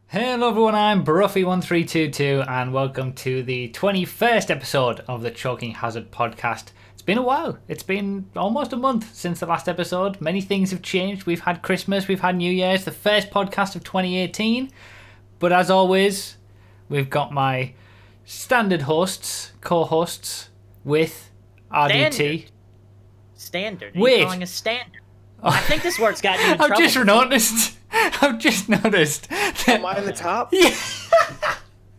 Hello everyone, I'm Bruffy1322 and welcome to the 21st episode of the Choking Hazard podcast. It's been a while. It's been almost a month since the last episode. Many things have changed. We've had Christmas, we've had New Year's, the first podcast of 2018. But as always, we've got my standard hosts, co-hosts with RDT. Standard? Wait. You're calling us standard? I think this word's got you in trouble. I've just noticed. Am I on the top? Yeah.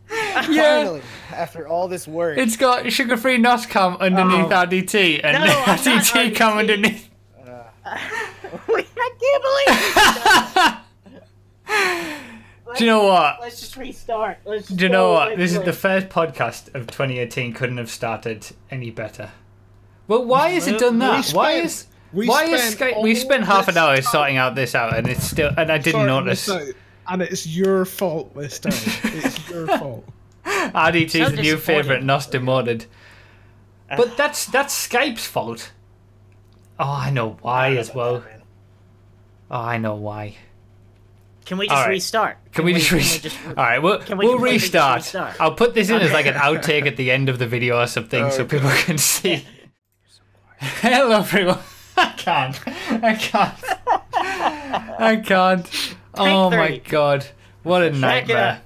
Finally, after all this work. It's got sugar-free NOSCAM underneath RDT and No, I'm not RDT cam underneath. I can't believe Do you know what? Let's just restart. Do Do you know what? This is the first podcast of 2018. Couldn't have started any better. Well, why has it done that? We spent half an hour sorting out this out, and it's still, and I didn't notice. And it's your fault this time. It's your fault. RDT's the new favourite, NOS demoted. But that's Skype's fault. Oh, I know why as well. Oh, I know why. Can we just restart? Can we just restart? Alright, we'll restart. I'll put this in as like an outtake at the end of the video or something so people can see. Hello everyone. I can't. Oh my god. What a nightmare.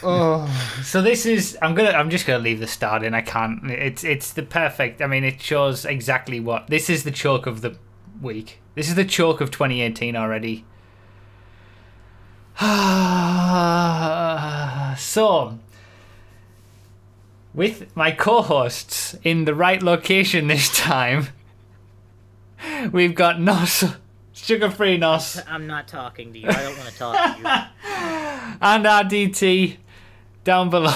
Oh. So this is I'm just gonna leave the start in. I can't. It's the perfect, I mean, it shows exactly what this is. The choke of the week. This is the choke of 2018 already. So with my co-hosts in the right location this time, we've got NOS, sugar-free NOS. I'm not talking to you. I don't want to talk to you. And RDT down below.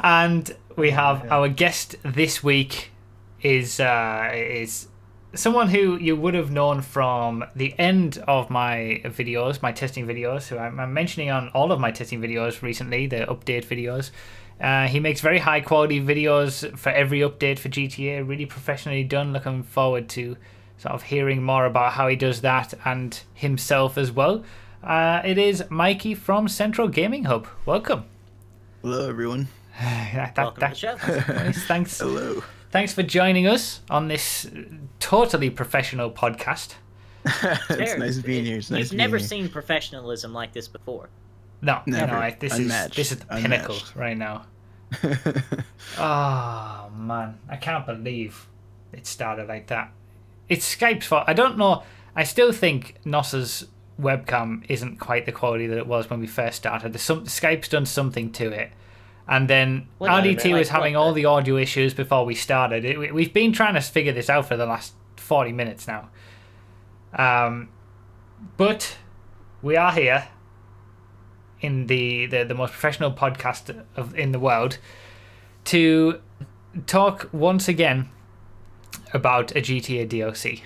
And we have our guest this week is someone who you would have known from the end of my videos, my testing videos, who I'm mentioning on all of my testing videos recently, the update videos. He makes very high quality videos for every update for GTA, really professionally done. Looking forward to sort of hearing more about how he does that and himself as well. It is Mikey from CentralGamingHub. Welcome. Hello, everyone. Welcome to the show. Nice. Thanks. Hello. Thanks for joining us on this totally professional podcast. It's nice being here. It's nice You've never seen professionalism like this before. No, Never. no, this is the pinnacle right now. Oh man, I can't believe it started like that. It's Skype's fault. I don't know. I still think NOS's webcam isn't quite the quality that it was when we first started. Skype's done something to it. And then RDT was having all the audio issues before we started. We've been trying to figure this out for the last 40 minutes now. But we are here in the most professional podcast in the world to talk once again about a GTA DLC.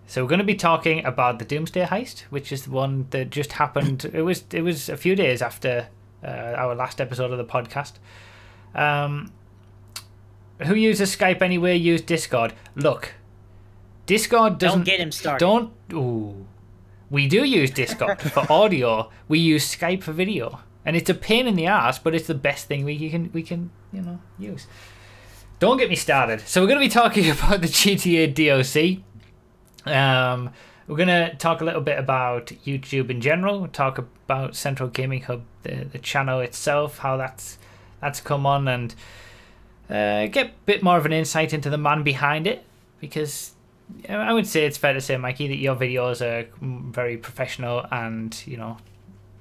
So we're going to be talking about the Doomsday Heist, which is the one that just happened. It was a few days after our last episode of the podcast. Who uses Skype anyway? Use Discord. Look, Discord doesn't. Don't get him started. Ooh. We do use Discord for audio. We use Skype for video, and it's a pain in the ass, but it's the best thing we can use. Don't get me started. So we're going to be talking about the GTA DLC. We're going to talk a little bit about YouTube in general. We'll talk about Central Gaming Hub, the channel itself, how that's come on, and get a bit more of an insight into the man behind it, because I would say it's fair to say, Mikey, that your videos are very professional and,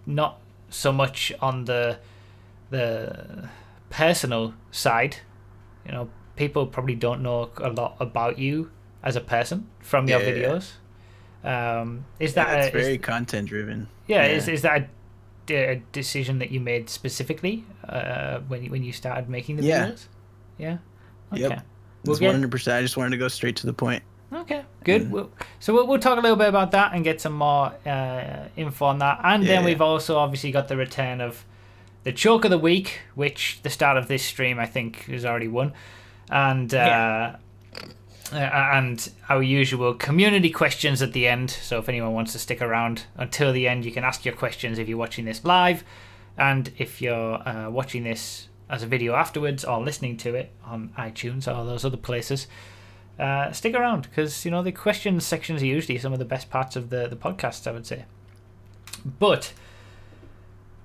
not so much on the personal side. People probably don't know a lot about you as a person from your videos. Is that it's very content driven? Yeah, yeah. Is that a decision that you made specifically when you started making the videos? Yeah. Okay. Yep. It's 100%. I just wanted to go straight to the point. Okay, good. We'll talk a little bit about that and get some more info on that. And then we've also obviously got the return of the choke of the week, which the start of this stream I think is already won. And and our usual community questions at the end. So if anyone wants to stick around until the end, you can ask your questions if you're watching this live, and if you're watching this as a video afterwards or listening to it on iTunes or those other places, stick around, because the questions sections are usually some of the best parts of the podcast, I would say. But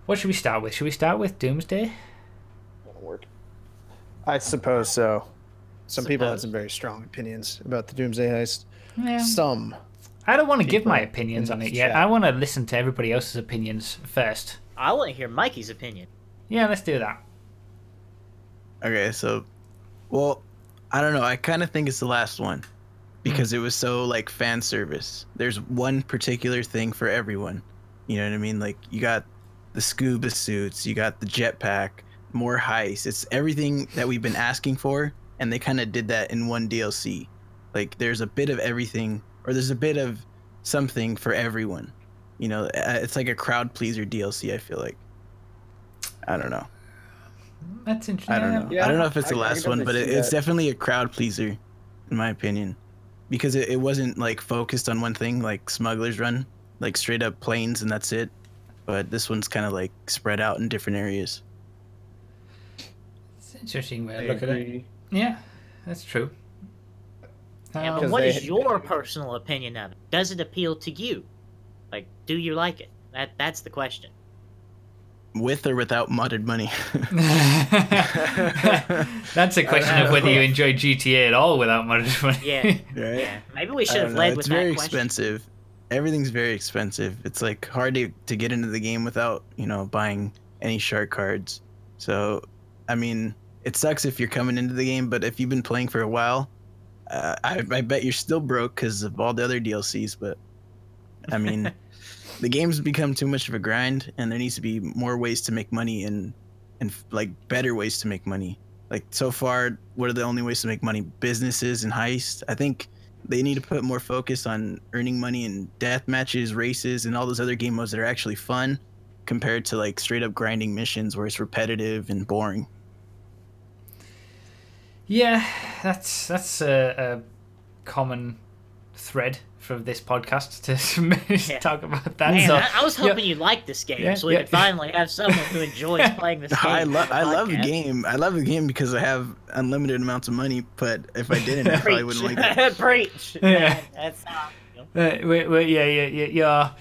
what should we start with? Should we start with Doomsday? I suppose so. Some people had some very strong opinions about the Doomsday Heist. Yeah. Some. I don't want to give my opinions on it yet. I want to listen to everybody else's opinions first. I want to hear Mikey's opinion. Yeah, let's do that. Okay, so, well, I don't know. I kind of think it's the last one because it was so like fan service. There's one particular thing for everyone. You know what I mean? Like, you got the scuba suits, you got the jetpack, more heists. It's everything that we've been asking for, and they kind of did that in one DLC. Like, there's a bit of everything, or there's a bit of something for everyone. It's like a crowd pleaser DLC, I feel like. I don't know. That's interesting. I don't know. Yeah, I don't know if it's the last one, but it's definitely a crowd pleaser, in my opinion, because it wasn't like focused on one thing like Smuggler's Run, like straight up planes and that's it. But this one's kind of like spread out in different areas. It's an interesting way to look at it. Yeah, that's true. Yeah, but what is your personal opinion of it? Does it appeal to you? Like, do you like it? That's the question. With or without modded money? That's a question of whether you enjoy GTA at all without modded money. Yeah, right? Yeah. Maybe we should have led with that question. It's very expensive. Everything's very expensive. It's like hard to get into the game without buying any shark cards. So, I mean, it sucks if you're coming into the game, but if you've been playing for a while, I bet you're still broke because of all the other DLCs. But I mean, the game's become too much of a grind, and there needs to be more ways to make money and like better ways to make money. Like, so far, what are the only ways to make money? Businesses and heists. I think they need to put more focus on earning money in death matches, races, and all those other game modes that are actually fun, compared to like straight up grinding missions where it's repetitive and boring. Yeah, that's a common thread for this podcast to talk about that. Man, so, I was hoping you liked this game, so we could finally have someone who enjoys playing this game. I love the game. I love the game because I have unlimited amounts of money. But if I didn't, I probably wouldn't like it. Preach. Yeah. That's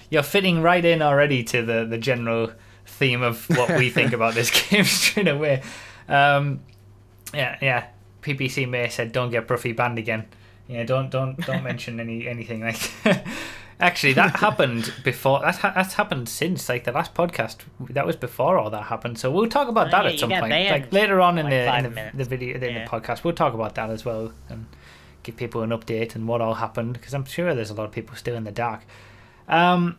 you're fitting right in already to the general theme of what we think about this game straight away. Yeah. PPC May said, "Don't get Bruffy banned again." Yeah, don't mention anything like that. Actually, that happened before. That's happened since like the last podcast. That was before all that happened. So we'll talk about that at some point, like later on in the video, in the podcast. We'll talk about that as well and give people an update and what all happened, because I'm sure there's a lot of people still in the dark. All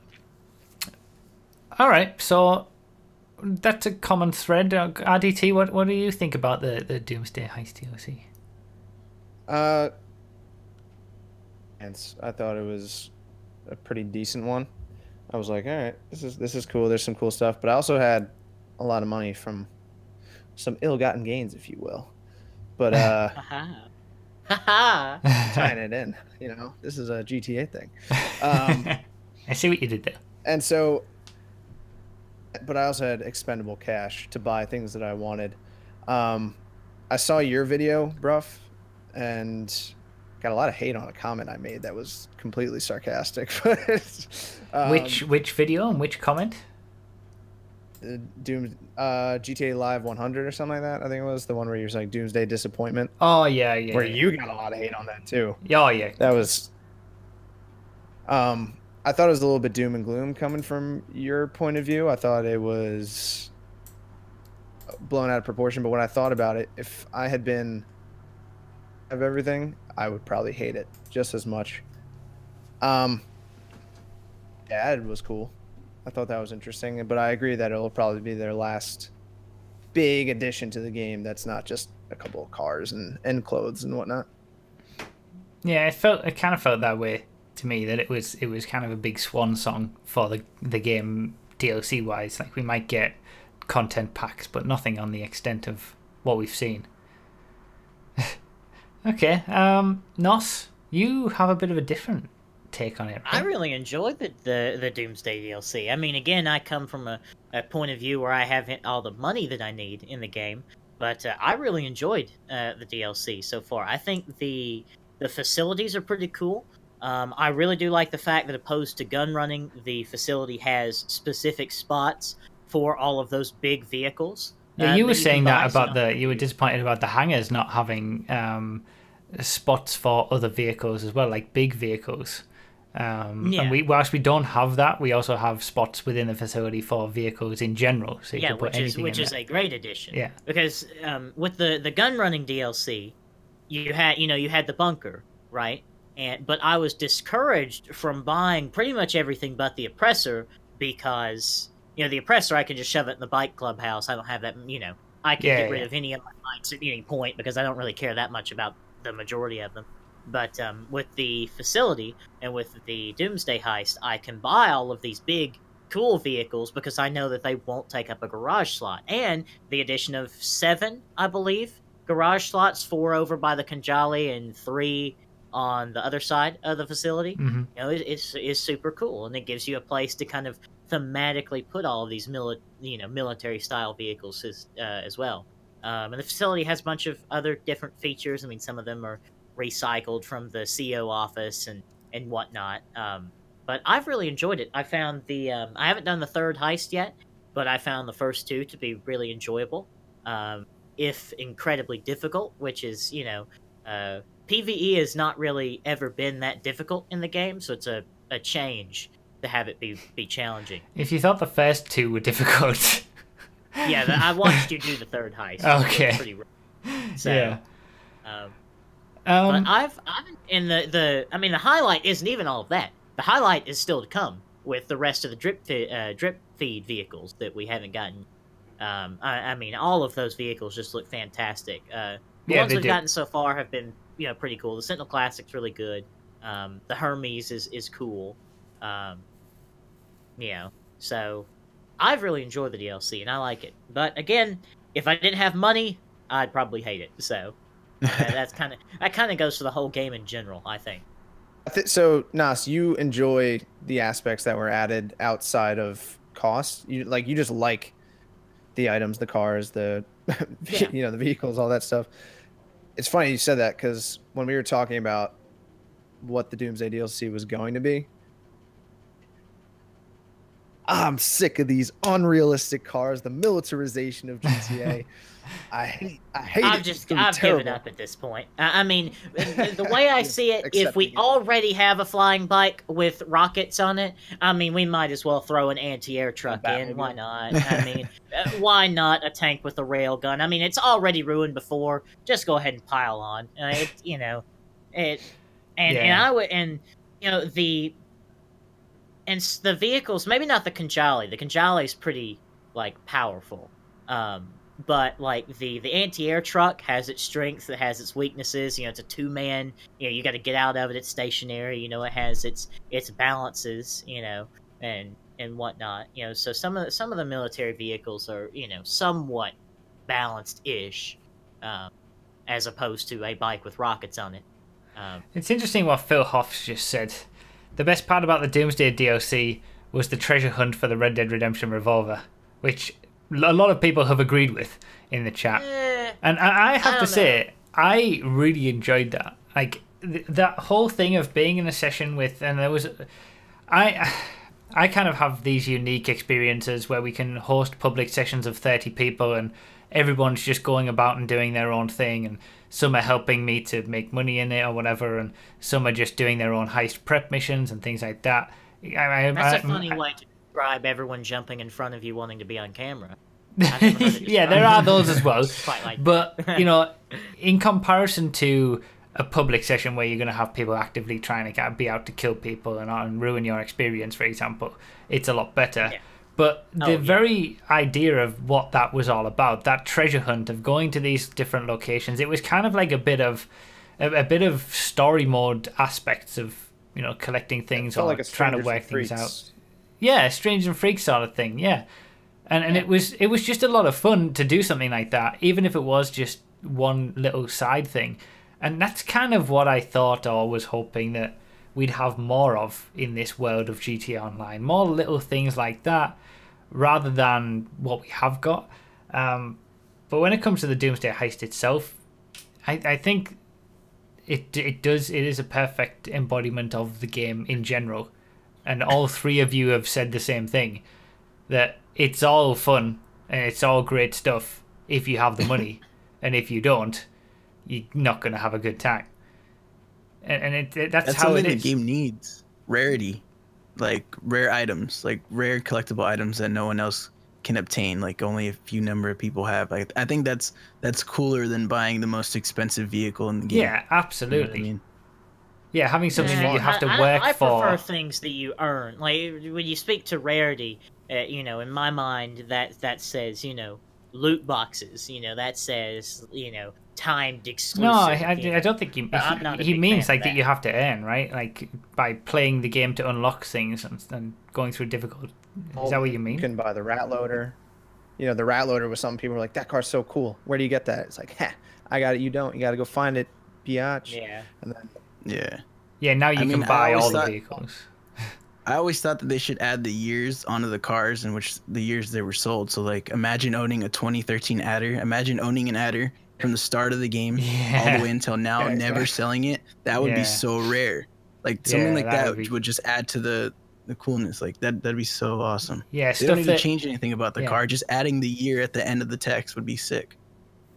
right, so that's a common thread. RDT, what do you think about the Doomsday Heist DLC? I thought it was a pretty decent one. I was like, all right, this is cool. There's some cool stuff, but I also had a lot of money from some ill-gotten gains, if you will. But tying it in, this is a GTA thing. I see what you did there. And so, but I also had expendable cash to buy things that I wanted. I saw your video, Bruff, and got a lot of hate on a comment I made that was completely sarcastic. Which video and which comment? GTA Live 100 or something like that. I think it was the one where you were like Doomsday Disappointment. Oh yeah. Where you got a lot of hate on that too. Oh yeah. That was. I thought it was a little bit doom and gloom coming from your point of view. I thought it was blown out of proportion. But when I thought about it, if I had been of everything, I would probably hate it just as much. Yeah, it was cool. I thought that was interesting, but I agree that it'll probably be their last big addition to the game that's not just a couple of cars and clothes and whatnot. Yeah, it kind of felt that way to me, that it was kind of a big swan song for the game DLC wise. Like, we might get content packs, but nothing on the extent of what we've seen. Okay. Nos, you have a bit of a different take on it, right? I really enjoyed the Doomsday DLC. I mean, again, I come from a point of view where I haven't all the money that I need in the game, but I really enjoyed the DLC so far. I think the facilities are pretty cool. I really do like the fact that, opposed to gun running, the facility has specific spots for all of those big vehicles. Yeah, you were saying that about you were disappointed about the hangars not having spots for other vehicles as well, like big vehicles. And whilst we don't have that, we also have spots within the facility for vehicles in general. So you can put anything which in is there. a great addition. Yeah, because with the gun running DLC, you had the bunker, right? But I was discouraged from buying pretty much everything but the oppressor, because the oppressor I can just shove it in the bike clubhouse. I don't have that. I can get rid of any of my bikes at any point because I don't really care that much about the majority of them. But with the facility and with the Doomsday Heist, I can buy all of these big, cool vehicles because I know that they won't take up a garage slot. And the addition of 7, I believe, garage slots, 4 over by the Kanjali and 3 on the other side of the facility. Mm-hmm. It's super cool, and it gives you a place to kind of thematically put all of these military style vehicles as well. And the facility has a bunch of other different features. I mean, some of them are recycled from the CO office and whatnot. But I've really enjoyed it. I found I haven't done the third heist yet, but I found the first 2 to be really enjoyable, if incredibly difficult, which is, PvE has not really ever been that difficult in the game, so it's a change to have it be challenging. If you thought the first 2 were difficult. Yeah, I watched you do the third heist. Okay. Pretty rough. So, yeah. But I've in the highlight isn't even all of that. The highlight is still to come with the rest of the drip feed vehicles that we haven't gotten. I mean, all of those vehicles just look fantastic. The ones we've gotten so far have been pretty cool. The Sentinel Classic's really good. The Hermes is cool. So I've really enjoyed the DLC and I like it. But again, if I didn't have money, I'd probably hate it. So that kind of goes for the whole game in general, I think. So Nas, you enjoy the aspects that were added outside of cost. You just like the items, the cars, the the vehicles, all that stuff. It's funny you said that, because when we were talking about what the Doomsday DLC was going to be, I'm sick of these unrealistic cars, the militarization of GTA. I hate it. I've given up at this point. I mean, the way I see it, if we already have a flying bike with rockets on it, I mean, we might as well throw an anti-air truck in. Why not? I mean, why not a tank with a rail gun? I mean, it's already ruined before. Just go ahead and pile on. The vehicles, maybe not the Kanjali. The Kanjali is pretty powerful. But the anti-air truck has its strengths, it has its weaknesses. It's a 2-man. You got to get out of it. It's stationary. It has its balances. And whatnot. So some of the military vehicles are somewhat balanced-ish, as opposed to a bike with rockets on it. It's interesting what Phil Hoffs just said. The best part about the Doomsday DLC was the treasure hunt for the Red Dead Redemption revolver, which a lot of people have agreed with in the chat. And I have to say, I really enjoyed that. That whole thing of being in a session with, and there was, I kind of have these unique experiences where we can host public sessions of 30 people and everyone's just going about and doing their own thing, and some are helping me to make money in it or whatever, and some are just doing their own heist prep missions and things like that. That's a funny way to describe everyone jumping in front of you wanting to be on camera. Yeah, there are those as well. But, in comparison to a public session where you're going to have people actively trying to be out to kill people and ruin your experience, for example, it's a lot better. Yeah. But the very idea of what that was all about, that treasure hunt of going to these different locations, it was kind of like a bit of story mode aspects of collecting things or trying to work things out. Yeah, Strange and Freaks sort of thing. Yeah, and it was just a lot of fun to do something like that, even if it was just one little side thing. And that's kind of what I thought or was hoping that we'd have more of in this world of GTA Online. More little things like that rather than what we have got. But when it comes to the Doomsday Heist itself, I think it is a perfect embodiment of the game in general. And all three of you have said the same thing, that it's all fun and it's all great stuff if you have the money. And if you don't, you're not going to have a good time. And that's how it is. The game needs rarity, like rare items, like rare collectible items that no one else can obtain, like only a few number of people have. Like, I think that's cooler than buying the most expensive vehicle in the game. Yeah, absolutely. You know what I mean? Yeah, having something that you have to work for. I prefer things that you earn. Like when you speak to rarity, you know, in my mind that says, you know, loot boxes. You know, that says, you know, timed exclusive. No, I don't think he means like that you have to earn, right? Like by playing the game to unlock things and going through difficult. Is that what you mean? You can buy the rat loader. You know, the rat loader was something people were like, that car's so cool. Where do you get that? It's like, ha, I got it. You don't. You got to go find it, biatch. Yeah. And then, yeah. Yeah, now you can buy all the vehicles. I always thought that they should add the years onto the cars in which the years they were sold. So, like, imagine owning a 2013 Adder. Imagine owning an Adder from the start of the game all the way until now, never selling it. That would be so rare. Like, something like that would just add to the coolness. Like, that'd be so awesome. Yeah, they don't need to change anything about the car. Just adding the year at the end of the text would be sick.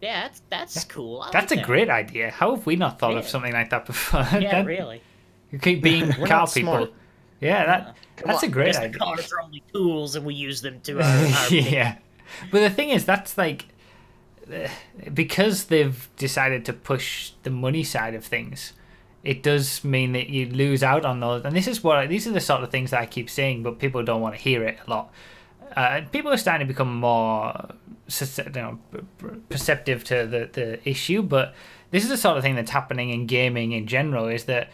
Yeah, that's cool. That's a great idea. How have we not thought of something like that before? Yeah, really. You keep being car people. Smart. Yeah, that's a great idea. The cars are only tools, and we use them to our yeah. But the thing is, that's like because they've decided to push the money side of things. It does mean that you lose out on those, and these are the sort of things that I keep saying, but people don't want to hear it a lot. People are starting to become more perceptive to the issue, but this is the sort of thing that's happening in gaming in general, is that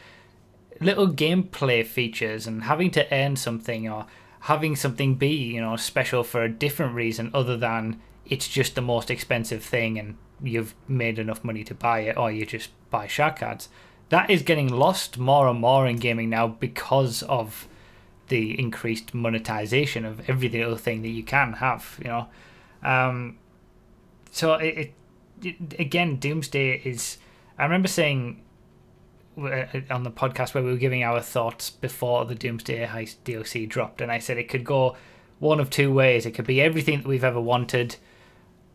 little gameplay features and having to earn something or having something be, you know, special for a different reason other than it's just the most expensive thing and you've made enough money to buy it, or you just buy shark cards. That is getting lost more and more in gaming now because of the increased monetization of every little thing that you can have, you know. So it again, Doomsday is. I remember saying on the podcast where we were giving our thoughts before the Doomsday Heist DLC dropped, and I said it could go one of two ways. It could be everything that we've ever wanted,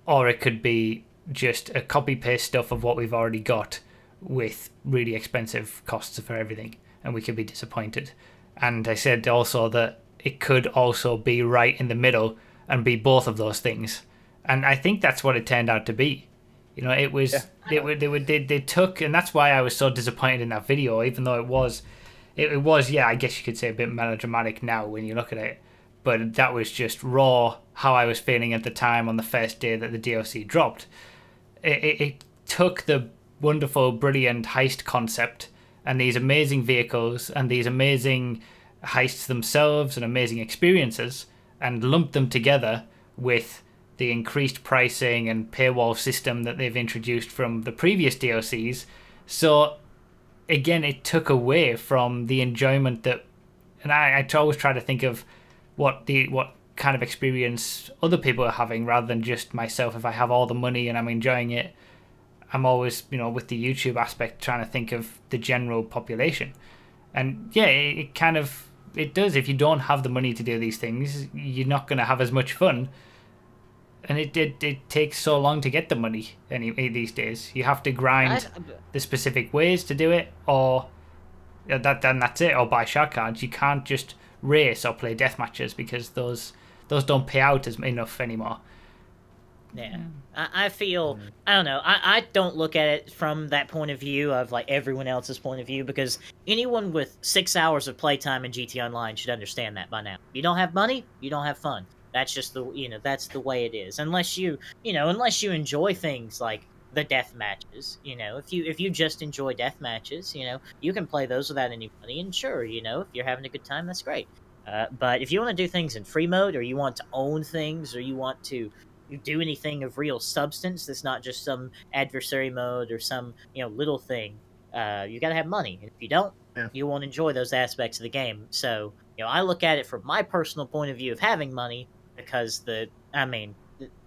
or it could be just a copy paste stuff of what we've already got with really expensive costs for everything, and we could be disappointed. And I said also that it could also be right in the middle and be both of those things, and I think that's what it turned out to be. You know, it was they took, and that's why I was so disappointed in that video, even though it was yeah, I guess you could say a bit melodramatic now when you look at it, but that was just raw how I was feeling at the time on the first day that the DLC dropped. It took the wonderful, brilliant heist concept and these amazing vehicles and these amazing heists themselves and amazing experiences and lumped them together with the increased pricing and paywall system that they've introduced from the previous DLCs. So again, it took away from the enjoyment that, and I always try to think of what kind of experience other people are having rather than just myself. If I have all the money and I'm enjoying it, I'm always, you know, with the YouTube aspect, trying to think of the general population. And yeah, it does. If you don't have the money to do these things, you're not going to have as much fun. And it takes so long to get the money these days. You have to grind the specific ways to do it, or that's it, or buy shark cards. You can't just race or play death matches because those don't pay out enough anymore. Yeah, I feel, I don't know, I don't look at it from that point of view of like everyone else's point of view, because anyone with 6 hours of playtime in GT Online should understand that by now. You don't have money, you don't have fun. That's just that's the way it is. Unless you enjoy things like the death matches, if you just enjoy death matches, you can play those without any money, and sure, if you're having a good time, that's great. But if you want to do things in free mode, or you want to own things, or you want to, do anything of real substance, that's not just some adversary mode or some little thing, you got to have money. If you don't, you won't enjoy those aspects of the game. So I look at it from my personal point of view of having money, because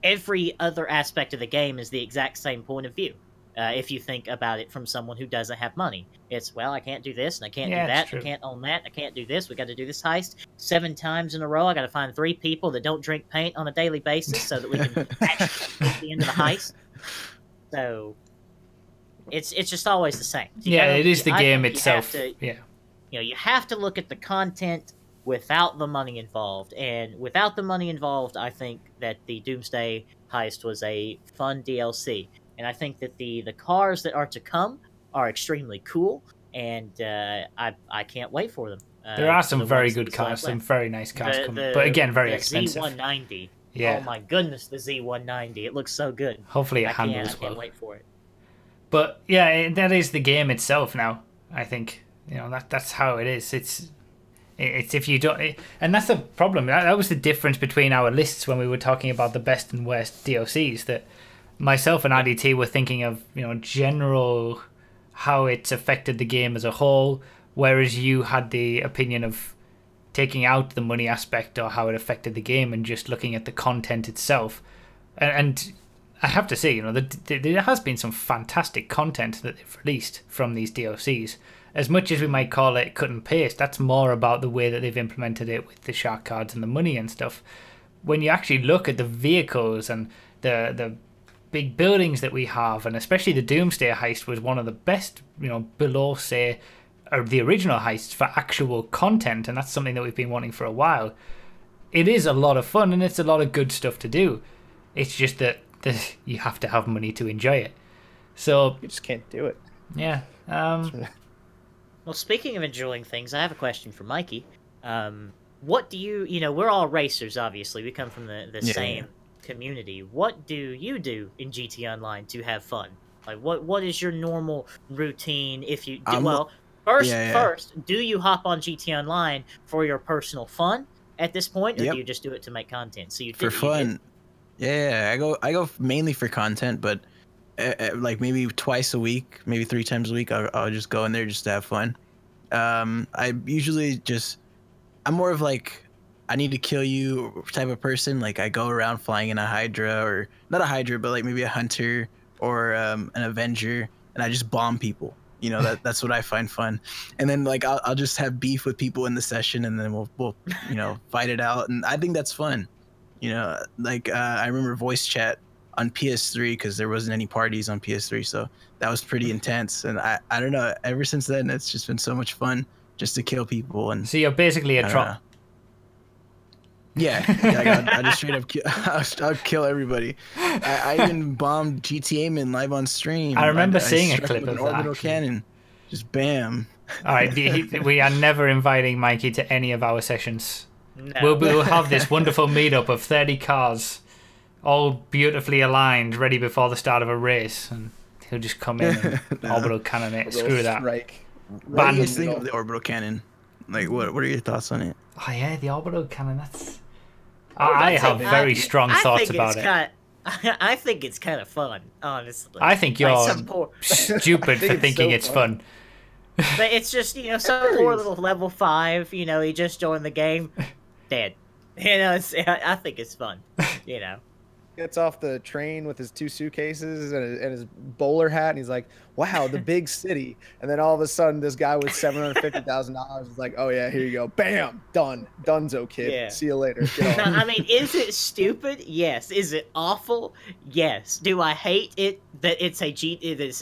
every other aspect of the game is the exact same point of view. If you think about it from someone who doesn't have money, it's, well, I can't do this and I can't do that. I can't own that. I can't do this. We got to do this heist 7 times in a row. I got to find 3 people that don't drink paint on a daily basis so that we can actually get the end of the heist. So it's just always the same. It is the game itself. You have to look at the content without the money involved, and without the money involved, I think that the Doomsday Heist was a fun DLC. And I think that the cars that are to come are extremely cool, and I can't wait for them. There are some very good cars, some very nice cars coming, but again, very expensive. Z190. Yeah. Oh my goodness, the Z190. It looks so good. Hopefully it handles well. I can't wait for it. But yeah, that is the game itself now. I think that's how it is. It's if you don't, and that's the problem. That was the difference between our lists when we were talking about the best and worst DLCs. That myself and IDT were thinking of general how it's affected the game as a whole, whereas you had the opinion of taking out the money aspect or how it affected the game and just looking at the content itself. And I have to say, there has been some fantastic content that they've released from these DLCs. As much as we might call it cut and paste, that's more about the way that they've implemented it with the shark cards and the money and stuff. When you actually look at the vehicles and the big buildings that we have, and especially the Doomsday Heist was one of the best, below, say, the original heists for actual content, and that's something that we've been wanting for a while. It is a lot of fun, and it's a lot of good stuff to do. It's just that you have to have money to enjoy it. So you just can't do it. Yeah. Well, speaking of enjoying things, I have a question for Mikey. What do you, we're all racers, obviously. We come from the same community. What do you do in GT Online to have fun? Like, what is your normal routine if you do? First, do you hop on GT Online for your personal fun at this point, or do you just do it to make content? So for fun. I go mainly for content, but like maybe twice a week, maybe 3 times a week, I'll just go in there just to have fun. I usually I'm more of like, I need to kill you type of person. Like, I go around flying in a Hydra, or not a Hydra, but like maybe a Hunter or an Avenger, and I just bomb people. That's what I find fun. And then like I'll just have beef with people in the session, and then we'll fight it out. And I think that's fun. I remember voice chat on PS3 because there wasn't any parties on PS3, so that was pretty intense. And I don't know. Ever since then, it's just been so much fun just to kill people. And so you're basically a troll. Yeah, I just straight up I'll kill everybody. I even bombed GTA Man live on stream. I remember seeing a clip of an that. Orbital cannon, just bam. All right, we are never inviting Mikey to any of our sessions. No. We'll have this wonderful meetup of 30 cars, all beautifully aligned, ready before the start of a race, and he'll just come in and orbital cannon it. Screw that. What do you think of the orbital cannon? Like, what are your thoughts on it? Oh yeah, the orbital cannon. I have very strong thoughts about it. I think it's kind of fun, honestly. I think you're stupid for thinking it's fun. But it's just, some poor little level 5, he just joined the game, dead. I think it's fun, Gets off the train with his 2 suitcases and his bowler hat, and he's like, wow, the big city. And then all of a sudden, this guy with $750,000 is like, oh yeah, here you go. Bam! Done. Donezo, kid. Yeah. See you later. Now, is it stupid? Yes. Is it awful? Yes. Do I hate it that it's a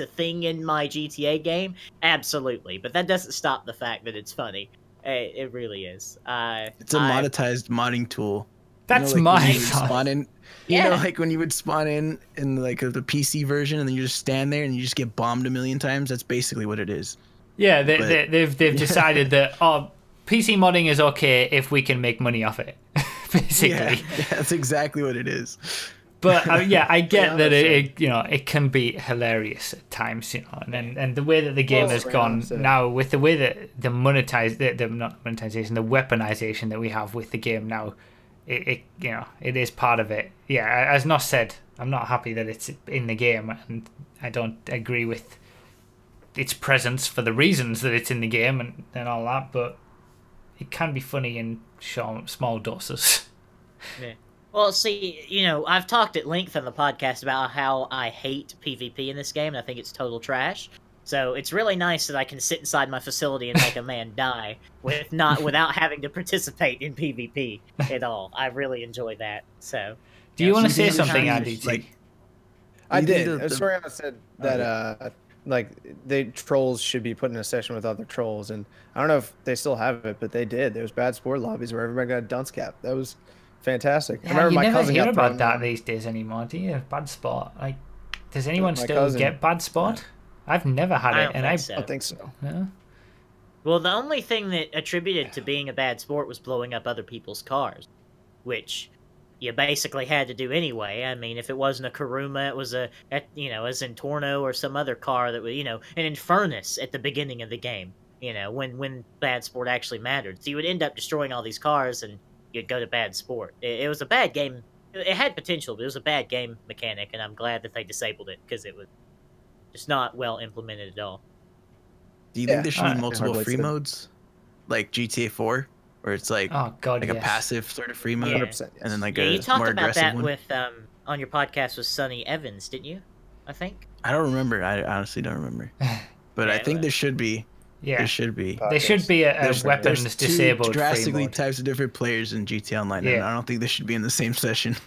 thing in my GTA game? Absolutely. But that doesn't stop the fact that it's funny. It really is. It's a monetized modding tool. That's my spawn in. Like when you would spawn in like the PC version, and then you just stand there and you just get bombed a million times. That's basically what it is. Yeah, they've decided that PC modding is okay if we can make money off it. Basically, yeah, that's exactly what it is. But I get that it can be hilarious at times, and the way that the game has gone now, with the way that the weaponization that we have with the game now, it is part of it. Yeah, as Nos said, I'm not happy that it's in the game, and I don't agree with its presence for the reasons that it's in the game and all that, but it can be funny in small doses. Yeah. Well, see, I've talked at length on the podcast about how I hate PvP in this game, and I think it's total trash. So it's really nice that I can sit inside my facility and make a man die without having to participate in PvP at all. I really enjoy that. So, do you want to say something, Andy? I did. Sorry, I said that the trolls should be put in a session with other trolls, and I don't know if they still have it, but they did. There was bad sport lobbies where everybody got a dunce cap. That was fantastic. Yeah, I remember you my never cousin hear got about thrown that on. these days anymore, do you? Bad spot. Like, does anyone My still cousin- get bad spot? I've never had it, and I don't think so. Yeah. Well, the only thing that attributed to being a bad sport was blowing up other people's cars, which you basically had to do anyway. I mean, if it wasn't a Kuruma, it was a Zentorno or some other car that was, an Infernus at the beginning of the game, when bad sport actually mattered. So you would end up destroying all these cars and you'd go to bad sport. It was a bad game. It had potential, but it was a bad game mechanic, and I'm glad that they disabled it because it was just not well implemented at all. Do you think there should be Yeah, multiple hardly free said. modes, like GTA 4, where it's like Oh God, like a yes. passive sort of free mode, Yeah. 100%, and then like Yeah, a you talked more about aggressive that one? with on your podcast with Sonny Evans, didn't you? I think. I don't remember. I honestly don't remember. But I Yeah, think there should be. Yeah, There should be. there should be a There's weapons two disabled free drastically mode. types of different players in GTA Online, and Yeah. I don't think they should be in the same session.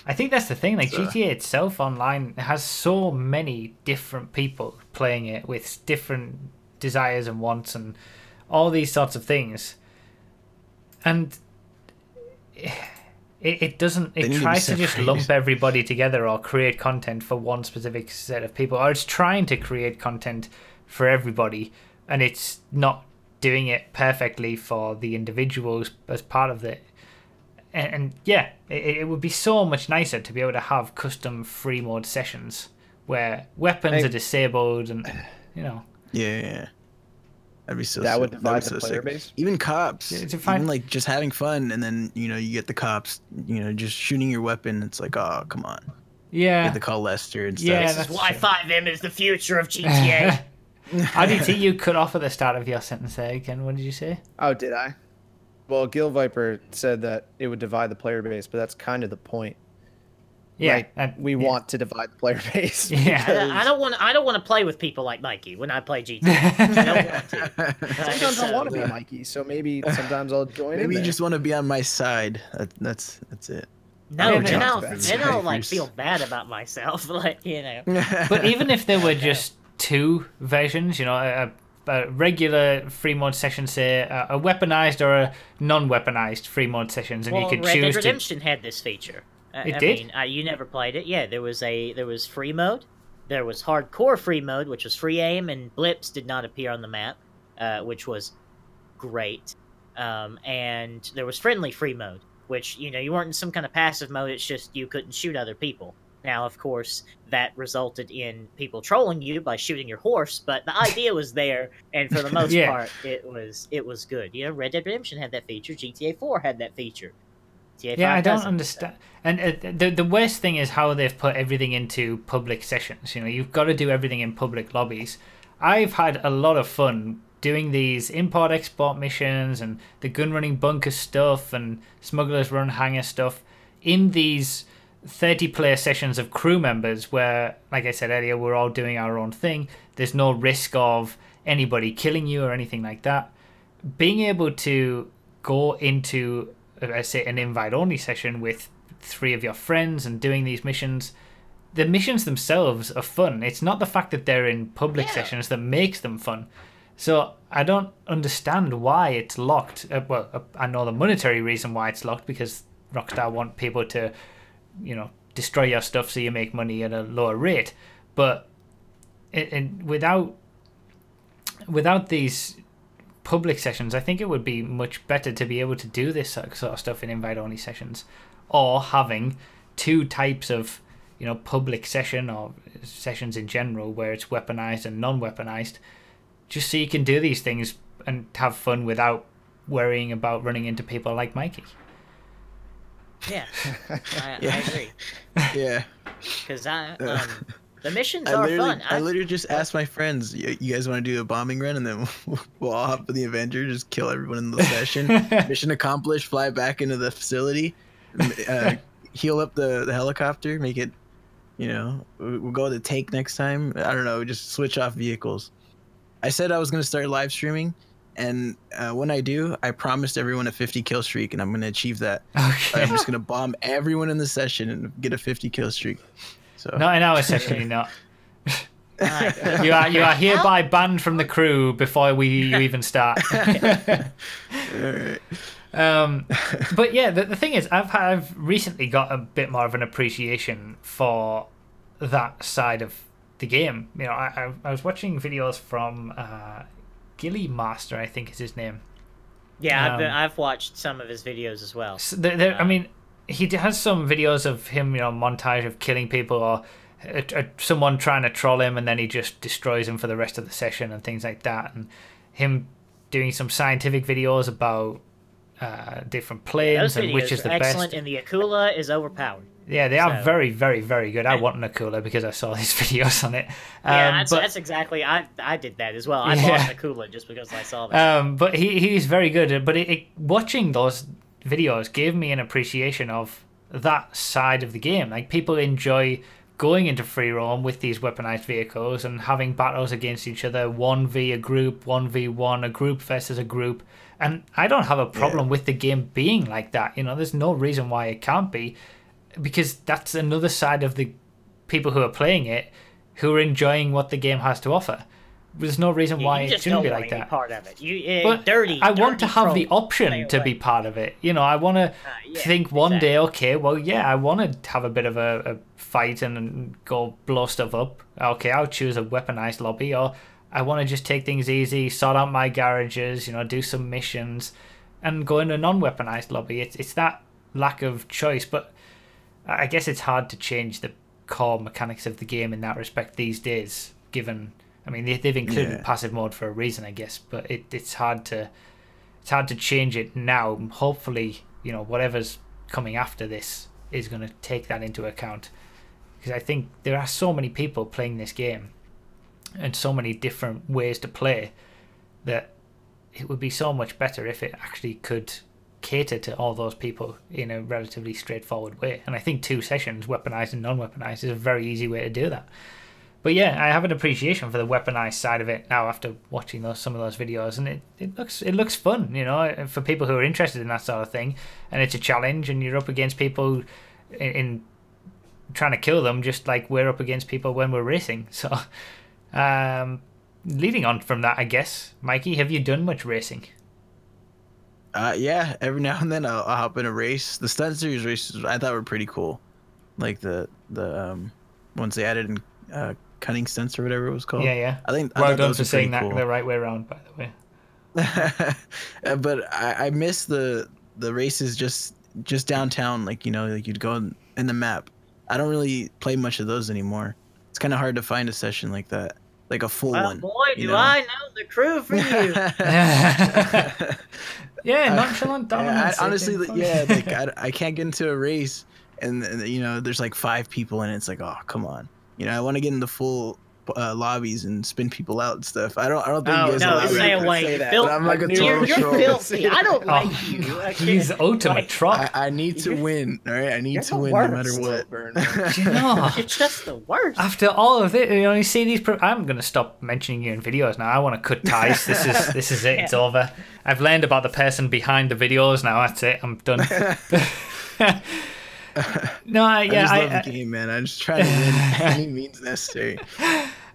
I think that's the thing. Like So- GTA itself online has so many different people playing it with different desires and wants and all these sorts of things, and it doesn't. They It need to be tries to just separated. lump everybody together or create content for one specific set of people, or it's trying to create content for everybody, and it's not doing it perfectly for the individuals as part of it. And yeah, it would be so much nicer to be able to have custom free mode sessions where weapons Hey. are disabled and Yeah. That'd be so That sick. would That'd divide be the so player sick. base? Even cops. Yeah, to find- Even like just having fun, and then you get the cops, just shooting your weapon. It's like, oh, come on. You yeah. have to call Lester and stuff. Yeah, This that's is why true. 5M is the future of GTA. IDT, you cut off at the start of your sentence there again. What did you say? Oh, did I? Well, Gil Viper said that it would divide the player base, but that's kind of the point. Yeah, Like, we want to divide the player base. Yeah. because I don't want to play with people like Mikey when I play GTA. I don't want to. Sometimes I want to be Mikey, so maybe sometimes I'll join in Maybe you there. just want to be on my side. That's it. No, Yeah, then I'll that's bad. feel bad about myself. Like, But even if there were just two versions, a regular free mode session, say a weaponized or a non-weaponized free mode sessions, and well, you could Red Dead choose to. Redemption had this feature. It did? mean, you never played it. Yeah, there was free mode, there was hardcore free mode, which was free aim, and blips did not appear on the map, which was great. And there was friendly free mode, which you weren't in some kind of passive mode. It's just you couldn't shoot other people. Now, of course, that resulted in people trolling you by shooting your horse, but the idea was there, and for the most Yeah. part, it was good. Red Dead Redemption had that feature. GTA 4 had that feature. GTA 5 Yeah, I don't doesn't. understand. And the worst thing is how they've put everything into public sessions. You've got to do everything in public lobbies. I've had a lot of fun doing these import-export missions and the gun-running bunker stuff and smugglers run hangar stuff in these 30-player sessions of crew members where, like I said earlier, we're all doing our own thing. There's no risk of anybody killing you or anything like that. Being able to go into, say, an invite-only session with 3 of your friends and doing these missions, the missions themselves are fun. It's not the fact that they're in public sessions that makes them fun. So I don't understand why it's locked. I know the monetary reason why it's locked, because Rockstar want people to destroy your stuff so you make money at a lower rate. But without these public sessions, I think it would be much better to be able to do this sort of stuff in invite-only sessions, or having 2 types of public session or sessions in general where it's weaponized and non-weaponized, just so you can do these things and have fun without worrying about running into people like Mikey. Yeah, I Yeah. agree. Yeah. Because the missions I are literally, fun. I literally just asked my friends, you guys want to do a bombing run, and then we'll all hop in the Avenger, just kill everyone in the session. Mission accomplished. Fly back into the facility, heal up the helicopter, make it. We'll go with the tank next time. I don't know, just switch off vehicles. I said I was gonna start live streaming, and when I do, I promised everyone a 50 kill streak, and I'm gonna achieve that. Okay. I'm just gonna bomb everyone in the session and get a 50 kill streak. So Not in our session, you're not. Alright. You are hereby banned from the crew before you even start. alright. But yeah, the thing is, I've recently got a bit more of an appreciation for that side of the game. You know, I was watching videos from Gilly Master, I think is his name. Yeah, I've watched some of his videos as well. So I mean, he has some videos of him, montage of killing people or someone trying to troll him, and then he just destroys him for the rest of the session and things like that. And him doing some scientific videos about different planes and which is the excellent, best. and the Akula is overpowered. Yeah, they are very, very, very good. I want an Akula because I saw these videos on it. Yeah, that's exactly. I did that as well. I bought an Akula just because I saw that. But he's very good. But watching those videos gave me an appreciation of that side of the game. Like, people enjoy going into free roam with these weaponized vehicles and having battles against each other, 1v a group, 1v1, a group versus a group. And I don't have a problem with the game being like that. There's no reason why it can't be, because that's another side of the people who are playing it who are enjoying what the game has to offer. There's no reason why it shouldn't be like that. Part of it. But I want to have the option to be part of it. I want to think one day, okay, well, yeah, I want to have a bit of a fight and go blow stuff up. Okay, I'll choose a weaponized lobby, or I want to just take things easy, sort out my garages, do some missions, and go in a non-weaponized lobby. It's that lack of choice, but I guess it's hard to change the core mechanics of the game in that respect these days, given... I mean, they've included passive mode for a reason, I guess, but it's hard to change it now. Hopefully, whatever's coming after this is going to take that into account, because I think there are so many people playing this game and so many different ways to play that it would be so much better if it actually could cater to all those people in a relatively straightforward way. And I think 2 sessions, weaponized and non-weaponized, is a very easy way to do that. But yeah, I have an appreciation for the weaponized side of it now after watching some of those videos, and it looks fun, for people who are interested in that sort of thing. And it's a challenge, and you're up against people in trying to kill them, just like we're up against people when we're racing. So, leading on from that, I guess, Mikey, have you done much racing? Yeah, every now and then I'll hop in a race. The Stunt Series races I thought were pretty cool, like the ones they added in Cunning Stunts or whatever it was called. Yeah. I think well done for cool. saying that the right way around, by the way. But I miss the races just downtown, like you'd go in the map. I don't really play much of those anymore. It's kind of hard to find a session like that, like a full one. Boy, I know the crew for you. Yeah, nonchalant dominance. Honestly, I can't get into a race, and there's like 5 people in it. It's like, oh, come on. I want to get in the full lobbies and spin people out and stuff. I don't think you guys no, stay away. I'm like a total You're filthy. I don't like you. He's ultimate troll. I need to win. All right, I need to win no matter what. You're just the worst. After all of it, you see these. I'm gonna stop mentioning you in videos now. I want to cut ties. This is it. It's over. I've learned about the person behind the videos now. That's it. I'm done. No, I love the game, man. I just try to win any means necessary.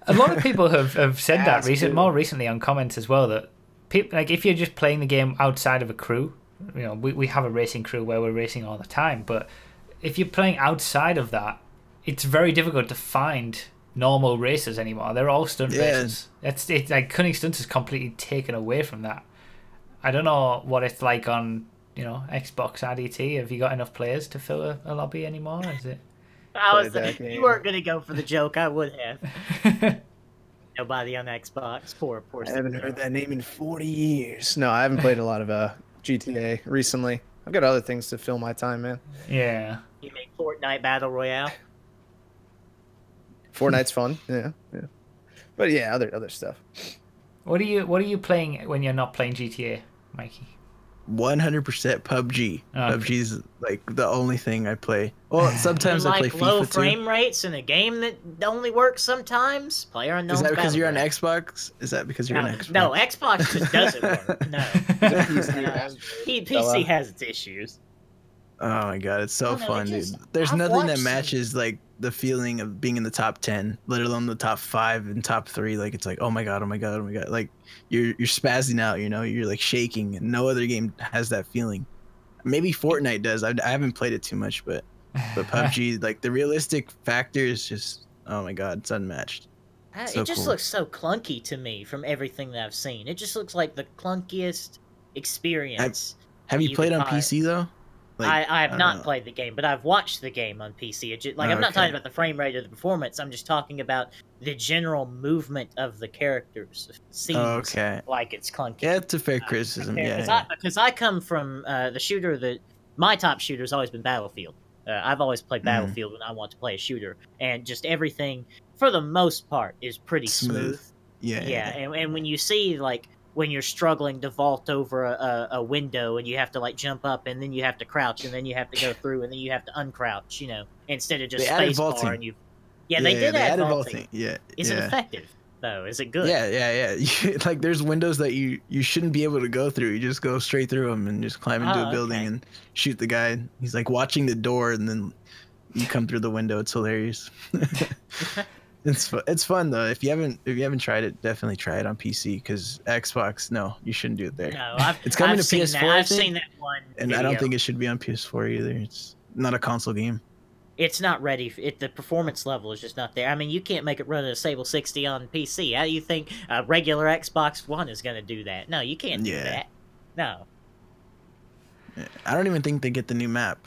A lot of people have said that more recently on comments as well, that people, like, if you're just playing the game outside of a crew, we have a racing crew where we're racing all the time, but if you're playing outside of that, it's very difficult to find normal racers anymore. They're all stunt racers. It's like Cunning Stunts is completely taken away from that. I don't know what it's like on Xbox RDT. Have you got enough players to fill a lobby anymore? Is it? You weren't gonna go for the joke. I would have. Nobody on Xbox. Poor. I haven't heard that name in 40 years. No, I haven't played a lot of GTA recently. I've got other things to fill my time, man. Yeah. You mean Fortnite Battle Royale? Fortnite's fun, yeah. But yeah, other stuff. What are you playing when you're not playing GTA, Mikey? 100% PUBG. Okay. PUBG's like the only thing I play. Well, sometimes I play Like low FIFA frame too. rates in a game that only works sometimes. PlayerUnknown's Is that because you're on Battleground. Xbox? Is that because you're on Xbox? No, Xbox just doesn't work. No. PC has its issues. Oh my god, it's so I don't know, fun, it dude. just- There's I've nothing that watched some- matches like the feeling of being in the top 10, let alone the top 5 and top 3. Like it's like, oh my god, oh my god, oh my god. Like you're spazzing out, you know, you're like shaking, and no other game has that feeling. Maybe Fortnite does. I haven't played it too much, but PUBG, like the realistic factor is just, oh my god, it's unmatched. So It just cool. looks so clunky to me from everything that I've seen. It just looks like the clunkiest experience. Have you You played could on buy- PC though? Like, I have don't not know. played the game, but I've watched the game on PC. I'm not Okay. talking about the frame rate or the performance. I'm just talking about the general movement of the characters. It seems Okay. like it's clunky. Yeah, it's a fair criticism. Because Yeah. I come from the shooter that my top shooter has always been Battlefield. I've always played Battlefield when I want to play a shooter, and just everything for the most part is pretty smooth. Yeah. And when you see like when you're struggling to vault over a window and you have to like jump up and then you have to crouch and then you have to go through and then you have to uncrouch, you know, instead of just They added space vaulting. bar and you. Yeah, they did add added vaulting. Yeah. Is it effective though? Is it good? Yeah. Like there's windows that you shouldn't be able to go through. You just go straight through them and just climb into a building okay. and shoot the guy. He's like watching the door and then you come through the window. It's hilarious. It's fun though. If you haven't tried it, definitely try it on PC, because Xbox, no, you shouldn't do it there. No, It's coming to seen PS4, that. I I've think, seen that one. and I don't video. think it should be on PS4 either. It's not a console game. It's not ready. The performance level is just not there. I mean, you can't make it run at a stable 60 on PC. How do you think a regular Xbox One is going to do that? No, you can't do Yeah. that. No. I don't even think they get the new map.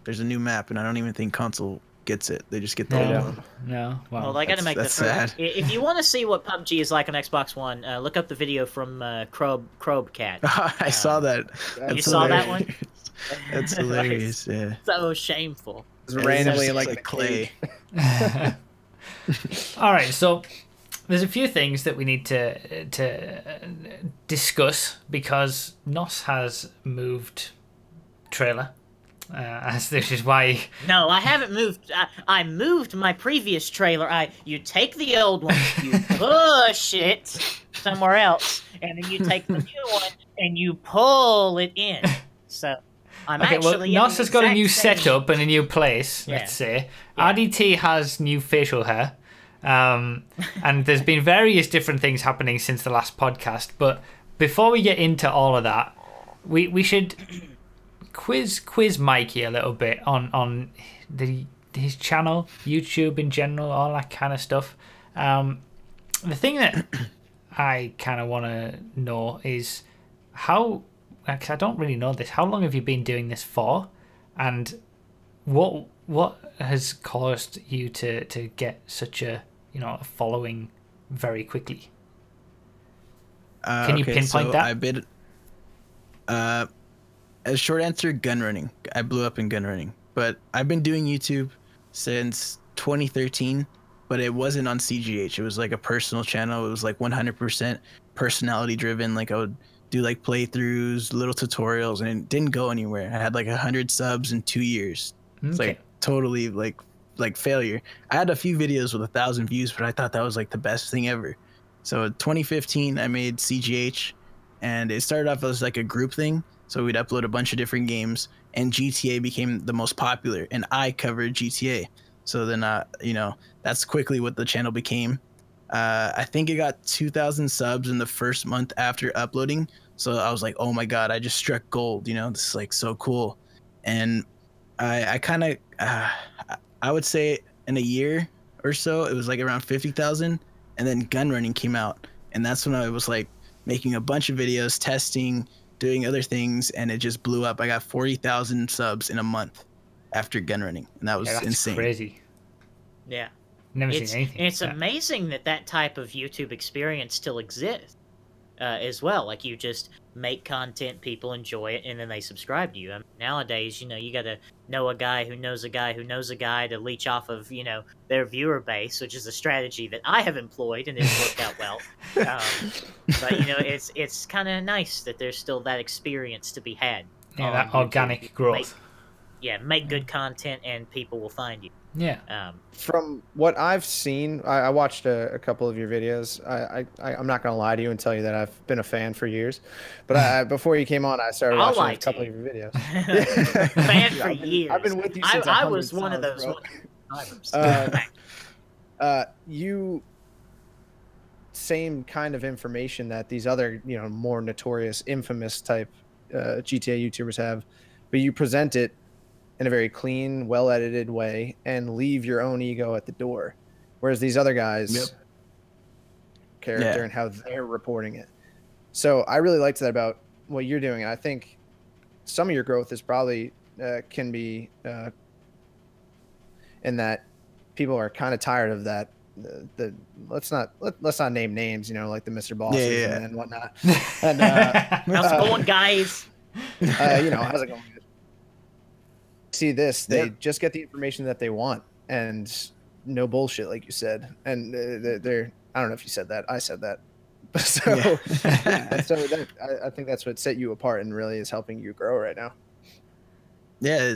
There's a new map, and I don't even think console gets it. They just get the old No. one. No. Well, Well, they got to that's- make that's the sad. If you want to see what PUBG is like on Xbox One, look up the video from Crobcat. I saw that. You That's saw that one? hilarious. That's hilarious. Yeah. So shameful. It's randomly It's like, like the clay. all right. So there's a few things that we need to discuss, because NOS has moved trailer. As this is why. No, I haven't moved. I moved my previous trailer. You take the old one, you push it somewhere else, and then you take the new one and you pull it in. So I'm Okay, well, actually. NOS has got a new same. setup and a new place, Yeah. let's say. Yeah. RDT has new facial hair. And there's been various different things happening since the last podcast. But before we get into all of that, we should quiz Mikey a little bit on his channel, YouTube in general, all that kind of stuff. The thing that I kind of want to know is how, because I don't really know this, how long have you been doing this for, and what has caused you to get such a a following very quickly? Can you pinpoint that? I bid. As short answer, gun running. I blew up in gun running, but I've been doing YouTube since 2013. But it wasn't on CGH. It was like a personal channel. It was like 100% personality driven. Like I would do like playthroughs, little tutorials, and it didn't go anywhere. I had like 100 subs in 2 years. It's Okay. like totally like failure. I had a few videos with 1,000 views, but I thought that was like the best thing ever. So in 2015, I made CGH, and it started off as like a group thing. So we'd upload a bunch of different games, and GTA became the most popular, and I covered GTA. So then, that's quickly what the channel became. I think it got 2,000 subs in the first month after uploading. So I was like, oh my God, I just struck gold. This is like so cool. And I kind of, I would say in a year or so, it was like around 50,000. And then gun running came out. And that's when I was like making a bunch of videos, testing, doing other things. And it just blew up. I got 40,000 subs in a month after gun running. And that was Yeah, that's insane. crazy. Yeah. Never It's seen anything. it's like that. amazing that type of YouTube experience still exists. as well. Like, you just make content, people enjoy it, and then they subscribe to you. I mean, nowadays, you got to know a guy who knows a guy who knows a guy to leech off of, their viewer base, which is a strategy that I have employed and it's worked out well. But it's kind of nice that there's still that experience to be had. Yeah, that organic growth. Make good content and people will find you. Yeah. From what I've seen, I watched a couple of your videos. I'm not going to lie to you and tell you that I've been a fan for years. But before you came on, I started watching a couple of your videos. Fan for years. I've been with you since I was one of those you same kind of information that these other, more notorious, infamous type GTA YouTubers have, but you present it in a very clean, well-edited way and leave your own ego at the door. Whereas these other guys, character and how they're reporting it. So I really liked that about what you're doing. And I think some of your growth is probably can be in that people are kind of tired of that. Let's not name names, like the Mr. Bosses and whatnot. And how's it going, guys? How's it going? See this, they just get the information that they want and no bullshit, like you said. And they're I don't know if you said that, I said that. So, I think that's what set you apart and really is helping you grow right now. Yeah,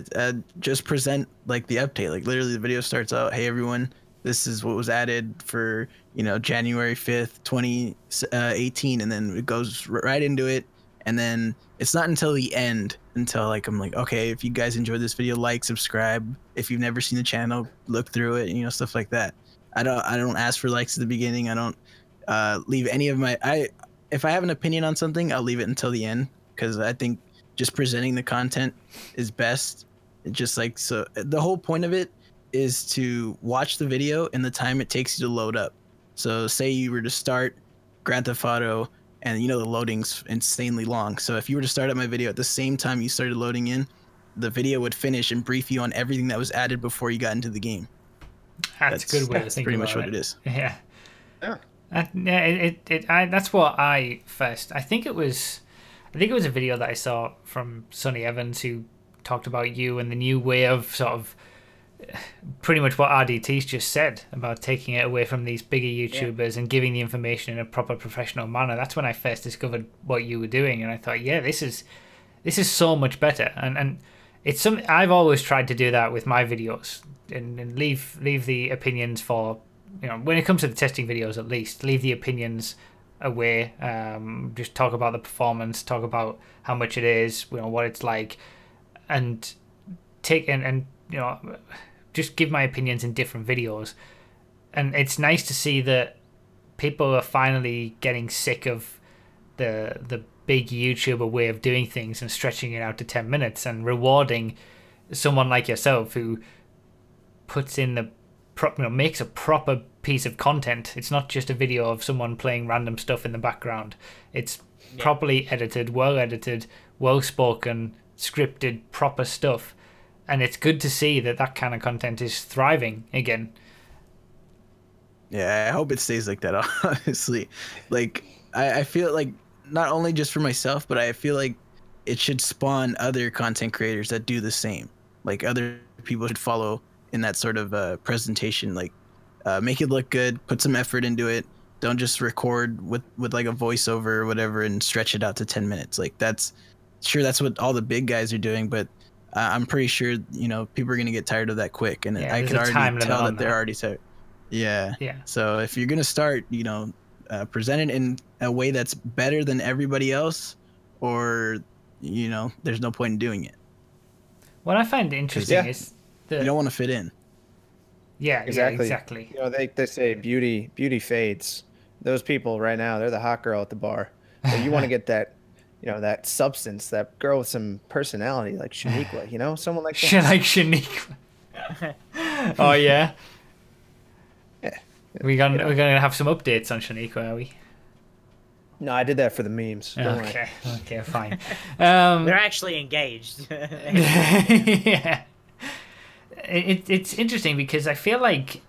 just present like the update. Like literally the video starts out, hey everyone, this is what was added for, January 5th, 2018, and then it goes right into it. And then it's not until the end, until I'm like, okay, if you guys enjoyed this video, like, subscribe. If you've never seen the channel, look through it, stuff like that. I don't ask for likes at the beginning. I don't leave any of my, if I have an opinion on something, I'll leave it until the end, because I think just presenting the content is best. So the whole point of it is to watch the video and the time it takes you to load up. So say you were to start Grand Theft Auto, and the loading's insanely long. So if you were to start up my video at the same time you started loading in, the video would finish and brief you on everything that was added before you got into the game. That's a good way to think pretty about much it. what it is. Yeah. Yeah. That's what I first. I think it was a video that I saw from Sonny Evans, who talked about you and the new way of sort of pretty much what RDT's just said about taking it away from these bigger YouTubers and giving the information in a proper professional manner. That's when I first discovered what you were doing, and I thought, yeah, this is so much better. And it's something I've always tried to do that with my videos, and leave the opinions for, when it comes to the testing videos, at least leave the opinions away. Just talk about the performance, talk about how much it is, what it's like, and take and just give my opinions in different videos. And it's nice to see that people are finally getting sick of the big YouTuber way of doing things and stretching it out to 10 minutes and rewarding someone like yourself who puts in the makes a proper piece of content. It's not just a video of someone playing random stuff in the background. It's properly edited, well spoken, scripted, proper stuff. And it's good to see that kind of content is thriving again. Yeah, I hope it stays like that, honestly. I feel like not only just for myself, but I feel like it should spawn other content creators that do the same. Like other people should follow in that sort of presentation. Make it look good, put some effort into it. Don't just record with like a voiceover or whatever and stretch it out to 10 minutes. That's what all the big guys are doing, but I'm pretty sure, people are going to get tired of that quick. And I can already tell that they're already tired. Yeah. So if you're going to start, present it in a way that's better than everybody else, or, there's no point in doing it. What I find interesting is that you don't want to fit in. Yeah, exactly. They say beauty fades. Those people right now, they're the hot girl at the bar. So you want to get that, that substance, that girl with some personality, like Shaniqua, someone like that. Like Shaniqua. Oh yeah. Yeah. We're gonna have some updates on Shaniqua, are we? No, I did that for the memes. Okay, fine. They're actually engaged. Yeah. It's interesting because I feel like,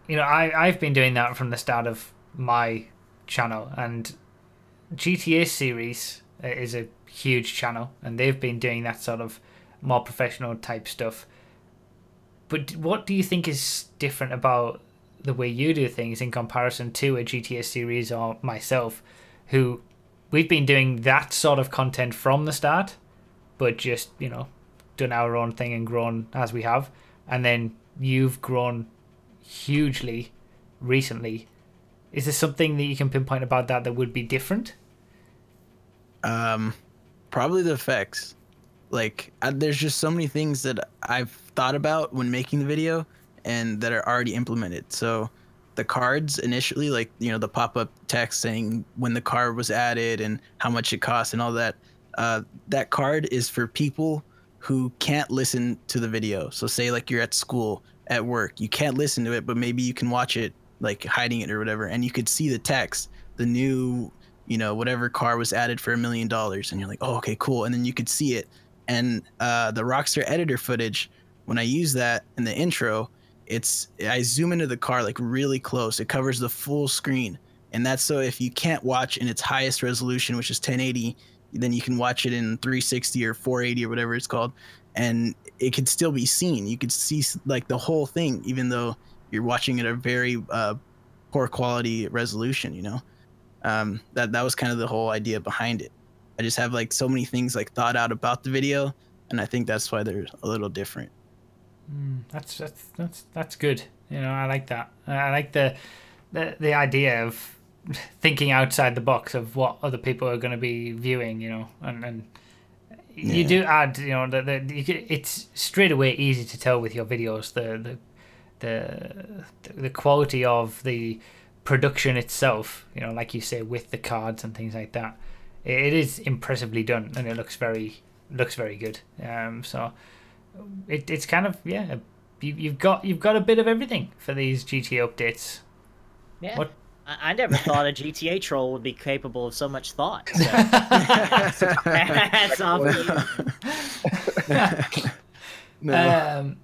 I've been doing that from the start of my channel, and GTA series is a huge channel, and they've been doing that sort of more professional type stuff. But what do you think is different about the way you do things in comparison to a GTA series or myself, who we've been doing that sort of content from the start, but just, you know, done our own thing and grown as we have, and then you've grown hugely recently. Is there something that you can pinpoint about that would be different? Probably the effects. Like, there's just so many things that I've thought about when making the video and that are already implemented. So the cards initially, like, you know, the pop-up text saying when the card was added and how much it costs and all that, that card is for people who can't listen to the video. So say like you're at school, at work, you can't listen to it, but maybe you can watch it, like hiding it or whatever, and you could see the text, the new, you know, whatever car was added for $1 million, and you're like, oh, okay, cool. And then you could see it. And the Rockstar editor footage, when I use that in the intro, I zoom into the car like really close. It covers the full screen. And that's so if you can't watch in its highest resolution, which is 1080, then you can watch it in 360 or 480 or whatever it's called. And it could still be seen. You could see like the whole thing, even though you're watching at a very poor quality resolution, you know? That was kind of the whole idea behind it. I just have like so many things like thought out about the video, and I think that's why they're a little different. That's good. You know, I like that. I like the idea of thinking outside the box of what other people are going to be viewing. You know, and you do add. You know, it's straight away easy to tell with your videos the quality of the production itself. You know, like you say, with the cards and things like that. It is impressively done, and it looks very good. So it's kind of you've got a bit of everything for these GTA updates. Yeah, what? I never thought a GTA troll would be capable of so much thought. So. That's obvious. No.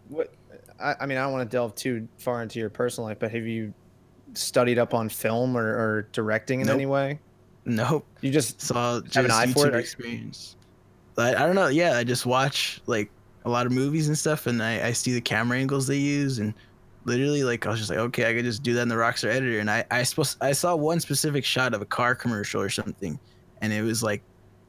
What? I mean, I don't want to delve too far into your personal life, but have you studied up on film or directing in any way? Nope. You just saw have an eye for it? Experience. But I don't know. Yeah, I just watch like a lot of movies and stuff, and I see the camera angles they use, and literally like I was just like, okay, I could just do that in the Rockstar editor. And I saw one specific shot of a car commercial or something, and it was like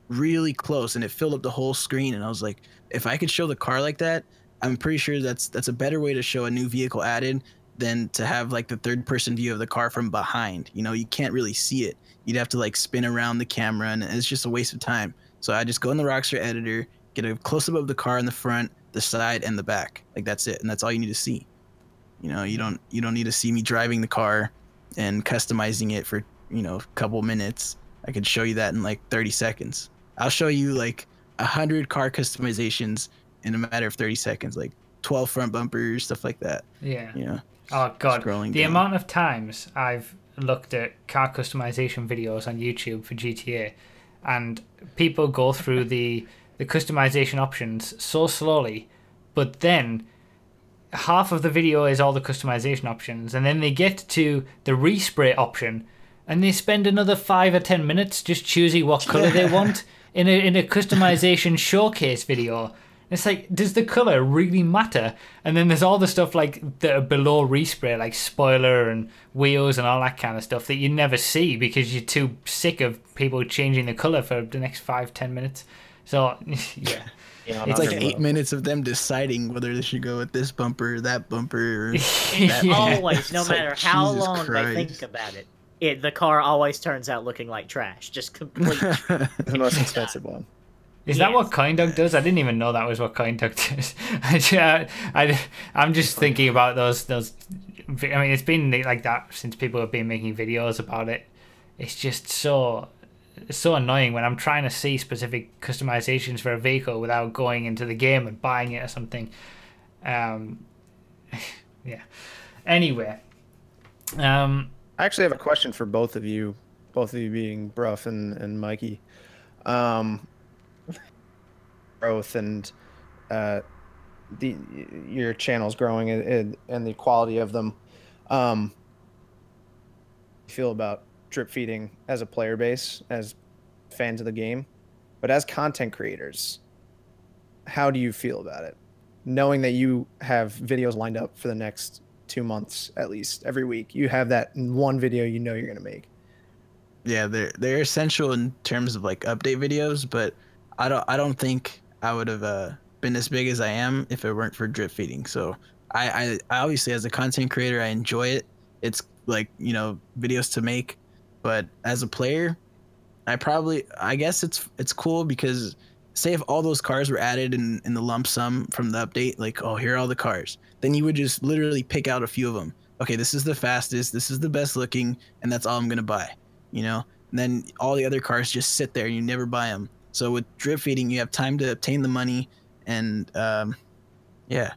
really close, and it filled up the whole screen. And I was like, if I could show the car like that, I'm pretty sure that's a better way to show a new vehicle added than to have like the third person view of the car from behind. You know, you can't really see it. You'd have to like spin around the camera, and it's just a waste of time. So I just go in the Rockstar editor, get a close up of the car in the front, the side, and the back. Like that's it, and that's all you need to see. You know, you don't need to see me driving the car and customizing it for, you know, a couple minutes. I could show you that in like 30 seconds. I'll show you like 100 car customizations in a matter of 30 seconds, like 12 front bumpers, stuff like that. Yeah. You know. Oh god, the down. amount of times I've looked at car customization videos on YouTube for GTA, and people go through the customization options so slowly, but then half of the video is all the customization options, and then they get to the respray option, and they spend another 5 or 10 minutes just choosing what color they want in a customization showcase video. It's like, does the color really matter? And then there's all the stuff like that are below respray, like spoiler and wheels and all that kind of stuff that you never see because you're too sick of people changing the color for the next 5-10 minutes. So yeah. It's like 8 minutes of them deciding whether they should go with this bumper or that bumper. Or that always, no matter how long they think about it, the car always turns out looking like trash. Just complete. The most expensive one. Is that what CoinDog does? I didn't even know that was what CoinDog does. I'm just thinking about those. I mean, it's been like that since people have been making videos about it. It's just so annoying when I'm trying to see specific customizations for a vehicle without going into the game and buying it or something. Yeah. Anyway. I actually have a question for both of you being Bruff and Mikey. Growth and your channels growing and the quality of them. Feel about drip feeding as a player base, as fans of the game, but as content creators, how do you feel about it? Knowing that you have videos lined up for the next 2 months, at least every week, you have that one video you know you're going to make. Yeah, they're essential in terms of like update videos, but I don't think I would have been as big as I am if it weren't for drip feeding. So I obviously, as a content creator, I enjoy it. It's like, you know, videos to make, but as a player, I guess it's cool because say if all those cars were added in the lump sum from the update, like, oh, here are all the cars, then you would just literally pick out a few of them. Okay, this is the fastest, this is the best looking, and that's all I'm gonna buy, you know. And then all the other cars just sit there and you never buy them. So with drip feeding, you have time to obtain the money, and yeah,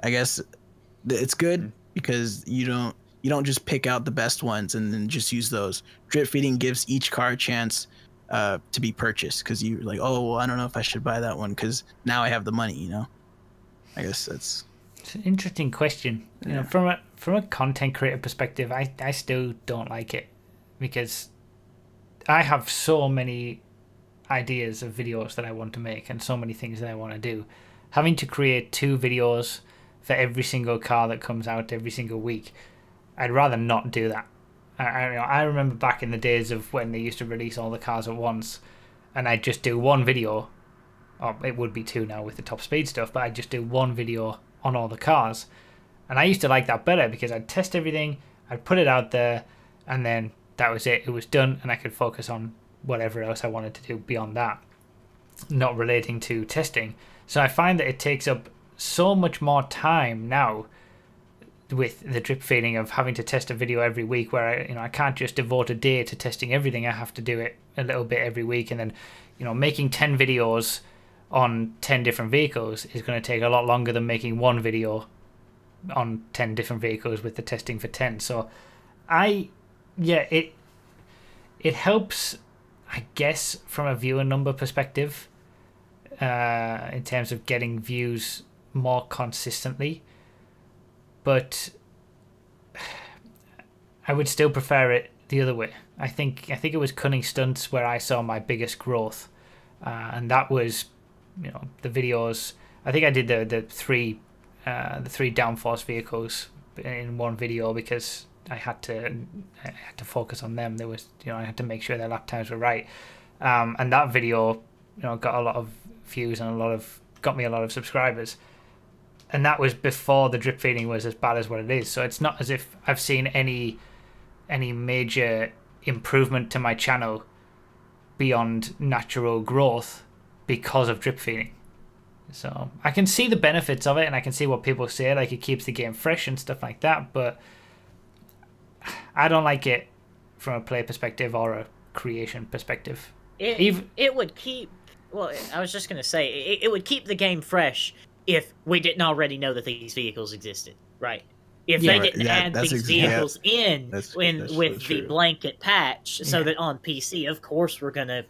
I guess it's good because you don't just pick out the best ones and then just use those. Drip feeding gives each car a chance to be purchased, because you're like, oh, well, I don't know if I should buy that one because now I have the money, you know. I guess it's an interesting question. Yeah. You know, from a content creator perspective, I still don't like it because I have so many ideas of videos that I want to make and so many things that I want to do. Having to create 2 videos for every single car that comes out every single week, I'd rather not do that. I remember back in the days of when they used to release all the cars at once, and I'd just do one video, or it would be 2 now with the top speed stuff, but I'd just do one video on all the cars. And I used to like that better because I'd test everything, I'd put it out there, and then that was it. It was done, and I could focus on whatever else I wanted to do beyond that, not relating to testing. So I find that it takes up so much more time now with the drip feeding of having to test a video every week, where I can't just devote a day to testing everything. I have to do it a little bit every week, and then making 10 videos on 10 different vehicles is going to take a lot longer than making one video on 10 different vehicles with the testing for 10. So it helps, I guess, from a viewer number perspective, in terms of getting views more consistently, but I would still prefer it the other way. I think it was Cunning Stunts where I saw my biggest growth, and that was the videos. I think I did the three downforce vehicles in one video because I had to focus on them. There was I had to make sure their lap times were right, and that video got a lot of views and got me a lot of subscribers. And that was before the drip feeding was as bad as what it is. So it's not as if I've seen any major improvement to my channel beyond natural growth because of drip feeding. So I can see the benefits of it, and I can see what people say, like it keeps the game fresh and stuff like that, but I don't like it from a play perspective or a creation perspective. It would keep... Well, I was just going to say, it would keep the game fresh if we didn't already know that these vehicles existed, right? If they didn't add these vehicles in with the blanket patch, so that on PC, of course, we're gonna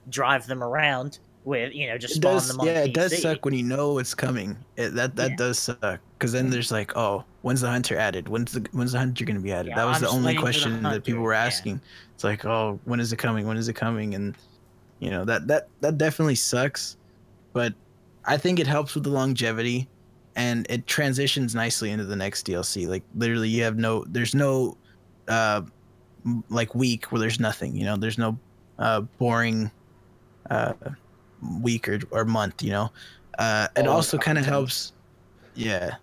drive them around with just spawn them on PC. It does suck when you know it's coming. That does suck, because then there's like, oh, when's the hunter added? When's the hunter gonna be added? That was the only question that people were asking. It's like, oh, when is it coming? When is it coming? And that definitely sucks, but I think it helps with the longevity, and it transitions nicely into the next DLC. Like literally, there's no like week where there's nothing. There's no boring week or month. It also kind of helps. Yeah.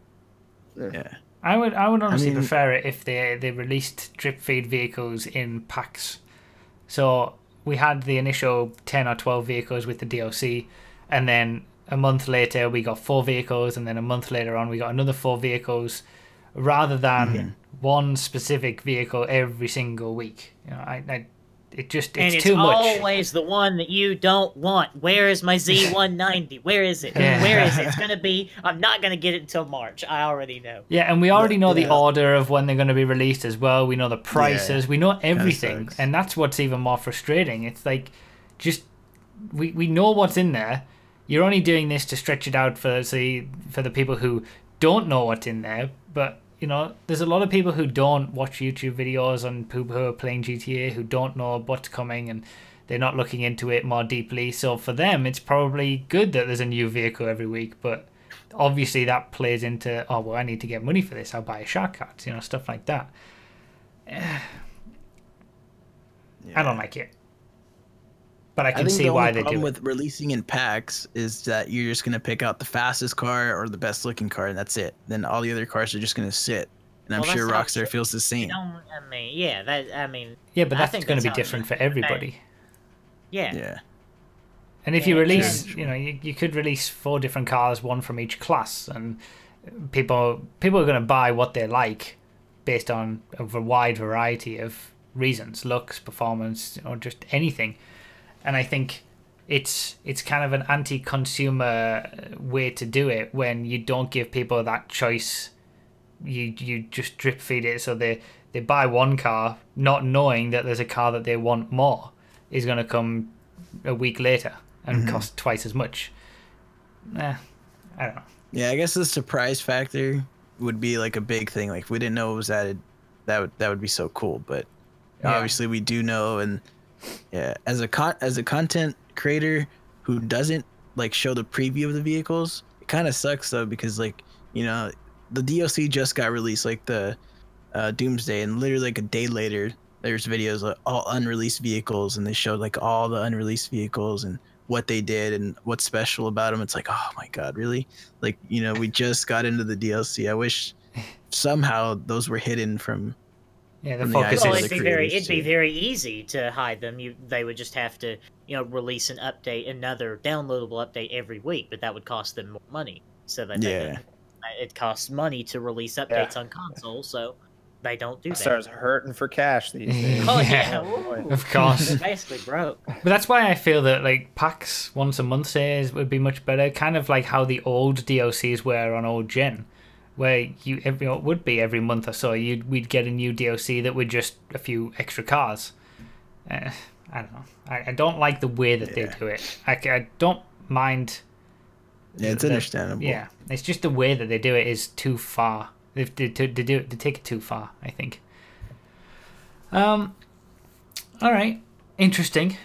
I would honestly prefer it if they released drip feed vehicles in packs. So we had the initial 10 or 12 vehicles with the DLC, and then a month later we got 4 vehicles, and then a month later on we got another 4 vehicles, rather than one specific vehicle every single week. It's too much. Always the one that you don't want. Where is my Z190? Where is it? Where is it? It's gonna be. I'm not gonna get it until March. I already know. Yeah, and we already know the order of when they're going to be released as well. We know the prices. We know everything, and that's what's even more frustrating. It's like, just we know what's in there. You're only doing this to stretch it out for the people who don't know what's in there, but you know, there's a lot of people who don't watch YouTube videos and people who are playing GTA who don't know what's coming and they're not looking into it more deeply. So for them, it's probably good that there's a new vehicle every week. But obviously that plays into, oh, well, I need to get money for this. I'll buy a shark card, you know, stuff like that. I don't like it. But I can see why they do it. The problem with releasing in packs is that you're just going to pick out the fastest car or the best looking car, and that's it. Then all the other cars are just going to sit. And I'm sure Rockstar feels the same. Yeah, but that's going to be different for everybody. Yeah. Yeah. And if you release, you know, you could release 4 different cars, one from each class, and people are going to buy what they like based on a wide variety of reasons, looks, performance, or just anything. And I think it's kind of an anti-consumer way to do it when you don't give people that choice. You just drip feed it, so they buy one car not knowing that there's a car that they want more is going to come a week later and cost twice as much. I don't know. Yeah, I guess the surprise factor would be like a big thing. Like if we didn't know it was added, that would be so cool. But obviously we do know, and as a content creator who doesn't like show the preview of the vehicles, it kind of sucks though, because like, you know, the DLC just got released, like the Doomsday, and literally like a day later there's videos of all unreleased vehicles, and they showed like all the unreleased vehicles and what they did and what's special about them. It's like, oh my god, really? Like, you know, we just got into the DLC. I wish somehow those were hidden from the focus is it'd be very easy to hide them. They would just have to, you know, release another downloadable update every week, but that would cost them more money. So that it costs money to release updates on console, so they don't do that. Starts hurting for cash these days. Oh yeah, of course. They're basically broke. But that's why I feel that like packs once a month would be much better. Kind of like how the old DLCs were on old gen, where it would be every month or so we'd get a new DLC that would just a few extra cars. I don't know. I don't like the way that they do it. I don't mind. Yeah, it's understandable. Yeah, it's just the way that they do it is too far. They take it too far, I think. All right, interesting.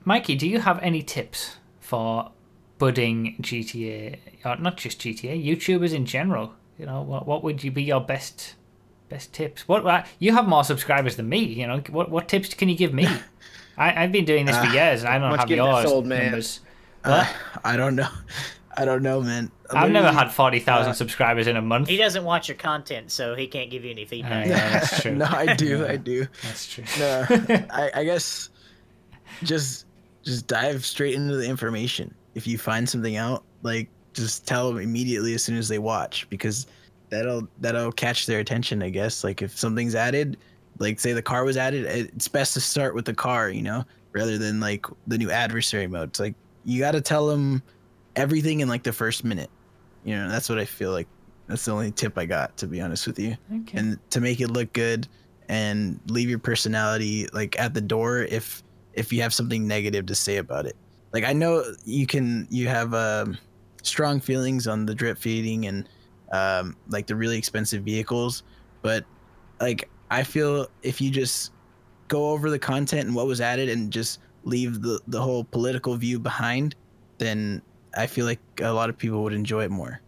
Mikey, do you have any tips for budding GTA, or not just GTA, YouTubers in general? You know, what would be your best tips? What you have more subscribers than me. You know, what tips can you give me? I've been doing this for years, and I don't have yours. Old man. Numbers. What? I don't know, man. I've never had 40,000 subscribers in a month. He doesn't watch your content, so he can't give you any feedback. Yeah, that's true. No, I do. That's true. No, I guess just dive straight into the information. If you find something out, like just tell them immediately as soon as they watch, because that'll catch their attention, I guess. Like if something's added, like say the car was added, it's best to start with the car, you know, rather than like the new adversary mode. It's like you got to tell them everything in like the first minute. You know, that's what I feel like. That's the only tip I got, to be honest with you. Okay. And to make it look good and leave your personality like at the door if you have something negative to say about it. Like I know you have strong feelings on the drip feeding and like the really expensive vehicles, but like I feel if you just go over the content and what was added and just leave the whole political view behind, then I feel like a lot of people would enjoy it more.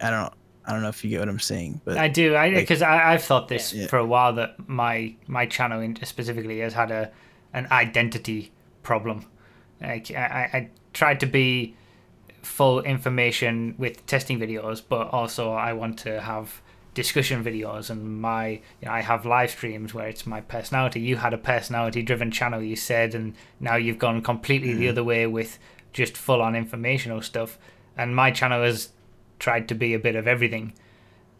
I don't know if you get what I'm saying, but I do. Because I've thought this for a while, that my channel specifically has had an identity problem. Like I tried to be full information with testing videos, but also I want to have discussion videos, and I have live streams where it's my personality. You had a personality driven channel, you said, and now you've gone completely the other way with just full on informational stuff, and my channel has tried to be a bit of everything,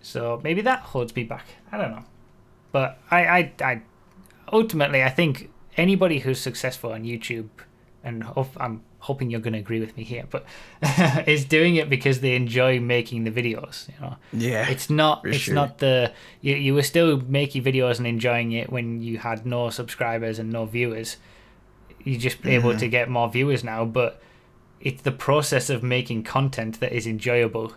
so maybe that holds me back. I don't know, but I ultimately I think anybody who's successful on YouTube, and I'm hoping you're going to agree with me here, but is doing it because they enjoy making the videos. You know, it's not you were still making videos and enjoying it when you had no subscribers and no viewers. You're just able to get more viewers now, but it's the process of making content that is enjoyable.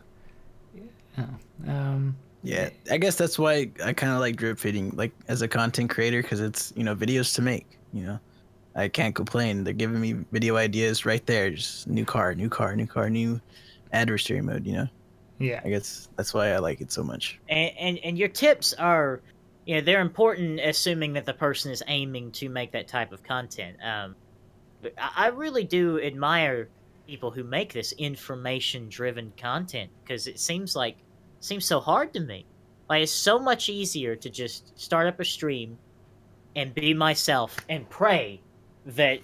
Yeah, I guess that's why I kind of like drip feeding, like as a content creator, because it's videos to make. I can't complain. They're giving me video ideas right there. Just new car, new adversary mode. Yeah. I guess that's why I like it so much. And your tips are, they're important, assuming that the person is aiming to make that type of content. But I really do admire people who make this information-driven content, because it seems so hard to me. Like, it's so much easier to just start up a stream and be myself and pray that,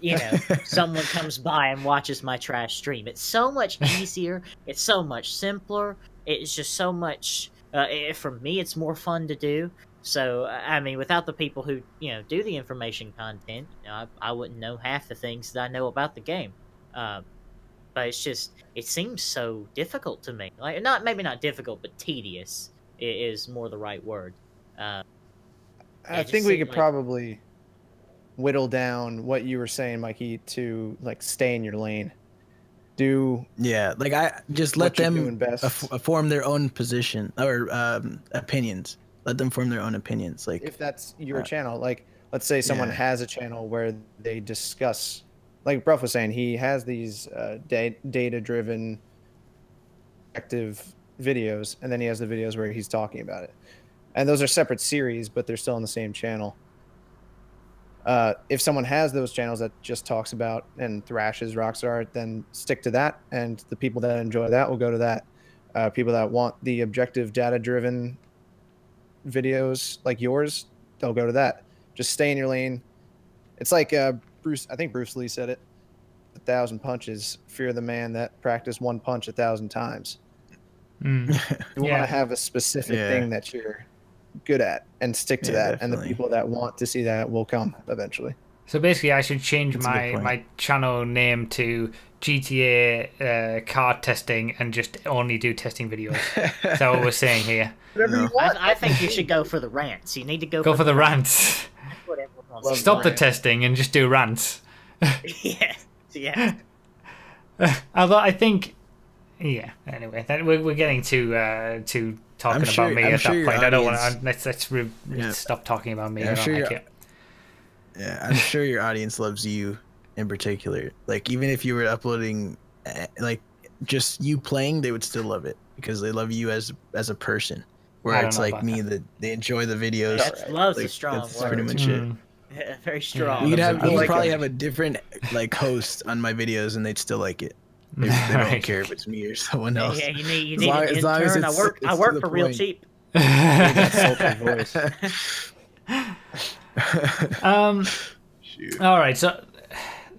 someone comes by and watches my trash stream. It's so much easier. It's so much simpler. It's just so much, for me, it's more fun to do. So, I mean, without the people who, do the information content, I wouldn't know half the things that I know about the game. But it's just, it seems so difficult to me. Like, maybe not difficult, but tedious is more the right word. I think we could probably whittle down what you were saying, Mikey, to like stay in your lane. Like I just let them form their own position or opinions. Let them form their own opinions. Like if that's your channel, like let's say someone has a channel where they discuss, like Bruff was saying, he has these data-driven active videos, and then he has the videos where he's talking about it. And those are separate series, but they're still on the same channel. If someone has those channels that just talks about and thrashes Rockstar, then stick to that, and the people that enjoy that will go to that. People that want the objective, data-driven videos like yours, they'll go to that. Just stay in your lane. It's like I think Bruce Lee said it, 1,000 punches, fear the man that practiced one punch 1,000 times. You want to have a specific thing that you're good at and stick to that, definitely. And the people that want to see that will come eventually. So basically I should change my channel name to GTA car testing and just only do testing videos. Is that what we're saying here? I think you should go for the rants. You need to go for the rants. Stop the testing and just do rants. Yeah. Although I think, anyway, we're getting to talking about me at that point. I don't want to. Let's stop talking about me. I don't like it. Yeah, I'm sure your audience loves you in particular. Like, even if you were uploading, like, just you playing, they would still love it because they love you as a person. Where it's like me, that they enjoy the videos. Love's a strong word. That's pretty much it. Yeah, very strong. You could probably have a different host on my videos, and they'd still like it. They don't care if it's me or someone else. Yeah, you need an intern. I work for real cheap. Voice. All right, so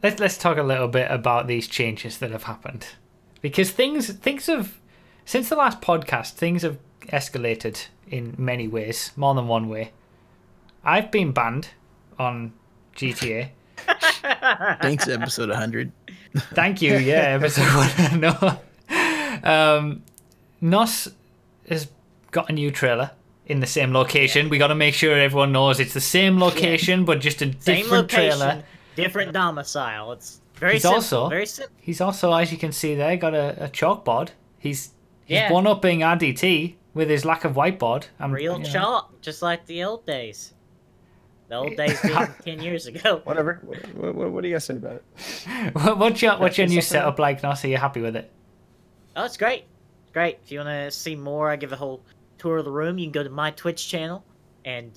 let's talk a little bit about these changes that have happened, because things have, since the last podcast, things have escalated in many ways, more than one way. I've been banned on GTA. Thanks, episode 100. Thank you. Yeah, episode 100. No. Nos has got a new trailer in the same location. We got to make sure everyone knows it's the same location, but just a different trailer, different domicile. It's very simple. Very simple. He's also, as you can see there, got a chalkboard. He's one-upping RDT with his lack of whiteboard. Real chalk, just like the old days. The old days being 10 years ago. Whatever. What do you guys say about it? What's your new setup like, Nos? Are you happy with it? Oh, it's great. It's great. If you want to see more, I give a whole tour of the room. You can go to my Twitch channel, and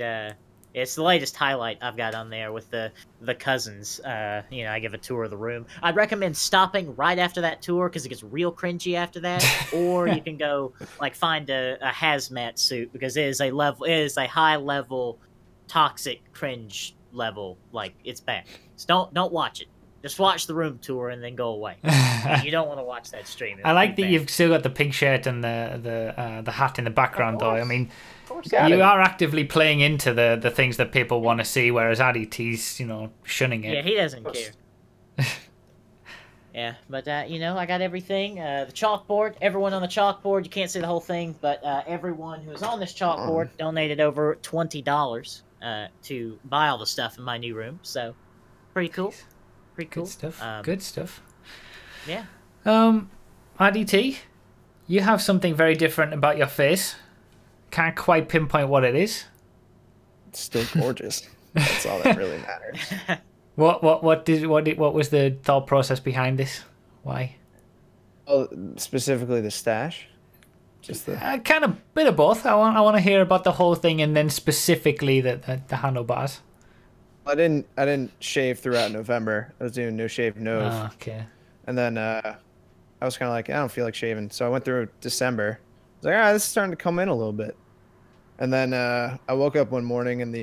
it's the latest highlight I've got on there with the cousins. I give a tour of the room. I'd recommend stopping right after that tour because it gets real cringy after that. Or you can go find a hazmat suit because it is a high level toxic cringe level. Like, it's bad. So don't watch it. Just watch the room tour and then go away. You don't want to watch that stream. I like that you've still got the pink shirt and the hat in the background, though. I mean, you are actively playing into the things that people want to see, whereas Addy's, shunning it. Yeah, he doesn't care. Yeah, but I got everything. The chalkboard, everyone on the chalkboard. You can't see the whole thing, but everyone who is on this chalkboard donated over $20 to buy all the stuff in my new room. So, pretty cool. Pretty cool. Good stuff. Yeah. RDT, you have something very different about your face Can't quite pinpoint what it is. It's still gorgeous. That's all that really matters. What was the thought process behind this? Why? Oh, specifically the stash. Just the. Kind of bit of both. I want to hear about the whole thing, and then specifically the handlebars. I didn't shave throughout November. I was doing no shave, no. Oh, okay. And then I was kind of like, I don't feel like shaving, so I went through December. I was like, all right, this is starting to come in a little bit. And then I woke up one morning and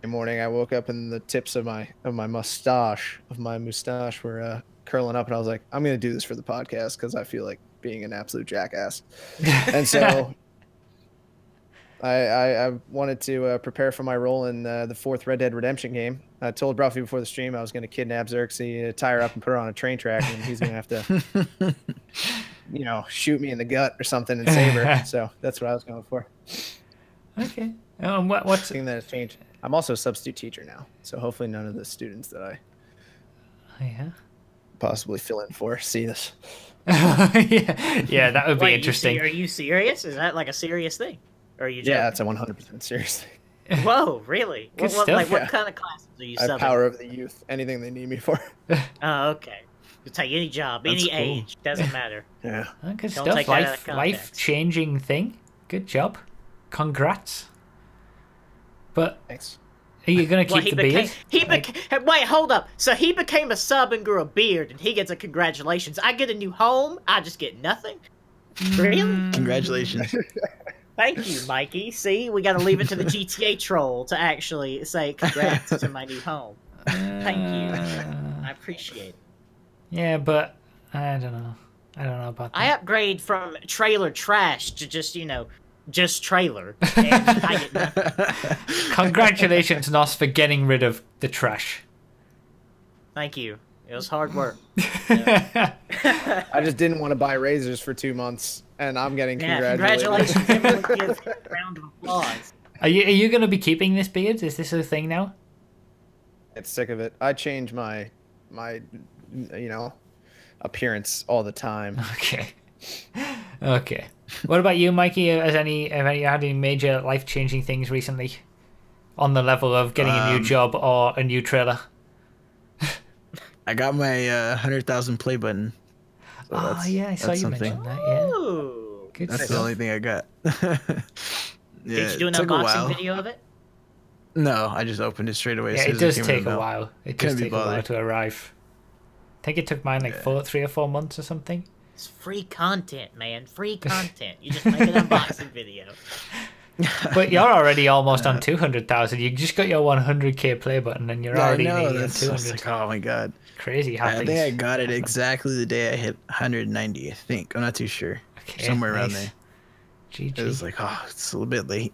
I woke up and the tips of my mustache were curling up, and I was like, I'm gonna do this for the podcast because I feel like being an absolute jackass. And so I wanted to prepare for my role in the fourth Red Dead Redemption game. I told Bruffy before the stream I was going to kidnap Xerxes, tie her up, and put her on a train track, and he's going to have to, shoot me in the gut or something and save her. So that's what I was going for. Okay. What's Something that has changed. I'm also a substitute teacher now, so hopefully none of the students that I possibly fill in for see this. yeah, that would be Wait, interesting. Are you serious? Is that like a serious thing? Or are you joking? Yeah, that's a 100% serious thing. Whoa, really? Good What stuff. what kind of classes are you I have subbing? power over the youth. Anything they need me for. Oh, okay. You take any job, That's any cool. age, doesn't matter. Yeah. Good Don't stuff. take that out of context. Life-changing thing. Good job. Congrats. But Thanks. are you gonna keep the beard? Wait, hold up. So he became a sub and grew a beard, and he gets a congratulations. I get a new home. I just get nothing. Really? Congratulations. Thank you, Mikey. See, we got to leave it to the GTA troll to actually say congrats to my new home. Thank you. I appreciate it. Yeah, but I don't know. I don't know about that. I upgrade from trailer trash to just trailer. And I get nothing. Congratulations, Nos, for getting rid of the trash. Thank you. It was hard work. I just didn't want to buy razors for 2 months, and I'm getting congratulations. Congratulations. Everyone gives a round of applause. Are you going to be keeping this beard? Is this a thing now? Get sick of it. I change my appearance all the time. Okay. Okay. What about you, Mikey? Have you had any major life-changing things recently? On the level of getting a new job or a new trailer? I got my 100,000 play button. So I saw you mention that. Yeah. Ooh. Good That's stuff. the only thing I got. Yeah, Did you do an it took a unboxing while. video of it? No, I just opened it straight away. Yeah, as it soon does as came in take the a mail. while. It Couldn't does be take a while bothered. to arrive. I think it took mine like 3 or 4 months or something. It's free content, man. Free content. You just make an unboxing video. But you're already almost on 200,000. You just got your 100k play button and you're Yeah, I already know. nearly on That's just 200. like, oh my god. Crazy how I things think I got it happen. exactly the day I hit 190. I think I'm not too sure. Okay, Somewhere around nice. there. It was GG. like, oh, it's a little bit late.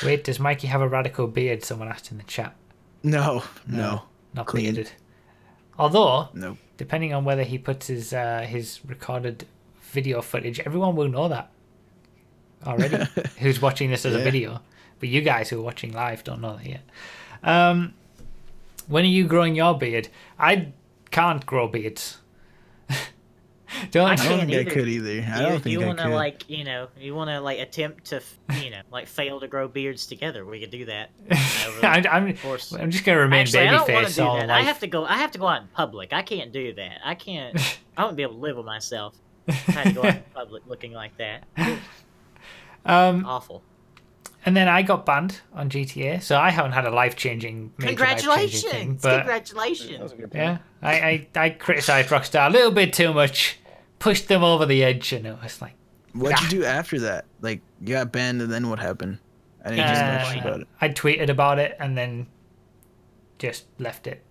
Wait, does Mikey have a radical beard? Someone asked in the chat. No. Not Clean. bearded. Although, Nope. depending on whether he puts his recorded video footage, everyone will know that already. Who's watching this as a Yeah. video? But you guys who are watching live don't know that yet. When are you growing your beard? I can't grow beards. I don't I don't can't think I either. could either. I don't think you I wanna could. you wanna attempt to fail to grow beards together. We could do that. I'm course. just gonna remain Actually, I don't want to babyface do all that. life. I have to go out in public. I can't do that. I can't. I wouldn't be able to live with myself. Trying to go out in public looking like that. Awful. And then I got banned on GTA, so I haven't had a life-changing, major life-changing thing. Congratulations! But Congratulations! yeah, I criticised Rockstar a little bit too much, pushed them over the edge, and it was like, What'd you do after that? Like, you got banned, and then what happened? I didn't just know shit about it. I tweeted about it and then just left it.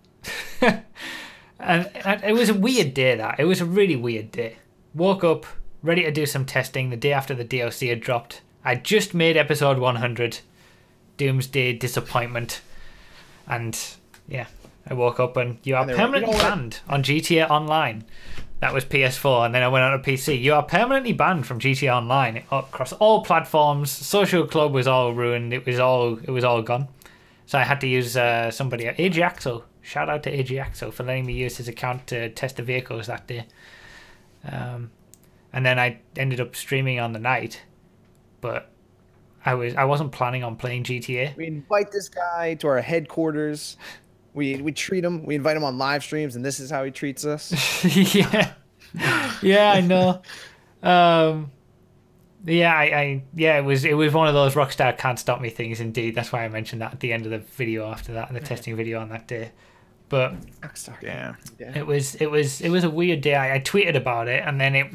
and it was a weird day. It was a really weird day. Woke up ready to do some testing the day after the DLC had dropped. I just made episode 100, Doomsday Disappointment, and yeah, I woke up and you are And they were like, permanently "You know what?" banned on GTA Online. That was PS4, and then I went on to PC. You are permanently banned from GTA Online across all platforms. Social Club was all ruined. It was all gone. So I had to use somebody, AJ Shout out to AJ for letting me use his account to test the vehicles that day. And then I ended up streaming on the night, but I wasn't planning on playing GTA. We invite this guy to our headquarters. We treat him. We invite him on live streams, and this is how he treats us. Yeah, yeah, I know. It was one of those Rockstar can't stop me things. Indeed, that's why I mentioned that at the end of the video after that, the testing video on that day. But Yeah. it was a weird day. I tweeted about it, and then it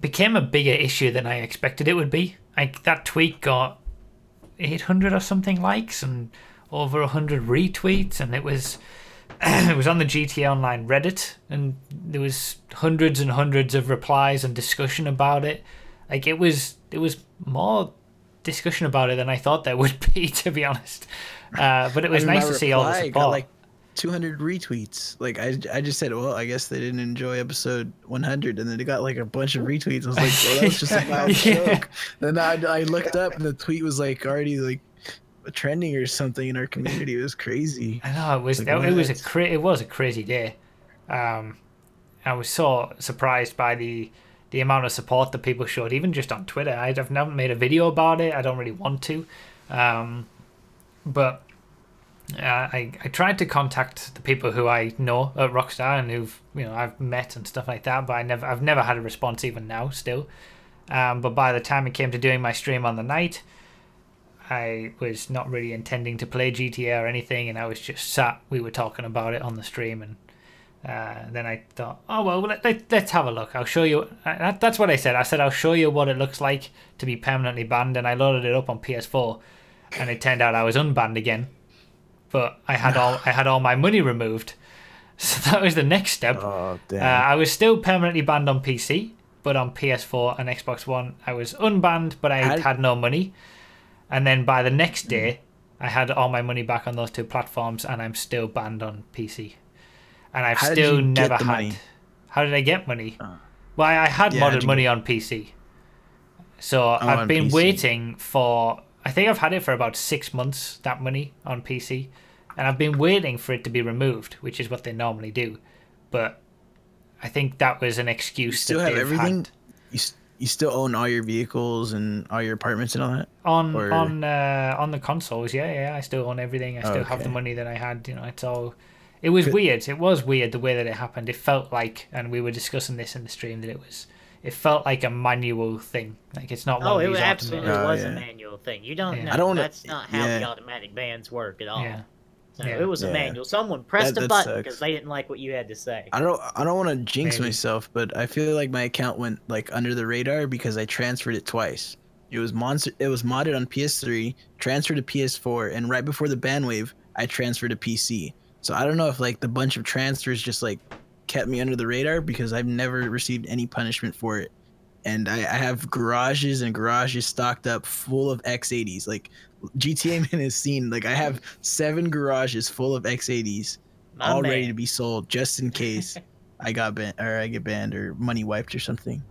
became a bigger issue than I expected it would be. Like, that tweet got 800 or something likes and over 100 retweets, and it was on the GTA Online Reddit, and there was hundreds and hundreds of replies and discussion about it. Like, it was more discussion about it than I thought there would be, to be honest. But it was nice to see all the support. Got like 200 retweets. Like, I just said, well, I guess they didn't enjoy episode 100, and then it got like a bunch of retweets. I was like, well, that was just a wild joke. Then I looked up, and the tweet was like already like trending or something in our community. It was crazy. I know, it was a crazy day. I was so surprised by the amount of support that people showed, even just on Twitter. I've never made a video about it. I don't really want to, but I tried to contact the people who I know at Rockstar and who've I've met and stuff like that, but I've never had a response even now still. But by the time it came to doing my stream on the night, I was not really intending to play GTA or anything, and I was just sat. We were talking about it on the stream, and then I thought, oh well, let's have a look. I'll show you. That's what I said. I said I'll show you what it looks like to be permanently banned, and I loaded it up on PS4, and it turned out I was unbanned again, but I had all my money removed. So that was the next step. Oh, damn. I was still permanently banned on PC, but on PS4 and Xbox One, I was unbanned, but I had no money. And then by the next day, I had all my money back on those two platforms, and I'm still banned on PC. And I've still never had. Money? How did I get money? Well, I had modded money on PC. So I've been waiting for. I think I've had it for about 6 months, that money on PC, and I've been waiting for it to be removed, which is what they normally do. But I think that was an excuse. You still have everything. You still own all your vehicles and all your apartments and all that? On the consoles, yeah. I still own everything. I still have the money that I had. It's all. It was weird. It was weird the way that it happened. It felt like, and we were discussing this in the stream, that it felt like a manual thing. Like, it's not. Oh, it absolutely was a manual thing. You don't know. That's not how the automatic bans work at all. Yeah. So it was a manual. Someone pressed a button because they didn't like what you had to say. I don't want to jinx myself, but I feel like my account went like under the radar because I transferred it twice. It was modded on PS3, transferred to PS4, and right before the ban wave, I transferred to PC. So I don't know if like the bunch of transfers just like kept me under the radar because I've never received any punishment for it. And I have garages and garages stocked up full of X80s. Like, GTA Man has seen, like, I have 7 garages full of X80s all ready to be sold just in case I get banned or money wiped or something.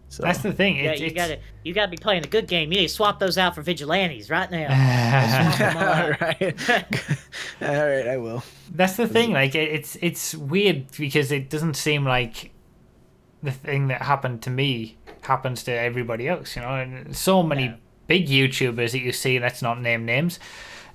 So that's the thing. You gotta be playing a good game. You need to swap those out for vigilantes right now. All right, I will. That's the thing. Like, it's weird because it doesn't seem like the thing that happened to me happens to everybody else, and so many big YouTubers that you see, let's not name names,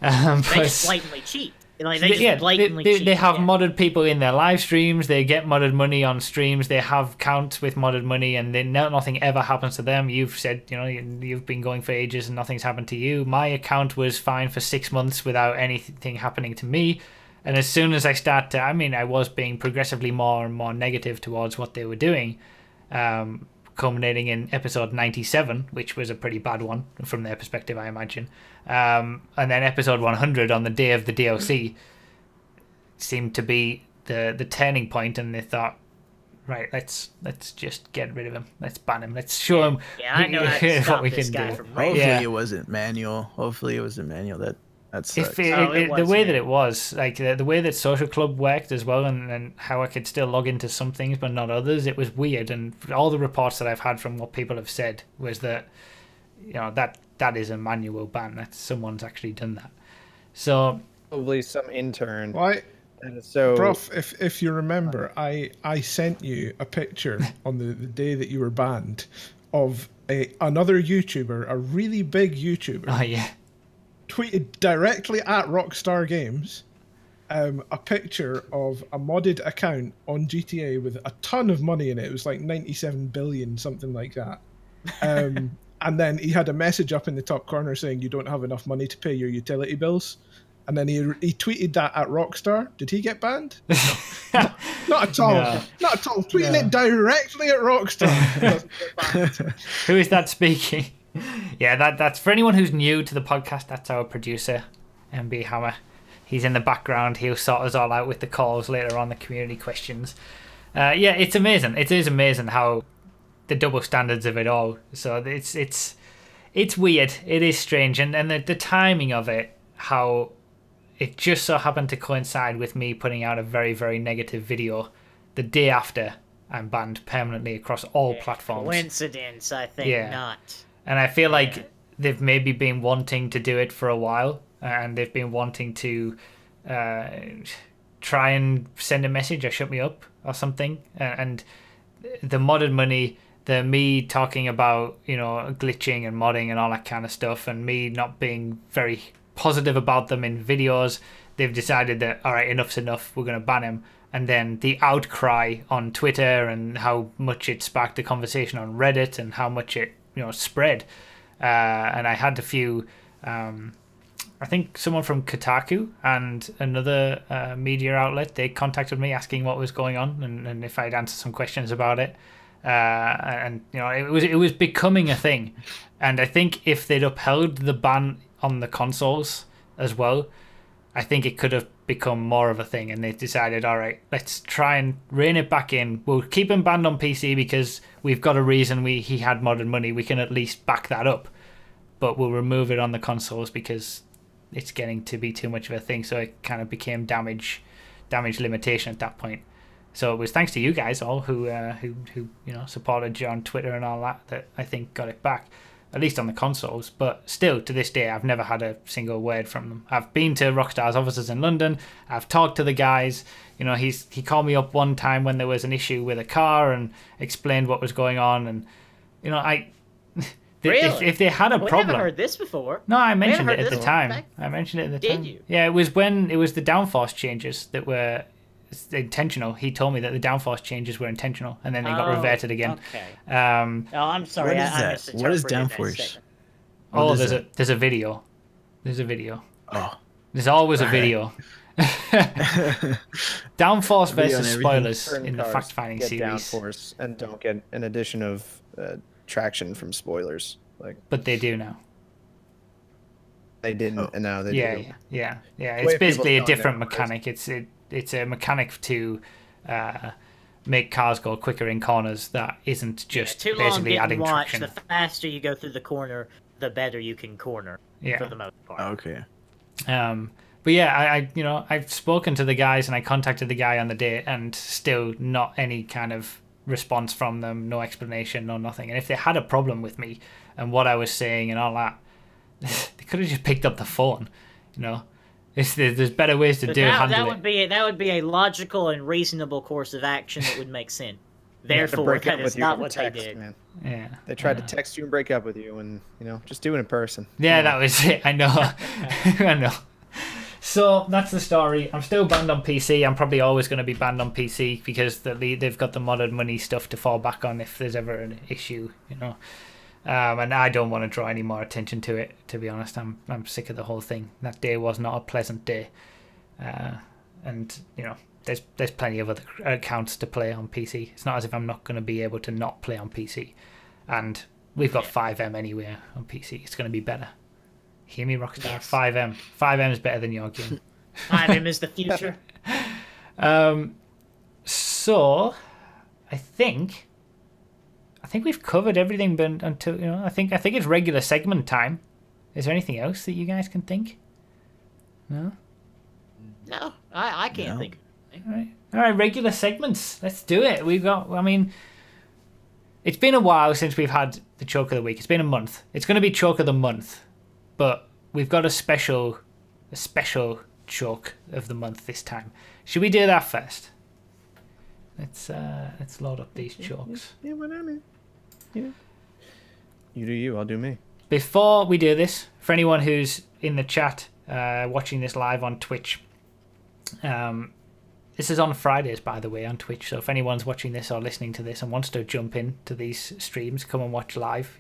they just blatantly cheat. Like, they have modded people in their live streams. They get modded money on streams. They have accounts with modded money, and then nothing ever happens to them. You've said, you've been going for ages and nothing's happened to you. My account was fine for 6 months without anything happening to me. And as soon as I start to, I was being progressively more and more negative towards what they were doing, culminating in episode 97, which was a pretty bad one from their perspective, I imagine. And then episode 100 on the day of the DLC seemed to be the turning point, and they thought, right, let's just get rid of him. Let's ban him. Let's show him what we can do. Hopefully it wasn't manual. That sucks. The way that it was, like the way that Social Club worked as well, and how I could still log into some things but not others, it was weird. And all the reports that I've had from what people have said was that, that is a manual ban. That someone's actually done that. So probably some intern. Why? So, Prof, if you remember, I sent you a picture on the day that you were banned of another YouTuber, a really big YouTuber, Oh yeah. tweeted directly at Rockstar Games a picture of a modded account on GTA with a ton of money in it. It was like 97 billion, something like that. And then he had a message up in the top corner saying you don't have enough money to pay your utility bills. And then he tweeted that at Rockstar. Did he get banned? No. Not at all. No. Not at all. Tweeting it directly at Rockstar. Doesn't get banned. Who is that speaking? Yeah, that's for anyone who's new to the podcast. That's our producer, MB Hammer. He's in the background. He'll sort us all out with the calls later on, the community questions. Yeah, it's amazing. It is amazing how the double standards of it all. So it's weird. It is strange, and the timing of it, how it just so happened to coincide with me putting out a very, very negative video the day after I'm banned permanently across all platforms. Coincidence, I think not. And I feel like they've maybe been wanting to do it for a while, and they've been wanting to try and send a message or shut me up or something. And the modded money, me talking about, glitching and modding and all that kind of stuff, and me not being very positive about them in videos, they've decided that, all right, enough's enough, we're going to ban him. And then the outcry on Twitter and how much it sparked the conversation on Reddit and how much it spread. And I had a few, I think someone from Kotaku and another media outlet, they contacted me asking what was going on and if I'd answer some questions about it. And it was becoming a thing. And I think if they'd upheld the ban on the consoles as well, I think it could have become more of a thing, and they decided, all right, let's try and rein it back in. We'll keep him banned on PC because we've got a reason he had modded money. We can at least back that up, but we'll remove it on the consoles because it's getting to be too much of a thing. So it kind of became damage limitation at that point. So it was thanks to you guys all who supported you on Twitter and all that I think got it back, at least on the consoles. But still, to this day, I've never had a single word from them. I've been to Rockstar's offices in London. I've talked to the guys. He called me up one time when there was an issue with a car and explained what was going on. And Really? if they had a problem, We haven't heard this before. No, I mentioned it heard at the this time. back- I mentioned it at the time. Did you? Yeah, it was when it was the downforce changes that were intentional. He told me that the downforce changes were intentional, and then they got reverted again. Okay. Um, Oh, I'm sorry. What is I that? misinterpreted What is that downforce? statement. oh, What is there's a video. There's a video. Oh. There's always a video. Downforce Video on versus everything. spoilers Certain in the cars fact-finding get series, downforce and don't get an addition of traction from spoilers. Like but they do now. they didn't, and now they Yeah, do. yeah. way It's people basically a telling different them mechanic. It's a mechanic to make cars go quicker in corners that isn't just Too long basically didn't adding watch. traction. The faster you go through the corner, the better you can corner. Yeah. For the most part. Okay. But yeah, I've spoken to the guys and I contacted the guy on the day, and still not any kind of response from them, no explanation, no nothing. And if they had a problem with me and what I was saying and all that, they could have just picked up the phone. There's better ways to handle it. That would be a logical and reasonable course of action that would make sense. They have to Therefore, break up that with is you not over what text, they did. man. Yeah. They tried to text you and break up with you, and just do it in person. Yeah, that was it. I know. I know. So that's the story. I'm still banned on PC. I'm probably always going to be banned on PC because they've got the modded money stuff to fall back on if there's ever an issue, And I don't want to draw any more attention to it, to be honest. I'm sick of the whole thing. That day was not a pleasant day. And there's plenty of other accounts to play on PC. It's not as if I'm not going to be able to not play on PC. And we've got 5M anywhere on PC. It's going to be better. Hear me, Rockstar? Yes. 5M. 5M is better than your game. 5M is the future. So, I think we've covered everything, but until I think it's regular segment time. Is there anything else that you guys can think? No. No, I can't No. think. All right, regular segments. Let's do it. It's been a while since we've had the Choke of the Week. It's been a month. It's going to be Choke of the Month, but we've got a special Choke of the Month this time. Should we do that first? Let's load up these chokes. Yeah, what I mean. Yeah. You do you. I'll do me. Before we do this, for anyone who's in the chat watching this live on Twitch, this is on Fridays, by the way, on Twitch. So if anyone's watching this or listening to this and wants to jump in to these streams, come and watch live.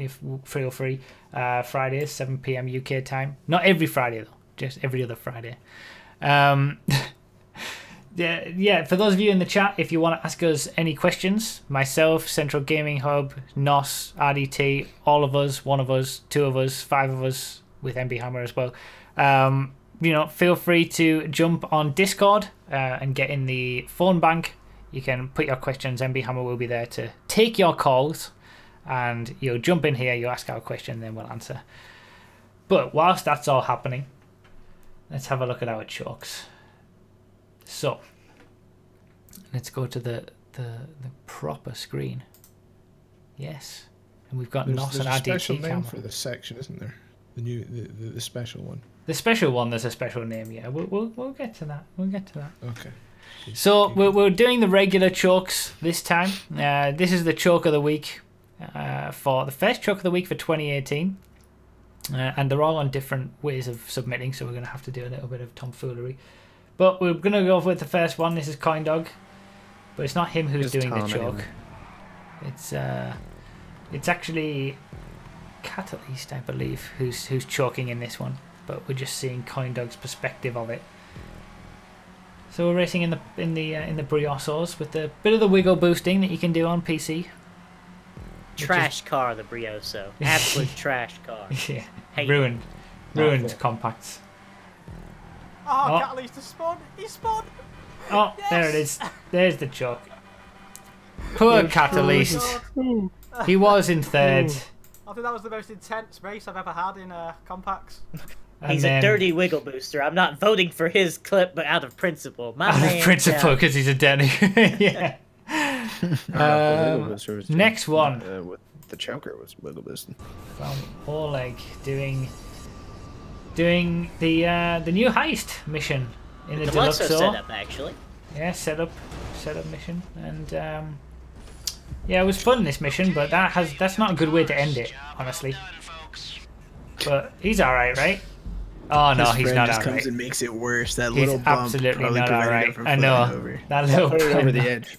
Feel free. Fridays, 7 p.m. UK time. Not every Friday, though. Just every other Friday. Yeah, for those of you in the chat, if you want to ask us any questions, myself, Central Gaming Hub, NOS, RDT, all of us, one of us, two of us, five of us, with MB Hammer as well. Feel free to jump on Discord and get in the phone bank. You can put your questions. MB Hammer will be there to take your calls, and you'll jump in here, you ask our question, then we'll answer. But whilst that's all happening, let's have a look at our chokes. So let's go to the proper screen. Yes, and we've got NOS and RDT. There's a special name camera for this section, isn't there? The special one. The special one. There's a special name. Yeah, we'll get to that. We'll get to that. Okay. So we're doing the regular chokes this time. This is the choke of the week for the first choke of the week for 2018, and they're all on different ways of submitting. So we're going to have to do a little bit of tomfoolery. But we're going to go with the first one. This is Coin Dog, but it's not him who's doing the choke. Anyway. It's actually Catalyst, I believe, who's choking in this one. But we're just seeing Coin Dog's perspective of it. So we're racing in the Briosos with a bit of the wiggle boosting that you can do on PC. Trash car, the Brioso. Absolute trash car. Yeah, Hate ruined compacts. Oh, Catalyst has spawned. He spawned. Oh, yes! There it is. There's the choke. Poor Catalyst. He was in third. I think that was the most intense race I've ever had in compacts. He's a dirty wiggle booster. I'm not voting for his clip, but out of principle. Out of principle, because he's a dirty. Yeah. Next one. With the choker was wiggle boosting. From Oleg doing the new heist mission in the Deluxe setup, actually. Yeah, setup mission, and yeah, it was fun, this mission, but that's not a good way to end it, honestly. But he's all right? Oh no, he's not all right. Comes and makes it worse. That he's little bump absolutely probably not all right. I know over. that little put it over the edge.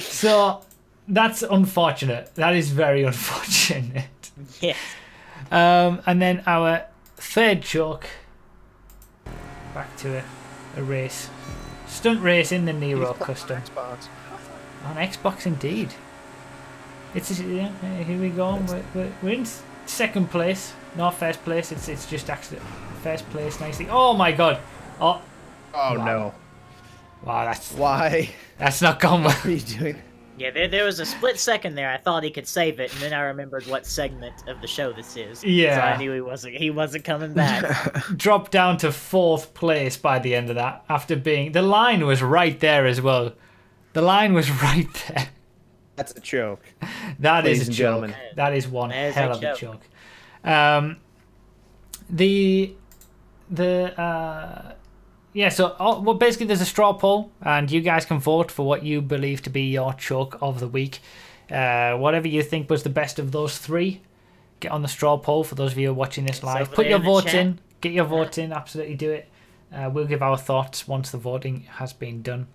So that's unfortunate. That is very unfortunate. Yes. And then our third choke. Back to a race. Stunt race in the Nero Custom. Xbox. On Xbox, indeed. Here we go. We're in second place, not first place. It's just actually first place nicely. Oh my god! Oh wow. No! Wow, why? That's not gone well. What are you doing? Yeah, there was a split second there. I thought he could save it, and then I remembered what segment of the show this is. Yeah. So I knew he wasn't coming back. Dropped down to fourth place by the end of that. After the line was right there as well. The line was right there. That's a joke. That Ladies is a and joke. gentlemen. That is one hell of a joke. So basically there's a straw poll, and you guys can vote for what you believe to be your choke of the week. Whatever you think was the best of those three, get on the straw poll. For those of you watching this live, put your votes in. Get your votes in. Absolutely do it. We'll give our thoughts once the voting has been done.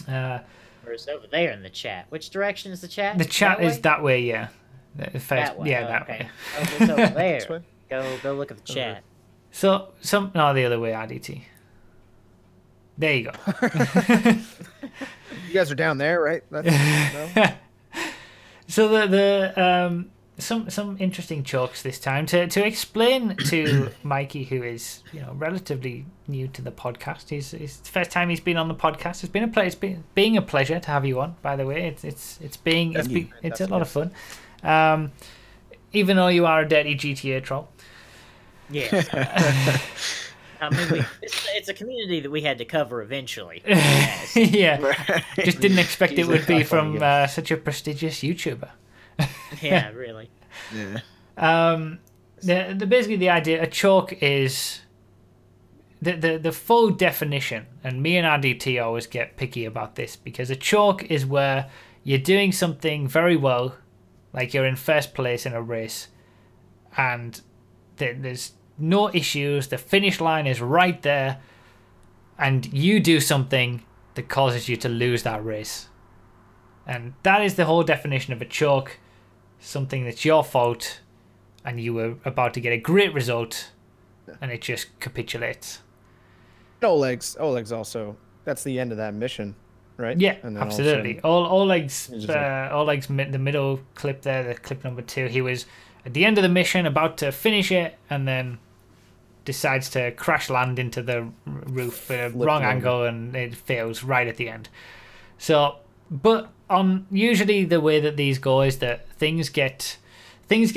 Or it's over there in the chat. Which direction is the chat? The chat is that way, yeah. That way. Okay. Oh, it's over there. Go look at the chat. So the other way, RDT. There you go. You guys are down there, right? No? So some interesting chokes this time to explain to Mikey, who is relatively new to the podcast. It's the first time he's been on the podcast. It's been a pleasure to have you on. By the way, it's a lot of fun. Even though you are a dirty GTA troll. Yeah. I mean, it's a community that we had to cover eventually. Yes. Yeah. Just didn't expect it would be from such a prestigious YouTuber. Yeah, really. Yeah. Basically the idea, a choke is the full definition, and me and RDT always get picky about this, because a choke is where you're doing something very well like you're in first place in a race, and there's no issues. The finish line is right there, and you do something that causes you to lose that race. And that is the whole definition of a choke. Something that's your fault, and you were about to get a great result, and it just capitulates. Oleg's also, that's the end of that mission, right? Yeah, And then absolutely. Oleg's the middle clip there, the clip number 2. He was at the end of the mission, about to finish it, and then decides to crash land into the roof at a wrong angle, and it fails right at the end. So, but on usually the way that these go is that things get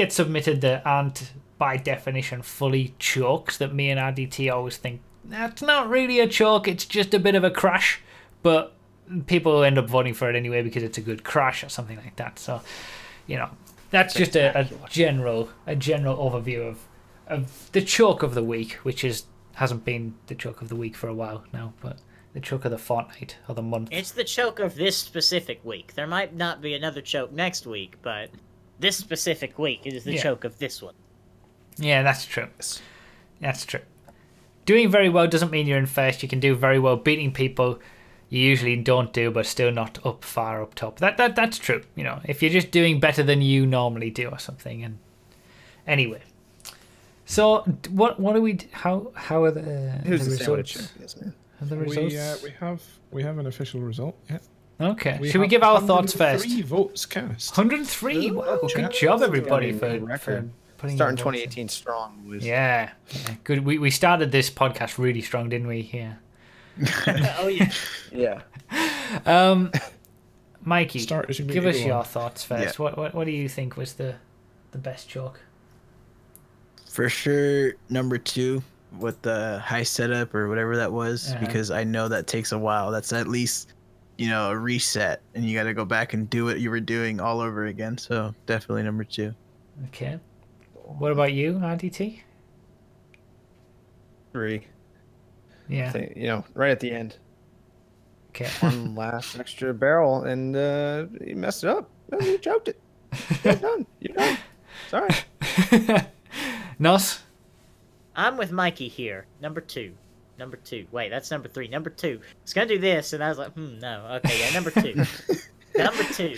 submitted that aren't by definition fully chokes, that me and RDT always think that's not really a choke, it's just a bit of a crash, but people end up voting for it anyway because it's a good crash or something like that. So, you know, that's just a general overview of the choke of the week, which hasn't been the choke of the week for a while now, but the choke of the fortnight or the month. It's the choke of this specific week. There might not be another choke next week, but this specific week is the choke of this one. Yeah, that's true. That's true. Doing very well doesn't mean you're in first. You can do very well beating people you usually don't do, but still not far up top. That's true. You know, if you're just doing better than you normally do or something. And anyway, so what are we? How are the results? Are the results? We have an official result. Yeah. Okay. Should we give our thoughts first? 103 votes cast. 103. Wow, good job, everybody, for putting starting 2018 strong. Yeah, good. We started this podcast really strong, didn't we? Yeah. Oh yeah. Yeah. Mikey, give us your thoughts first. Yeah. What do you think was the best choke? For sure, number 2 with the high setup or whatever that was, because I know that takes a while. That's at least, you know, a reset, and you got to go back and do what you were doing all over again. So definitely number 2. Okay. What about you, RDT? 3. Yeah. You know, right at the end. Okay. One last extra barrel, and you messed it up. You choked it. You're done. You're done. Sorry. Nos? I'm with Mikey here. Number 2. Wait, that's number 3. Number 2. It's gonna do this, and I was like, no. Okay, yeah, number 2. Number 2.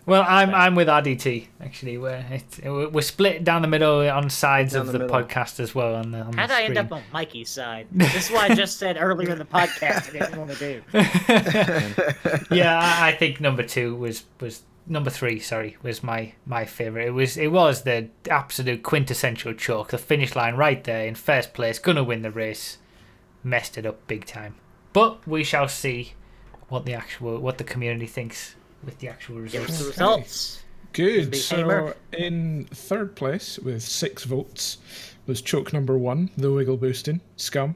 Well, I'm with RDT actually. We're split down the middle on sides of the podcast as well. How'd I end up on Mikey's side? This is what I just said earlier in the podcast. I didn't want to do. Yeah, I think number 2 was number 3. Sorry, was my favorite. It was the absolute quintessential choke. The finish line right there in first place, gonna win the race, messed it up big time. But we shall see what the community thinks with the actual results. Give us the results. Good. So in third place with 6 votes was choke number 1, the wiggle boosting scum.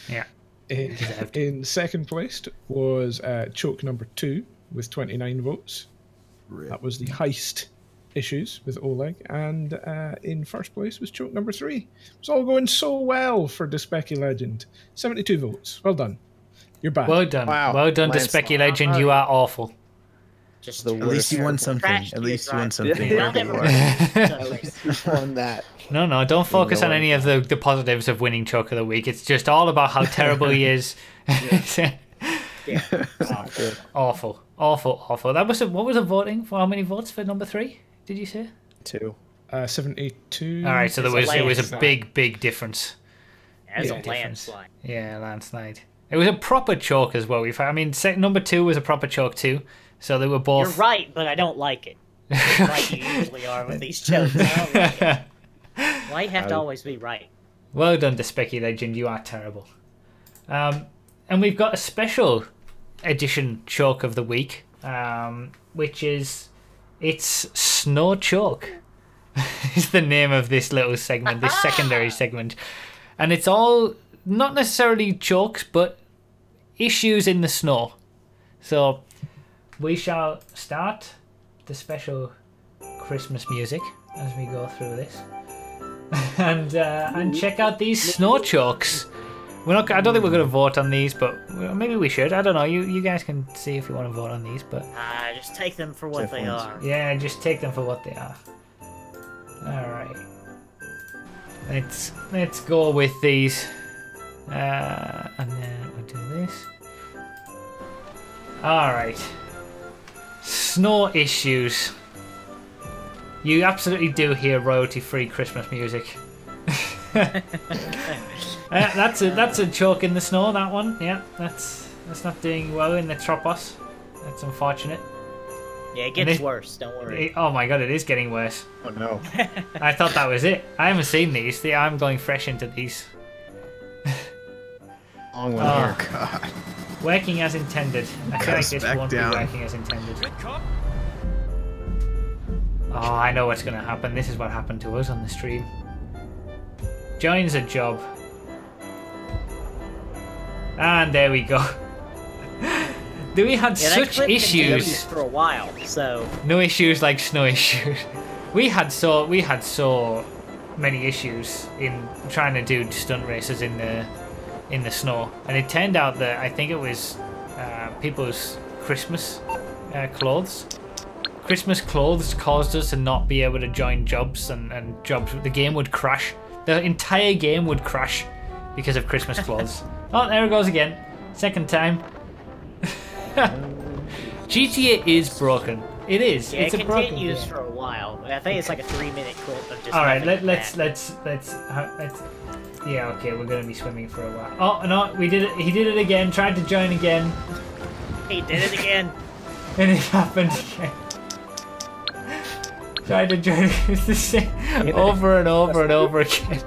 Yeah. In second place was choke number 2 with 29 votes. That was the heist issues with Oleg. And in first place was choke number 3. It's all going so well for Despecky Legend. 72 votes. Well done. You're back. Well done. Wow. Well done, Despecky Legend. You are awful. Just at least you won something. At least you won something. Yeah. At least you won that. No, don't focus on any of the positives of winning choke of the week. It's just all about how terrible he is. Yeah. Awful. That was what was the voting for? How many votes for number 3? Did you say? 2. 72. All right, so it was a big difference. As a landslide. Yeah, landslide. It was a proper choke as well. Number 2 was a proper choke too. So they were both. You're right, but I don't like it. Like you usually are with these chokes. I don't like it. Why you have to always be right? Well done, Despecky Legend. You are terrible. And we've got a special edition choke of the week, which is Snow Choke. Is the name of this little segment, this secondary segment, and it's all not necessarily chokes, but issues in the snow. So we shall start the special Christmas music as we go through this, and check out these snow chokes. We're not. I don't think we're going to vote on these, but maybe we should. I don't know. You guys can see if you want to vote on these, but Just take them for what they are. yeah, just take them for what they are. All right. Let's go with these, and then we'll do this. All right. Snow issues. You absolutely do hear royalty-free Christmas music. That's a choke in the snow. That one, yeah. That's not doing well in the Tropos. That's unfortunate. Yeah, it gets worse. Don't worry. Oh my god, it is getting worse. Oh no. I thought that was it. I haven't seen these. I'm going fresh into these. Long one Oh. here. God. Working as intended. I feel like this back won't down. be working as intended. Oh, I know what's going to happen. This is what happened to us on the stream. Joins a job. And there we go. We had such that clip issues. continues for a while, so No issues like snow issues. We had so many issues in trying to do stunt races in the snow, and it turned out that I think it was people's Christmas clothes. Christmas clothes caused us to not be able to join jobs, and jobs. The game would crash. The entire game would crash because of Christmas clothes. Oh, there it goes again. Second time. GTA is broken. It is. yeah, It's it a broken continues game. for a while. I think it's like a 3-minute clip of just. All right, nothing let's. bad. Yeah, okay, we're gonna be swimming for a while. Oh no, we did it. He did it again. Tried to join again, He did it again. and it happened again. Tried to join. It's the same over and over and over again.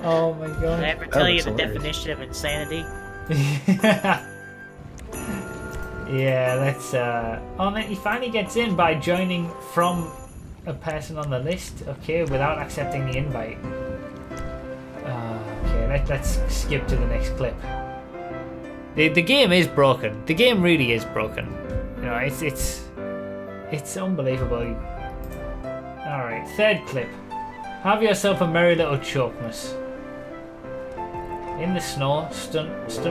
Oh my Did I god. ever tell you looks the hilarious. definition of insanity? Yeah, let's. Oh, and then he finally gets in by joining from a person on the list. Okay, without accepting the invite. Okay, let's skip to the next clip. The game is broken. The game really is broken. You know, it's unbelievable. All right, third clip. Have yourself a merry little chokemas. In the snow, stunt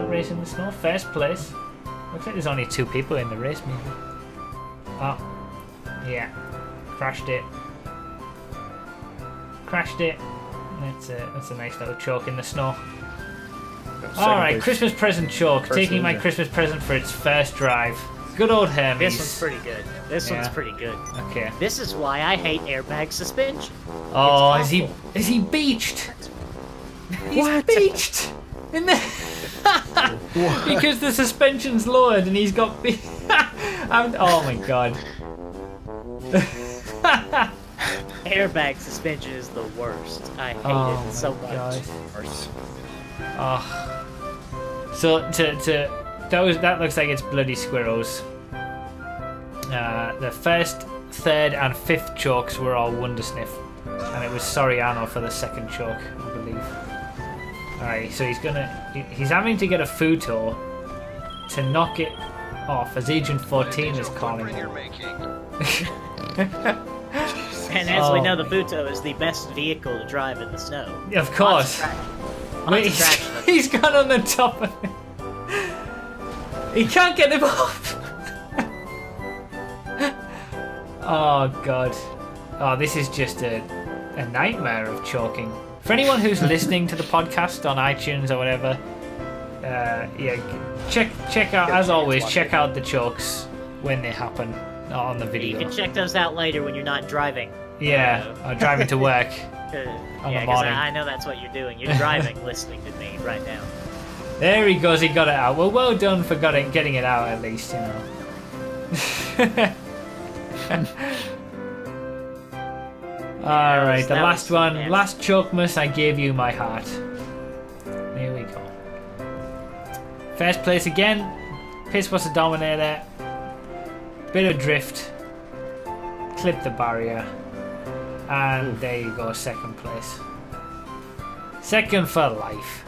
race in the snow, first place. Looks like there's only 2 people in the race, maybe. Oh, yeah, crashed it. Crashed it. That's a nice little choke in the snow. All right, Christmas present choke. Taking my Christmas present for its first drive. Good old Hermes. This one's pretty good. This one's Yeah. pretty good. Okay. This is why I hate airbag suspension. Oh, It's is awful. he beached? He's beached in the because the suspension's lowered and he's got oh my god. Airbag suspension is the worst. I hate Oh it so my much. god. Oh. So that looks like it's bloody squirrels. The first, third, and fifth chokes were all Wondersniff, and it was Soriano for the second choke, I believe. All right, so he's having to get a Futo to knock it off, as Agent 14 is calling him. And as we Oh know, the my Futo is the best vehicle to drive in the snow. Of course. Wait, he's gone on the top of it. He can't get him off. Oh god. Oh, this is just a nightmare of choking. For anyone who's listening to the podcast on iTunes or whatever, yeah, check out, as always, check out the chokes when they happen, not on the You video. can check those out later when you're not driving. Yeah, or driving to work. Yeah, the because morning. I know that's what you're doing. You're driving, listening to me right now. There he goes, he got it out. Well done for getting it out at least, you know. Alright, the that last was one. nasty. Last Chokemas, I gave you my heart. Here we go. First place again. Piss was the dominator. Bit of drift. Clip the barrier. And there you go, second place. Second for life.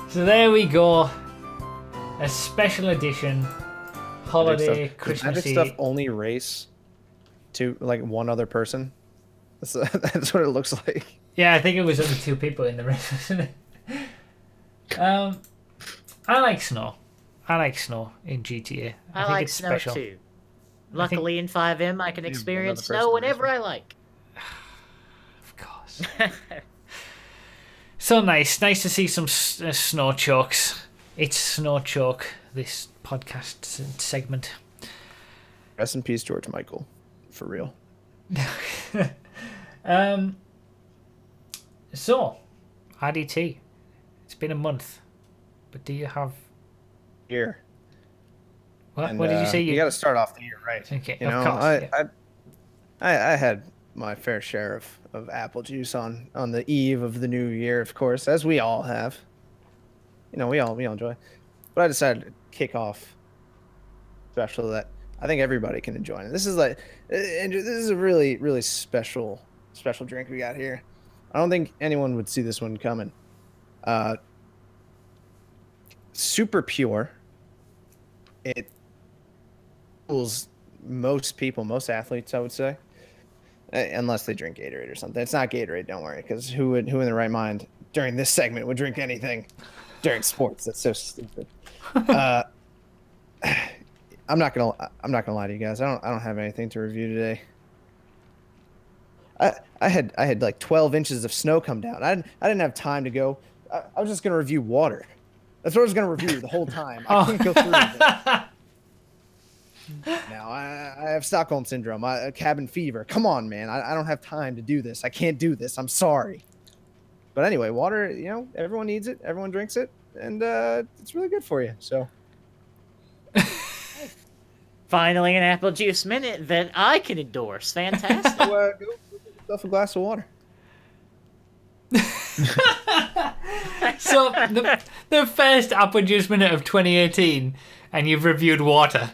So there we go. A special edition holiday Does Christmassy. magic stuff only race to like one other person? That's what it looks like. Yeah, I think it was only 2 people in the race, wasn't it? I like snow. I like snow in GTA. I think like it's snow special. too. Luckily, in 5M, I can experience another snow person whenever I like. Of course. So nice. Nice to see some snow chokes. It's Snow Choke, this podcast segment. Rest in peace, George Michael. For real. So, RDT. It's been a month. But do you have... Year. What, And, what did you say? You got to start off the year right. Okay, You of know, course. Yeah. I had my fair share of apple juice on the eve of the new year, of course, as we all have. You know, we all enjoy. But I decided to kick off special that I think everybody can enjoy. And this is a really, really special drink we got here. I don't think anyone would see this one coming. Super pure. It fools most people, most athletes, I would say, unless they drink Gatorade or something. It's not Gatorade, don't worry, because who in their right mind during this segment would drink anything during sports? That's so stupid. I'm not gonna lie to you guys. I don't have anything to review today. I had like 12 inches of snow come down. I didn't have time to go. I was just gonna review water. That's what I was gonna review the whole time. I can't go through it. Now I have Stockholm syndrome, cabin fever. Come on, man. I don't have time to do this. I can't do this. I'm sorry. But anyway, water, you know, everyone needs it. Everyone drinks it, and it's really good for you. So. Finally, an apple juice minute that I can endorse. Fantastic. Go get yourself a glass of water. So, the first apple juice minute of 2018, and you've reviewed water.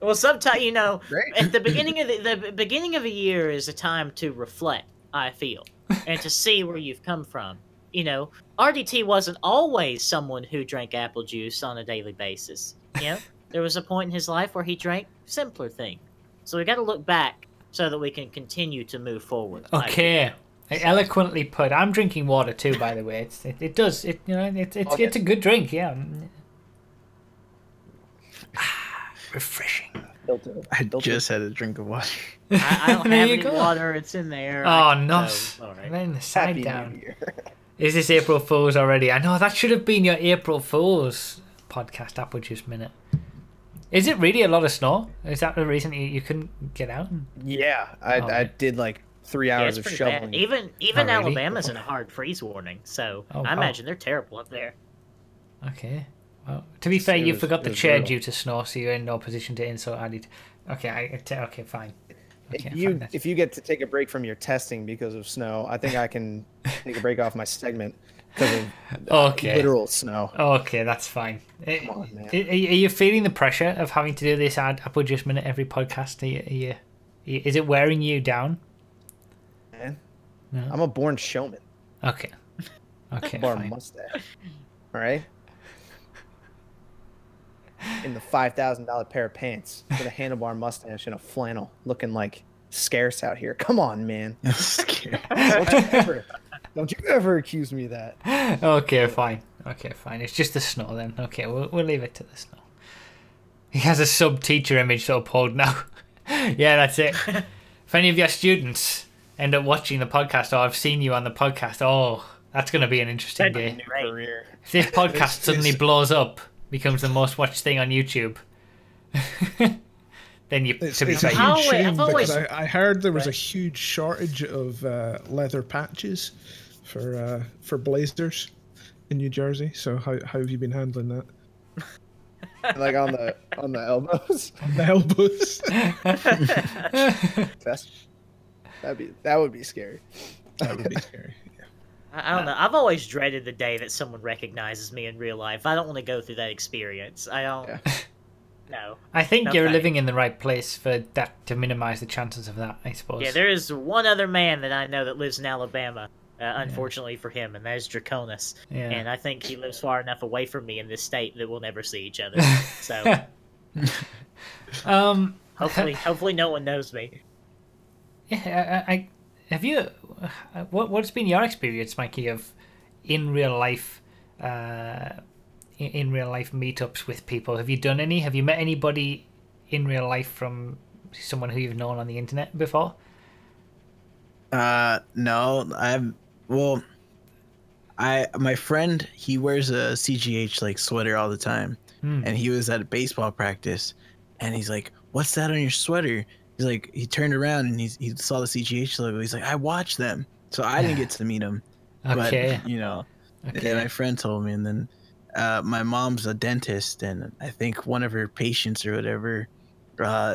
Well, sometimes, you know, Great. at the beginning of the beginning of a year is a time to reflect, I feel, and to see where you've come from. You know, RDT wasn't always someone who drank apple juice on a daily basis. You know, there was a point in his life where he drank simpler things. So we got to look back so that we can continue to move forward. Okay. Eloquently put. I'm drinking water too, by the way. It's a good drink, yeah. Refreshing. I just had a drink of water. I don't There have you any go. water. It's in there. Oh, nice. All right. Then the side Happy down. New Year. Is this April Fool's already? I know, that should have been your April Fool's podcast, Apple Juice Minute. Is it really a lot of snow? Is that the reason you couldn't get out? Yeah, I did like 3 Yeah, hours it's of pretty shoveling. bad. Even Oh, really? Alabama's in a hard freeze warning, so Oh, I wow. imagine they're terrible up there. Okay. Well, to be fair, It you was- forgot it the was chair brutal. due to snow, so you're in no position to insult Addy. Okay, okay, fine. Okay, fine, If you get to take a break from your testing because of snow, I think I can take a break off my segment because of Okay. literal snow. Okay, that's fine. Come on, man. Are you feeling the pressure of having to do this Apple Juice Minute every podcast? Is it wearing you down? Man, No? I'm a born showman. Okay. Okay, Bar fine. mustache. All right. In the $5,000 pair of pants with a handlebar mustache and a flannel, looking like scarce out here. Come on, man. I'm scared. Don't you ever accuse me of that. Okay, fine. Okay, fine. It's just the snow then. Okay, we'll leave it to the snow. He has a sub-teacher image to uphold now. Yeah, that's it. If any of your students end up watching the podcast or I've seen you on the podcast, oh, that's going to be an interesting That'd be day. New Right. career. If this podcast suddenly it's- blows up, becomes the most watched thing on YouTube, then you, It's, to be it's a fair, How- huge I've shame always- because I heard there was a Right. huge shortage of leather patches for blazers in New Jersey. So how have you been handling that? Like on the elbows. On the elbows. That would be scary. That would be scary. I don't know. I've always dreaded the day that someone recognizes me in real life. I don't want to go through that experience. I don't. Yeah. No. I think No you're thanks. living in the right place for that to minimize the chances of that, I suppose. Yeah, there is one other man that I know that lives in Alabama. Unfortunately for him, and that is Draconis. Yeah. And I think he lives far enough away from me in this state that we'll never see each other. So hopefully no one knows me. Yeah, have you? What's been your experience, Mikey, of in real life meetups with people? Have you done any? Have you met anybody in real life from someone who you've known on the internet before? No, my friend, he wears a CGH like sweater all the time, and he was at a baseball practice, and he's like, "What's that on your sweater?" He's like, he turned around and he saw the CGH logo. He's like, "I watched them," so I didn't get to meet him. Okay. But, you know, Okay. and my friend told me, and then my mom's a dentist, and I think one of her patients or whatever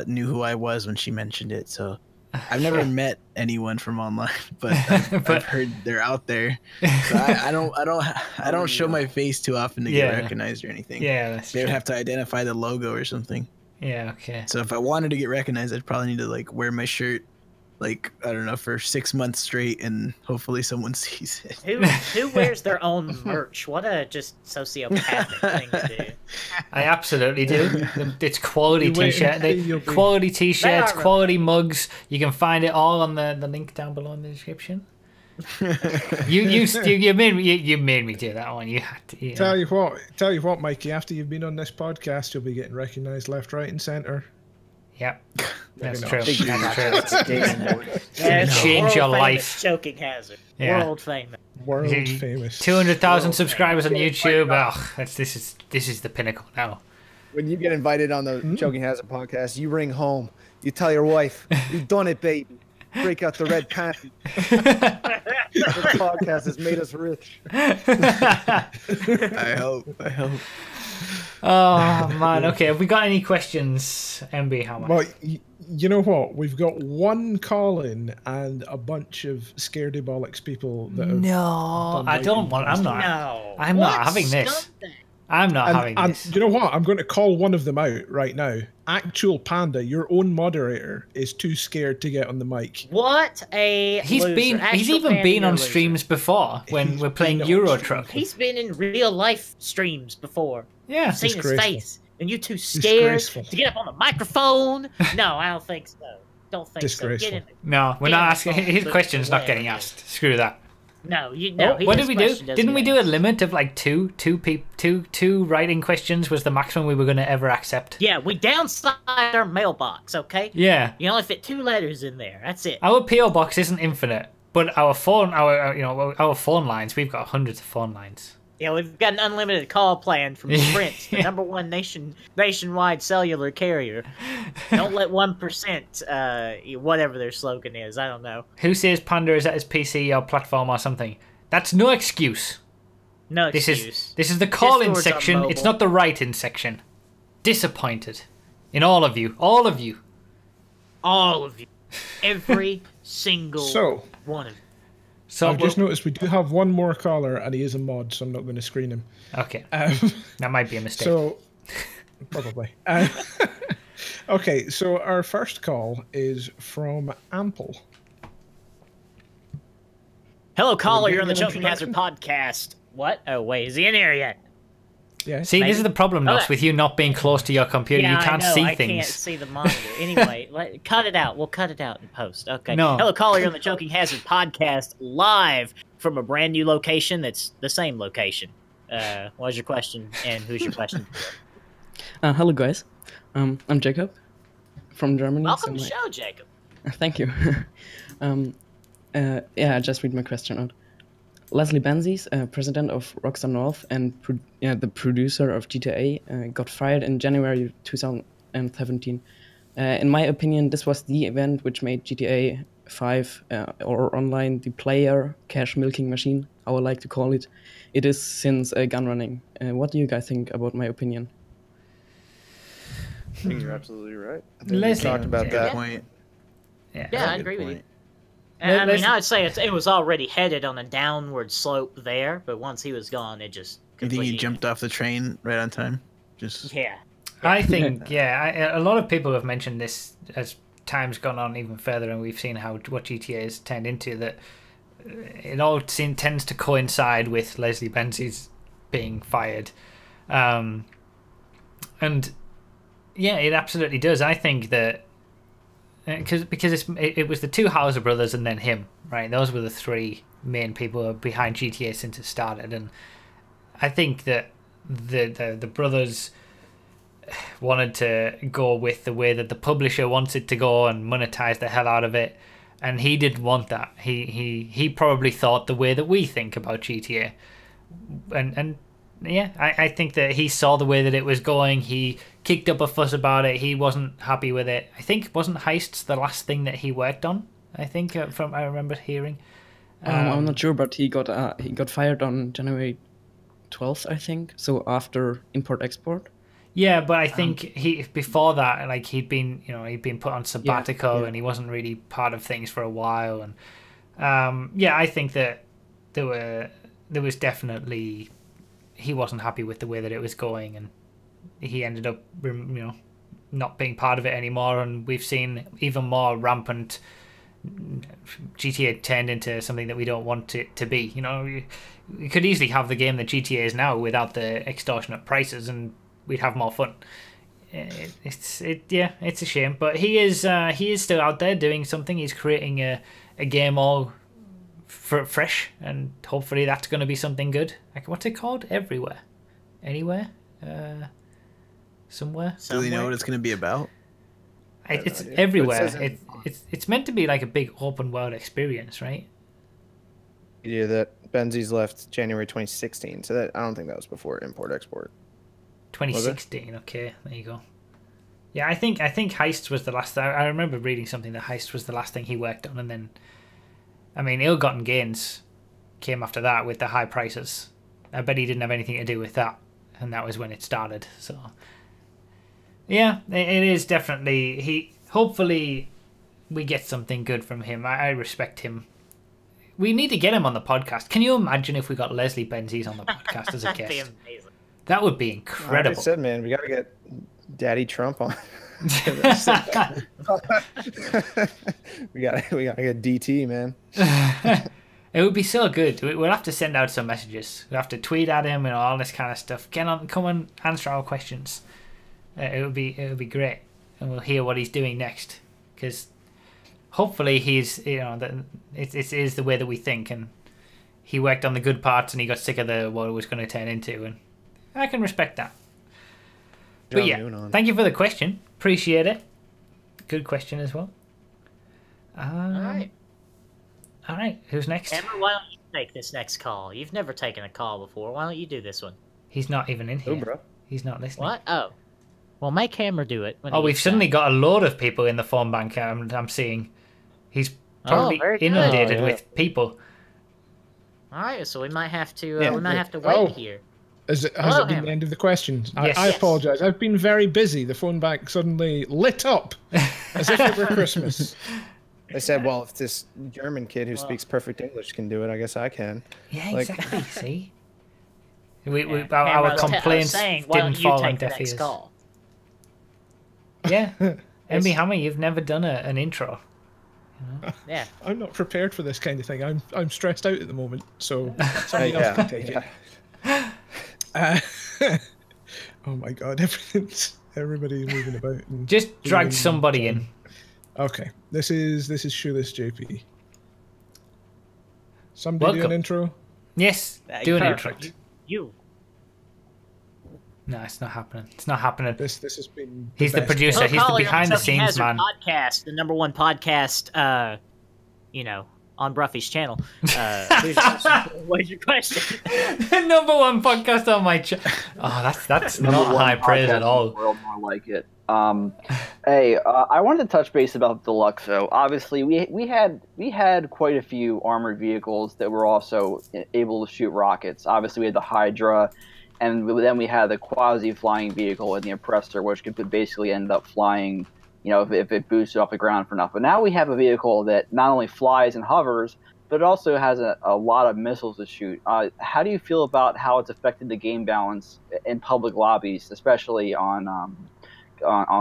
knew who I was when she mentioned it. So I've never met anyone from online, but I've heard they're out there. So I don't show my face too often to get recognized or anything. Yeah, that's They would true. have to identify the logo or something. Yeah, okay. So if I wanted to get recognized, I'd probably need to like wear my shirt, like, I don't know, for 6 months straight, and hopefully someone sees it. Who wears their own merch? What a just sociopathic thing to do. I absolutely do. It's quality You wait t-shirt, until you'll be- quality t-shirts, They are quality mugs. You can find it all on the link down below in the description. You made me do that one. You had to. You know. Tell you what, Mikey. After you've been on this podcast, you'll be getting recognised left, right, and centre. Yep, that's not. true. Big That's true. Yeah, it's Change your world famous life. Choking hazard. Yeah. World famous. World famous. 200,000 World subscribers on famous. YouTube. Oh, this is the pinnacle now. When you get invited on the Choking Hazard podcast, you ring home. You tell your wife, "You've done it, baby. Break out the red panty." This podcast has made us rich. I hope. Oh man. Okay. Have we got any questions, MB? How much? Well, you know what? We've got one call-in and a bunch of scaredy bollocks people that have No, I don't want. I'm not. No. I'm not What having this. scumbag? I'm not having And this. you know what? I'm going to call one of them out right now. Actual Panda, your own moderator, is too scared to get on the mic. What a He's loser. been. He's Actual even fan, been you're on a loser. streams before when He's we're playing been on Euro streams. Truck. He's been in real life streams before. Yeah. I've seen his Disgraceful. face. And you too scared Disgraceful. to get up on the microphone? No, I don't think so. Don't think so. Disgraceful. Get in there. No, we're Yeah, not that's asking. all. His But question's not whatever getting it is. asked. Screw that. No, no. What did we do? question doesn't Didn't we get do a asked. limit of like two writing questions was the maximum we were going to ever accept? Yeah, we downsized our mailbox, okay? Yeah. You only fit 2 letters in there. That's it. Our PO box isn't infinite, but our phone lines, we've got hundreds of phone lines. Yeah, we've got an unlimited call plan from Sprint, the #1 nationwide cellular carrier. Don't let 1%, whatever their slogan is, I don't know. Who says Panda is at his PC or platform or something? That's no excuse. No This excuse. is the call-in Discord's on section. It's mobile. not the write-in section. Disappointed in all of you. All of you. All of you. Every single So, one of you. So I've just noticed we do have one more caller, and he is a mod, so I'm not going to screen him. okay, Um, that might be a mistake. so, probably. Okay, so our first call is from Ample. Hello, caller. we You're on the getting Choking an Hazard podcast. What? Oh, wait. Is he in here yet? Yeah. See, this is the problem, Nos, Okay. with you not being close to your computer. Yeah, You can't I know. see I things. can't see the monitor. Anyway, cut it out. We'll cut it out in post. Okay. No. Hello, caller. You're on the Choking Hazard podcast live from a brand new location that's the same location. What's your question, and who's your question? Hello, guys. I'm Jacob from Germany. Welcome to so the show, Jacob. Thank you. I just read my question out. Leslie Benzies, president of Rockstar North and the producer of GTA, got fired in January 2017. In my opinion, this was the event which made GTA 5 or online the player cash milking machine, I would like to call it. It is since gun running. What do you guys think about my opinion? I think you're absolutely right. I think we Leslie- talked about Good that. point. Yeah, I Good agree with you. point. And, I mean, Leslie- I'd say it was already headed on a downward slope there, but once he was gone, it just You think he completely- jumped off the train right on time? Just Yeah. I think, a lot of people have mentioned this as time's gone on even further, and we've seen what GTA has turned into. That it all tends to coincide with Leslie Benzies being fired, and yeah, it absolutely does. I think that because it was the two Hauser brothers and then him, right? Those were the three main people behind GTA since it started, and I think that the brothers wanted to go with the way that the publisher wants it to go and monetize the hell out of it, and he didn't want that. He probably thought the way that we think about GTA, and yeah, I think that he saw the way that it was going. He kicked up a fuss about it. He wasn't happy with it. I think wasn't Heists the last thing that he worked on? I think from I remember hearing. I'm not sure, but he got fired on January 12th, I think. So after import export. Yeah, but I think he before that, like he'd been put on sabbatical, yeah. and he wasn't really part of things for a while, and I think that there was definitely he wasn't happy with the way that it was going, and he ended up not being part of it anymore, and we've seen even more rampant GTA turned into something that we don't want it to be. We could easily have the game that GTA is now without the extortionate prices, and we'd have more fun. It's a shame, but he is still out there doing something. He's creating a game all fresh, and hopefully that's going to be something good. Like, what's it called? Everywhere, anywhere, somewhere. Do they know what it's going to be about? It's everywhere. It's meant to be like a big open world experience, right? Yeah, that Benzies left January 2016, so that I don't think that was before import export. 2016. Okay, there you go. Yeah, I think Heist was the last. I remember reading something that Heist was the last thing he worked on, and then, I mean, Ill-Gotten Gains came after that with the high prices. I bet he didn't have anything to do with that, and that was when it started. So, yeah, it is definitely hopefully we get something good from him. I respect him. We need to get him on the podcast. Can you imagine if we got Leslie Benzies on the podcast as a guest? That'd be amazing. That would be incredible. Like I said, man, we got to get Daddy Trump on. we got to get DT, man. It would be so good. We'll have to send out some messages. We'll have to tweet at him and all this kind of stuff. Come and answer our questions. It would be great, and we'll hear what he's doing next. Because hopefully he's it is the way that we think, and he worked on the good parts and he got sick of what it was going to turn into, and I can respect that. But yeah, thank you for the question. Appreciate it. Good question as well. All right. Who's next? Amber, why don't you take this next call? You've never taken a call before. Why don't you do this one? He's not even in here. Oh, bro. He's not listening. What? Oh. Well, make Hammer do it. We've suddenly got a load of people in the phone bank. I'm seeing. He's probably inundated with people. All right, so we might have to wait here. Has it been the end of the questions? Yes. I apologise. I've been very busy. The phone bank suddenly lit up as if it were Christmas. They said, well, if this German kid who speaks perfect English can do it, I guess I can. Yeah, exactly. See? Our complaints didn't fall on deaf ears. Call? Yeah. MB Hammer, you've never done an intro. Yeah. I'm not prepared for this kind of thing. I'm stressed out at the moment, so somebody else can take it. Oh my god, everybody's moving about. And just drag somebody in. Okay, this is Shoeless JP. Somebody do an intro? Yes, do an intro. You. No, it's not happening. It's not happening. This has been. He's the producer. He's the behind the scenes man. Podcast, the #1 podcast. On Bruffy's channel. What's your question? #1 podcast on my channel. Oh, that's not high praise at all. World more like it. Hey, I wanted to touch base about Deluxo. Obviously, we had quite a few armored vehicles that were also able to shoot rockets. Obviously, we had the Hydra, and then we had the quasi-flying vehicle in the Oppressor, which could basically end up flying, if it boosted off the ground for enough. But now we have a vehicle that not only flies and hovers, but it also has a lot of missiles to shoot. How do you feel about how it's affected the game balance in public lobbies, especially on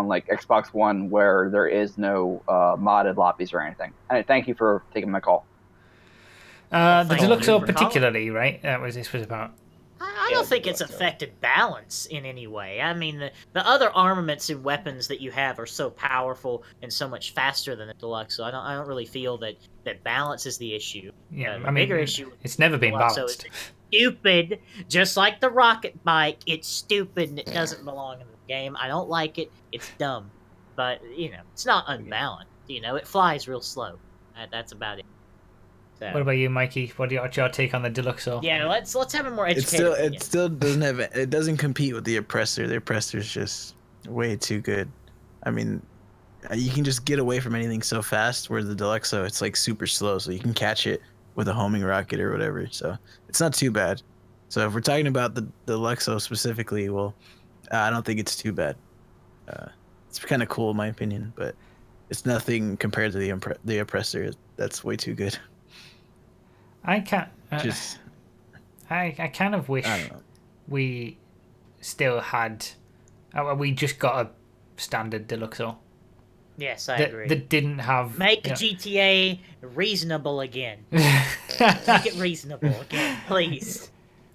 like Xbox One, where there is no modded lobbies or anything? And thank you for taking my call. The Deluxo particularly, right? This was about. I I don't think it's affected balance in any way. I mean, the other armaments and weapons that you have are so powerful and so much faster than the deluxe. So I don't really feel that balance is the issue. Yeah, the I mean, bigger issue. it's never been Deluxo balanced. is stupid, just like the rocket bike. It's stupid and it doesn't belong in the game. I don't like it. It's dumb, but it's not unbalanced. It flies real slow. That's about it. So. What about you, Mikey? What's your take on the Deluxo? Yeah, let's have a more educated. It still doesn't have. It doesn't compete with the Oppressor. The Oppressor's just way too good. I mean, you can just get away from anything so fast. Where the Deluxo, it's like super slow, so you can catch it with a homing rocket or whatever. So it's not too bad. So if we're talking about the Deluxo specifically, well, I don't think it's too bad. It's kind of cool in my opinion, but it's nothing compared to the Oppressor. That's way too good. I can't. I kind of wish we still had. We just got a standard Deluxo. Yes, I agree. That didn't have. Make GTA reasonable again. Make it reasonable again, please.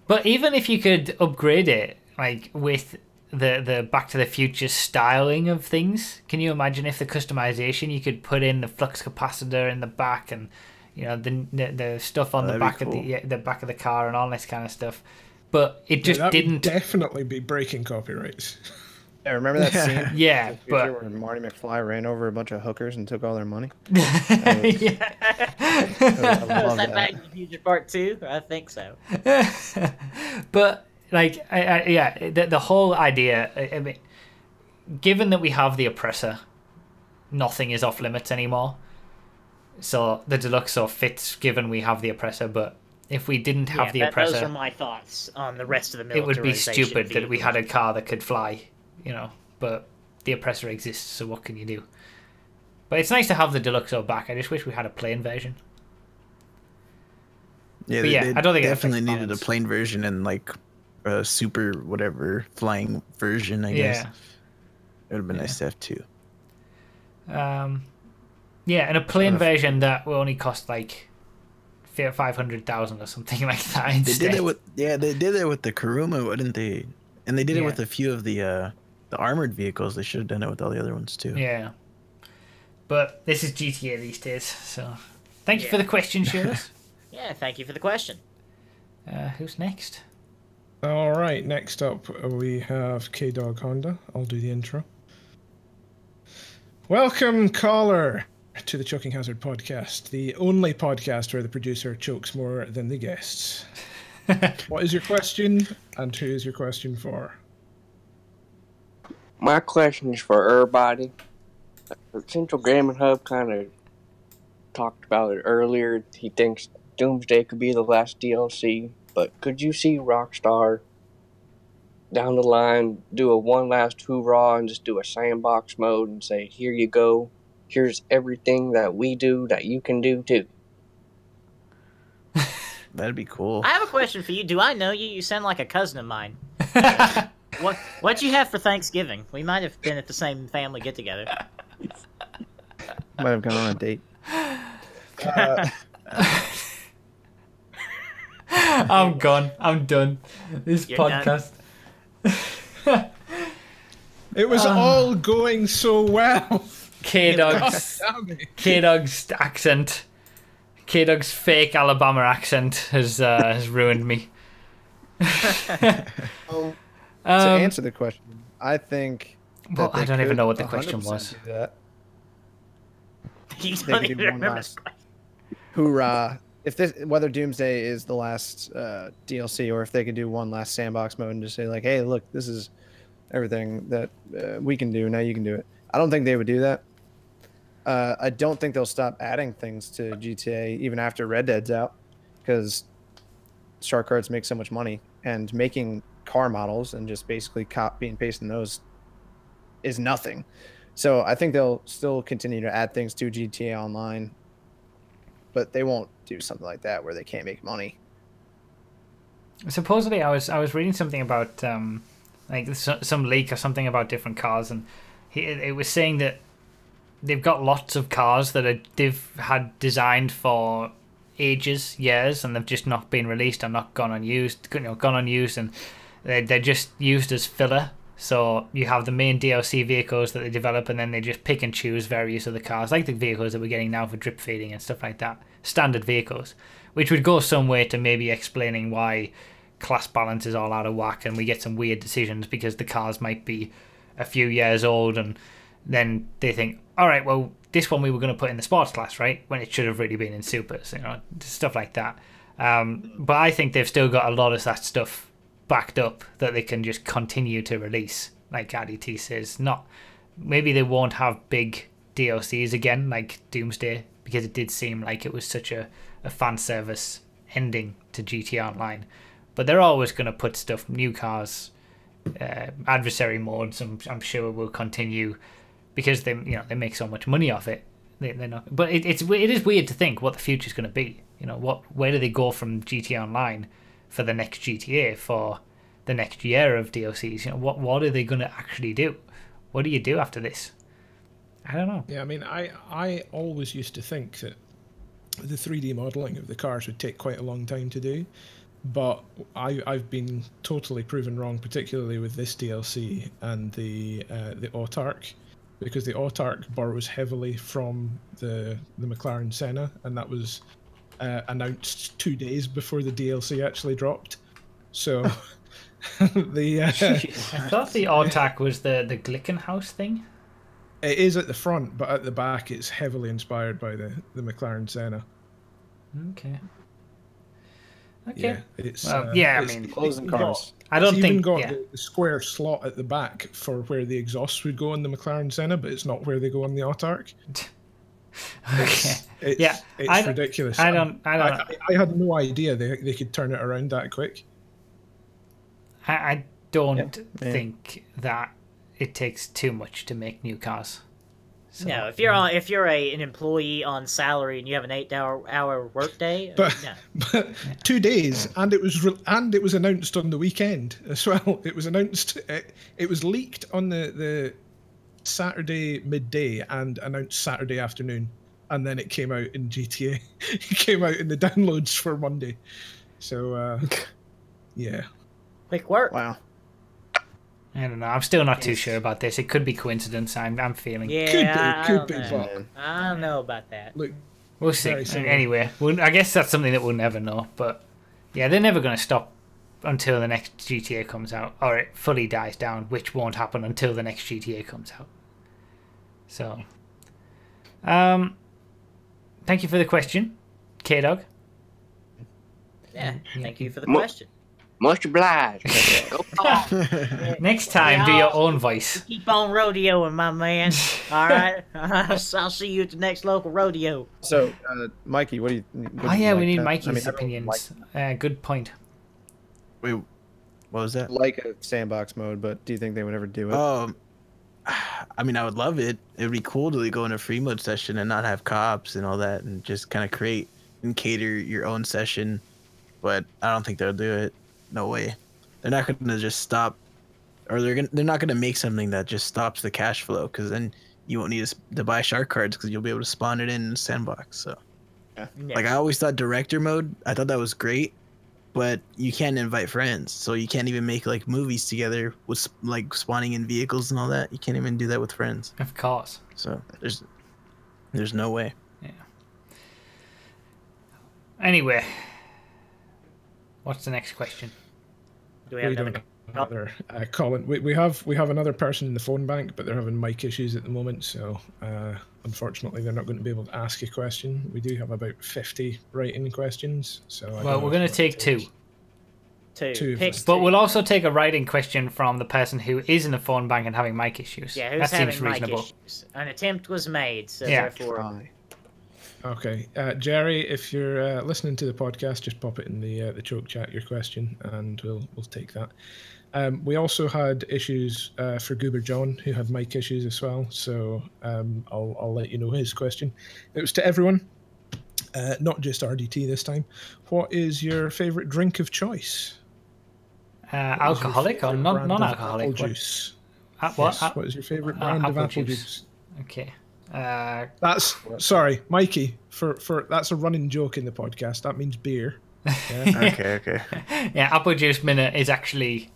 But even if you could upgrade it, like with the Back to the Future styling of things, can you imagine if the customization you could put in the flux capacitor in the back and the stuff on the back of the back of the car and all this kind of stuff, but it just didn't. Would definitely be breaking copyrights. Yeah, remember that scene? Yeah, but where Marty McFly ran over a bunch of hookers and took all their money. Was that Back to the Future Part 2? I think so. But like, the whole idea. I mean, given that we have the Oppressor, nothing is off limits anymore. So the Deluxo fits given we have the Oppressor, but if we didn't have the Oppressor... Those are my thoughts on the rest of the militarization. It would be stupid that we had a car that could fly, but the Oppressor exists, so what can you do? But it's nice to have the Deluxo back. I just wish we had a plain version. Yeah, I don't think definitely needed a plain version and like a super whatever flying version, I guess. It would have been nice to have two. Yeah, and a plain version that will only cost like 500,000 or something like that. Instead. They did it with the Kuruma, wouldn't they? And they did it with a few of the armored vehicles. They should have done it with all the other ones too. Yeah, but this is GTA these days, so thank you for the question, Shirless. Yeah, thank you for the question. Who's next? All right, next up we have K-Dog Honda. I'll do the intro. Welcome, caller, to the Choking Hazard podcast, the only podcast where the producer chokes more than the guests. What is your question, and who is your question for? My question is for everybody. CentralGamingHub kind of talked about it earlier. He thinks Doomsday could be the last DLC, but could you see Rockstar down the line do a one last hoorah and just do a sandbox mode and say, here you go, here's everything that we do that you can do too? That'd be cool. I have a question for you. Do I know you? You sound like a cousin of mine. What'd you have for Thanksgiving? We might have been at the same family get together. Might have gone on a date. I'm gone. I'm done. This You're podcast. It was all going so well. K-Dog's accent. K-Dog's fake Alabama accent has ruined me. To answer the question, I think. Well, I don't even know what the question was. You don't even remember. Hoorah! Whether Doomsday is the last DLC, or if they could do one last sandbox mode and just say like, "Hey, look, this is everything that we can do. Now you can do it." I don't think they would do that. I don't think they'll stop adding things to GTA even after Red Dead's out, because shark cards make so much money, and making car models and just basically copy and pasting those is nothing. So I think they'll still continue to add things to GTA Online, but they won't do something like that where they can't make money. Supposedly, I was reading something about like some leak or something about different cars, and it was saying that they've got lots of cars that they've had designed for ages, years, and they've just not been released and not gone unused, gone unused, and they're just used as filler. So you have the main DLC vehicles that they develop, and then they just pick and choose various other cars, like the vehicles that we're getting now for drip feeding and stuff like that. Standard vehicles, which would go some way to maybe explaining why class balance is all out of whack and we get some weird decisions because the cars might be a few years old, and then they think, all right, well, this one we were going to put in the sports class, right, when it should have really been in supers, stuff like that. But I think they've still got a lot of that stuff backed up that they can just continue to release, like RDT says. Maybe they won't have big DLCs again like Doomsday, because it did seem like it was such a fan service ending to GTA Online, but they're always going to put stuff, new cars, adversary modes, I'm sure will continue, because they make so much money off it. They're not, but it is weird to think what the future's going to be. Where do they go from GTA Online for the next GTA, for the next year of DLCs? What are they going to actually do? What do you do after this? I don't know. Yeah, I mean, I always used to think that the 3D modeling of the cars would take quite a long time to do, but I've been totally proven wrong, particularly with this DLC and the Autark, because the Autark borrows heavily from the McLaren Senna, and that was announced 2 days before the DLC actually dropped. So the I thought the Autark was the Glickenhaus thing. It is at the front, but at the back it's heavily inspired by the McLaren Senna. Okay. Yeah, it's I mean, closing cars. I don't it's think even got the square slot at the back for where the exhausts would go on the McLaren Senna, but it's not where they go on the Autark. Okay. It's ridiculous. I don't know. I had no idea they could turn it around that quick. I don't think that it takes too much to make new cars. So, no, if you're an employee on salary and you have an 8-hour workday, but 2 days, Yeah. and it was announced on the weekend as well. It was announced. It was leaked on the Saturday midday and announced Saturday afternoon, and then it came out in GTA. It came out in the downloads for Monday. So yeah, quick work. Wow. I don't know. I'm still not too sure about this. It could be coincidence. I'm feeling. Yeah, could be. But I don't know about that. look, We'll see. very similar. Anyway, I guess that's something that we'll never know. But yeah, they're never going to stop until the next GTA comes out, or it fully dies down, which won't happen until the next GTA comes out. So, thank you for the question, K-Dog. Yeah, thank you for the question. Much obliged. Next time, do your own voice. Keep on rodeoing, my man. All right, I'll see you at the next local rodeo. So, Mikey, what do you? We need Mikey's opinions. Good point. Wait, what was that? Like a sandbox mode, but do you think they would ever do it? I mean, I would love it. It would be cool to go in a free mode session and not have cops and all that, and just kind of create and cater your own session. But I don't think they'll do it. No way. They're not going to just stop, or they're not going to make something that just stops the cash flow, because then you won't need to buy shark cards, because you'll be able to spawn it in sandbox. So, like, I always thought director mode, I thought that was great, but you can't invite friends, so you can't even make like movies together with like spawning in vehicles and all that. You can't even do that with friends. Of course. So there's no way. Yeah. Anyway, what's the next question? Do we have another Colin? We have another person in the phone bank, but they're having mic issues at the moment, so unfortunately they're not going to be able to ask a question. We do have about 50 write-in questions, so Well, we're going to take two. Two. But we'll also take a writing question from the person who is in the phone bank and having mic issues. Yeah, who's that having seems mic reasonable. issues. An attempt was made, so Yeah. therefore. Okay, Jerry, if you're listening to the podcast, just pop it in the choke chat, your question, and we'll take that. We also had issues for Goober John, who had mic issues as well, so I'll let you know his question. It was to everyone, not just RDT this time. What is your favourite drink of choice? Alcoholic or non-alcoholic? Apple juice. What? Yes, what is your favourite brand of apple juice? Okay. That's sorry, Mikey. For that's a running joke in the podcast. That means beer. Yeah. Okay. Yeah, apple juice minute is actually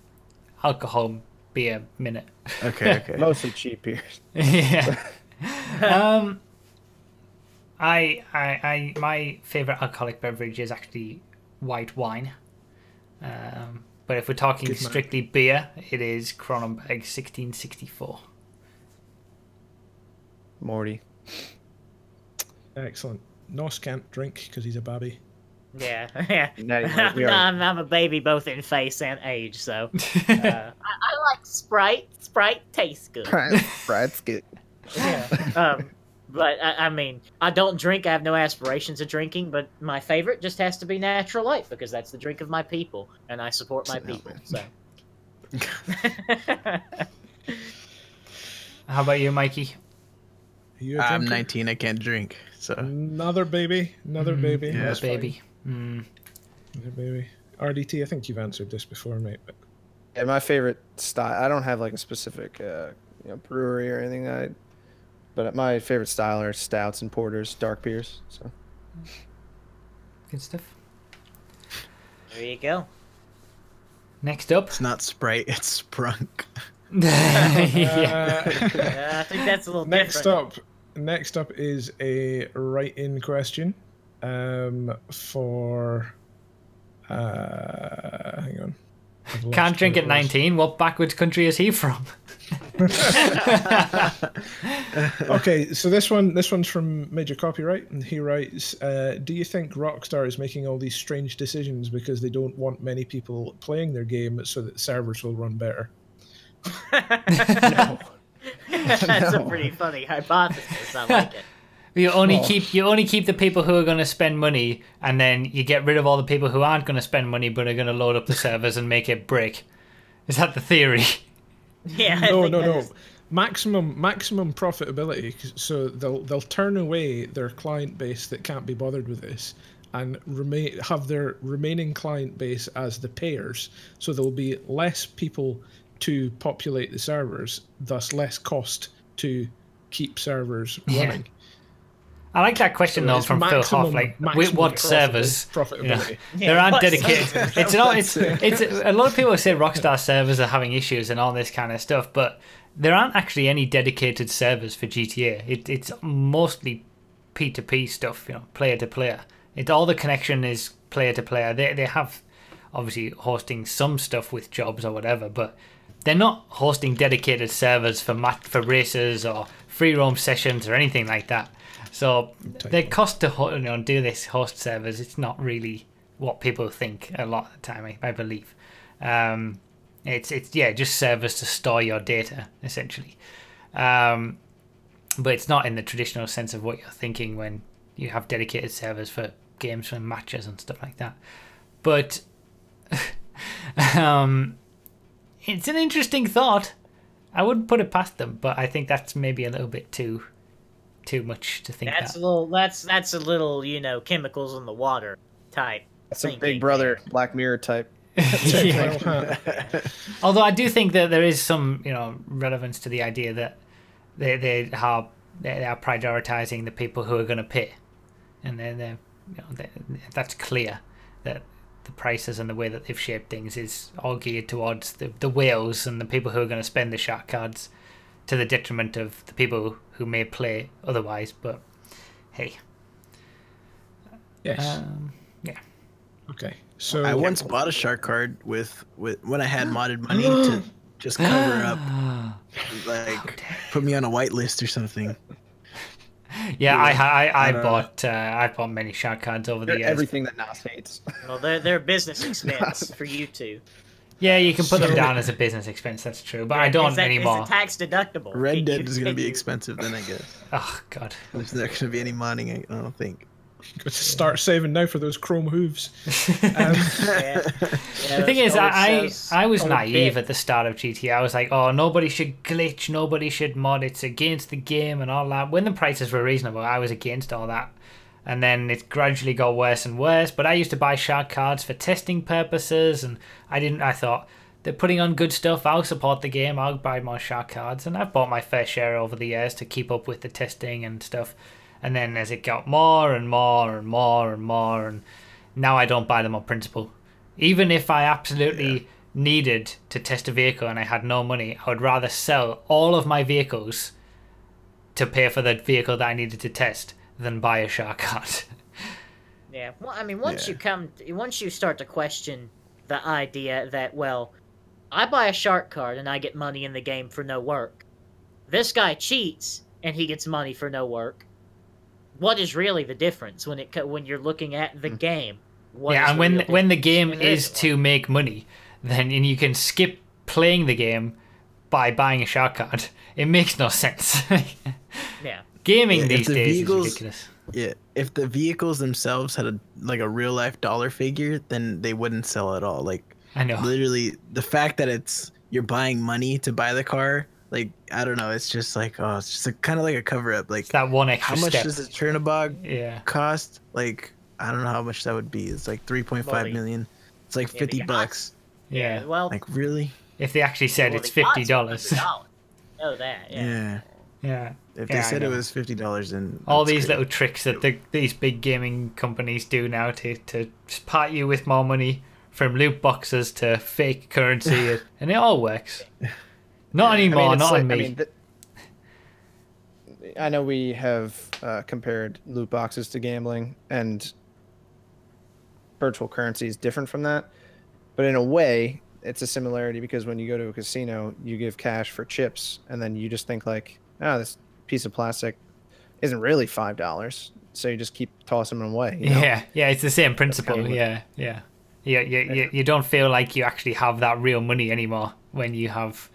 alcohol beer minute. Okay. Mostly cheap beers. Yeah. I my favorite alcoholic beverage is actually white wine. But if we're talking strictly beer, it is Kronenberg 1664. Morty. Excellent. Nos can't drink because he's a babby. Yeah. I'm a baby both in face and age, so I like Sprite. Sprite tastes good. Sprite's good. Yeah. But I mean, I don't drink. I have no aspirations of drinking. But my favorite just has to be Natural Light because that's the drink of my people, and I support my people. So. How about you, Mikey? I'm 19. I can't drink. So another baby. Yeah, baby. Another baby. RDT. I think you've answered this before, mate. But Yeah, my favorite style. I don't have like a specific brewery or anything. But my favorite style are stouts and porters, dark beers. So Good stuff. There you go. Next up. it's not Sprite, it's Sprunk. Yeah. I think that's a little next different. Next up is a write-in question for hang on. I've lost Can't drink where at it was. 19. What backwards country is he from? Okay, so this one's from Major Copyright, and he writes, do you think Rockstar is making all these strange decisions because they don't want many people playing their game so that servers will run better? no. That's a pretty funny hypothesis. I like it. You only keep the people who are going to spend money, and then you get rid of all the people who aren't going to spend money but are going to load up the servers and make it break. Is that the theory? Yeah. No. Maximum profitability. So they'll turn away their client base that can't be bothered with this, and have their remaining client base as the payers. So there'll be less people to populate the servers, thus less cost to keep servers running. I like that question though from Phil Hoff. Like, with what servers? Profitability. There aren't dedicated. It's a lot of people say Rockstar servers are having issues and all this kind of stuff, but there aren't actually any dedicated servers for GTA. It's mostly P2P stuff, player to player. All the connection is player to player. They have obviously hosting some stuff with jobs or whatever, but they're not hosting dedicated servers for races or free roam sessions or anything like that. So the cost to do this host servers, it's not really what people think a lot of the time, I believe. It's just servers to store your data essentially, but it's not in the traditional sense of what you're thinking when you have dedicated servers for games and matches and stuff like that. But it's an interesting thought. I wouldn't put it past them, but I think that's maybe a little bit too much to think. That's a little chemicals in the water type. That's a Big Brother Black Mirror type. Although I do think that there is some relevance to the idea that they are prioritizing the people who are going to pay, and that's clear that the prices and the way that they've shaped things is all geared towards the whales and the people who are going to spend the shark cards, to the detriment of the people who may play otherwise. But hey, yes, yeah, okay. So I once bought a shark card with when I had modded money to just cover up, like put me on a whitelist or something. Yeah, I bought many shark cards over the years. Everything that Nas hates. Well, they're a business expense for you two. Yeah, you can put them down as a business expense. That's true, but I don't anymore. It's tax deductible. Red Dead is going to be expensive then, I guess. Oh God, there's not going to be any modding. I don't think. Got to start saving now for those chrome hooves. The thing is, I was naive at the start of GTA. I was like, oh, nobody should glitch, nobody should mod, it's against the game and all that. When the prices were reasonable, I was against all that. And then it gradually got worse and worse. But I used to buy shark cards for testing purposes, and I thought they're putting on good stuff. I'll support the game. I'll buy more shark cards, and I've bought my fair share over the years to keep up with the testing and stuff. And then as it got more and more and more and more, and now I don't buy them on principle. Even if I absolutely needed to test a vehicle and I had no money, I would rather sell all of my vehicles to pay for the vehicle that I needed to test than buy a shark card. Yeah, well, I mean, once you start to question the idea that, well, I buy a shark card and I get money in the game for no work. This guy cheats and he gets money for no work. What is really the difference when you're looking at the game? And when the game is to make money, then you can skip playing the game by buying a shark card. It makes no sense. Yeah. Gaming these days is ridiculous. Yeah, if the vehicles themselves had a real life dollar figure, then they wouldn't sell at all. Like, I know. Literally, the fact that you're buying money to buy the car, like, I don't know, it's just like, oh, it's just kind of like a cover up. Like, it's that one extra how much step. does a Chernobog cost? Like, I don't know how much that would be. It's like 3.5 million. It's like $50. Yeah. Well, like, really? If they actually said it's $50. Know that. Yeah. Yeah. If they said it was $50, then all these little tricks that these big gaming companies do now to part you with more money, from loot boxes to fake currency, and it all works. Not anymore, not on me. I know we have compared loot boxes to gambling, and virtual currency is different from that. But in a way, it's a similarity, because when you go to a casino, you give cash for chips, and then you just think like, oh, this piece of plastic isn't really $5, so you just keep tossing them away. You know? Yeah, it's the same principle. You don't feel like you actually have that real money anymore when you have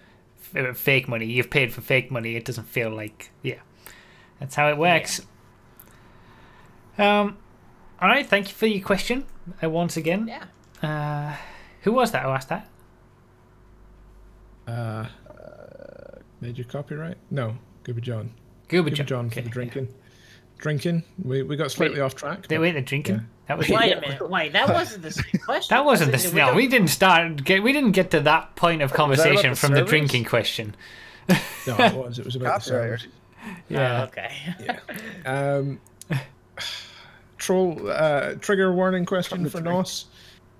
fake money. You've paid for fake money. It doesn't feel like that's how it works. All right, thank you for your question once again. Who was that who asked that? Major copyright? No, Goober John. Goober John for the drinking. Drinking. We got slightly off track. Wait, the drinking? Yeah. That was Wait a minute. Wait, that wasn't the same question. That wasn't the same. No, we didn't get to that point of conversation from the drinking question. No, it was. It was about the servers. Yeah. Okay. Yeah. Troll trigger warning question for Nos.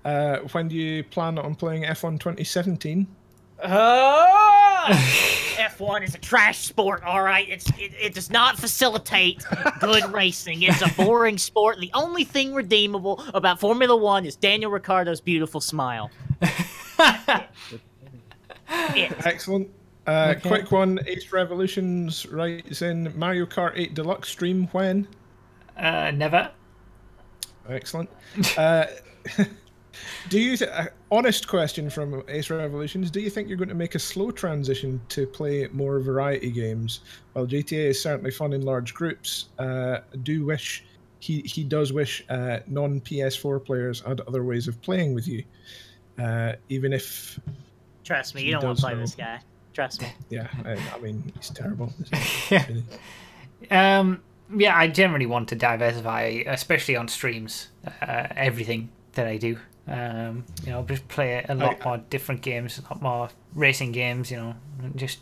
When do you plan on playing F1 2017? F1 is a trash sport, all right? It does not facilitate good racing. It's a boring sport. The only thing redeemable about Formula One is Daniel Ricciardo's beautiful smile. Excellent. Quick one. Ace Revolutions writes in, Mario Kart 8 Deluxe stream when? Never. Excellent. Do you honest question from Ace Revolutions, do you think you're going to make a slow transition to play more variety games? While GTA is certainly fun in large groups, he does wish non-PS4 players had other ways of playing with you, even if... Trust me, you don't want to play this guy. Trust me. Yeah, I mean, he's terrible. Yeah, I generally want to diversify, especially on streams, everything that I do. Just play a lot more different games, a lot more racing games, just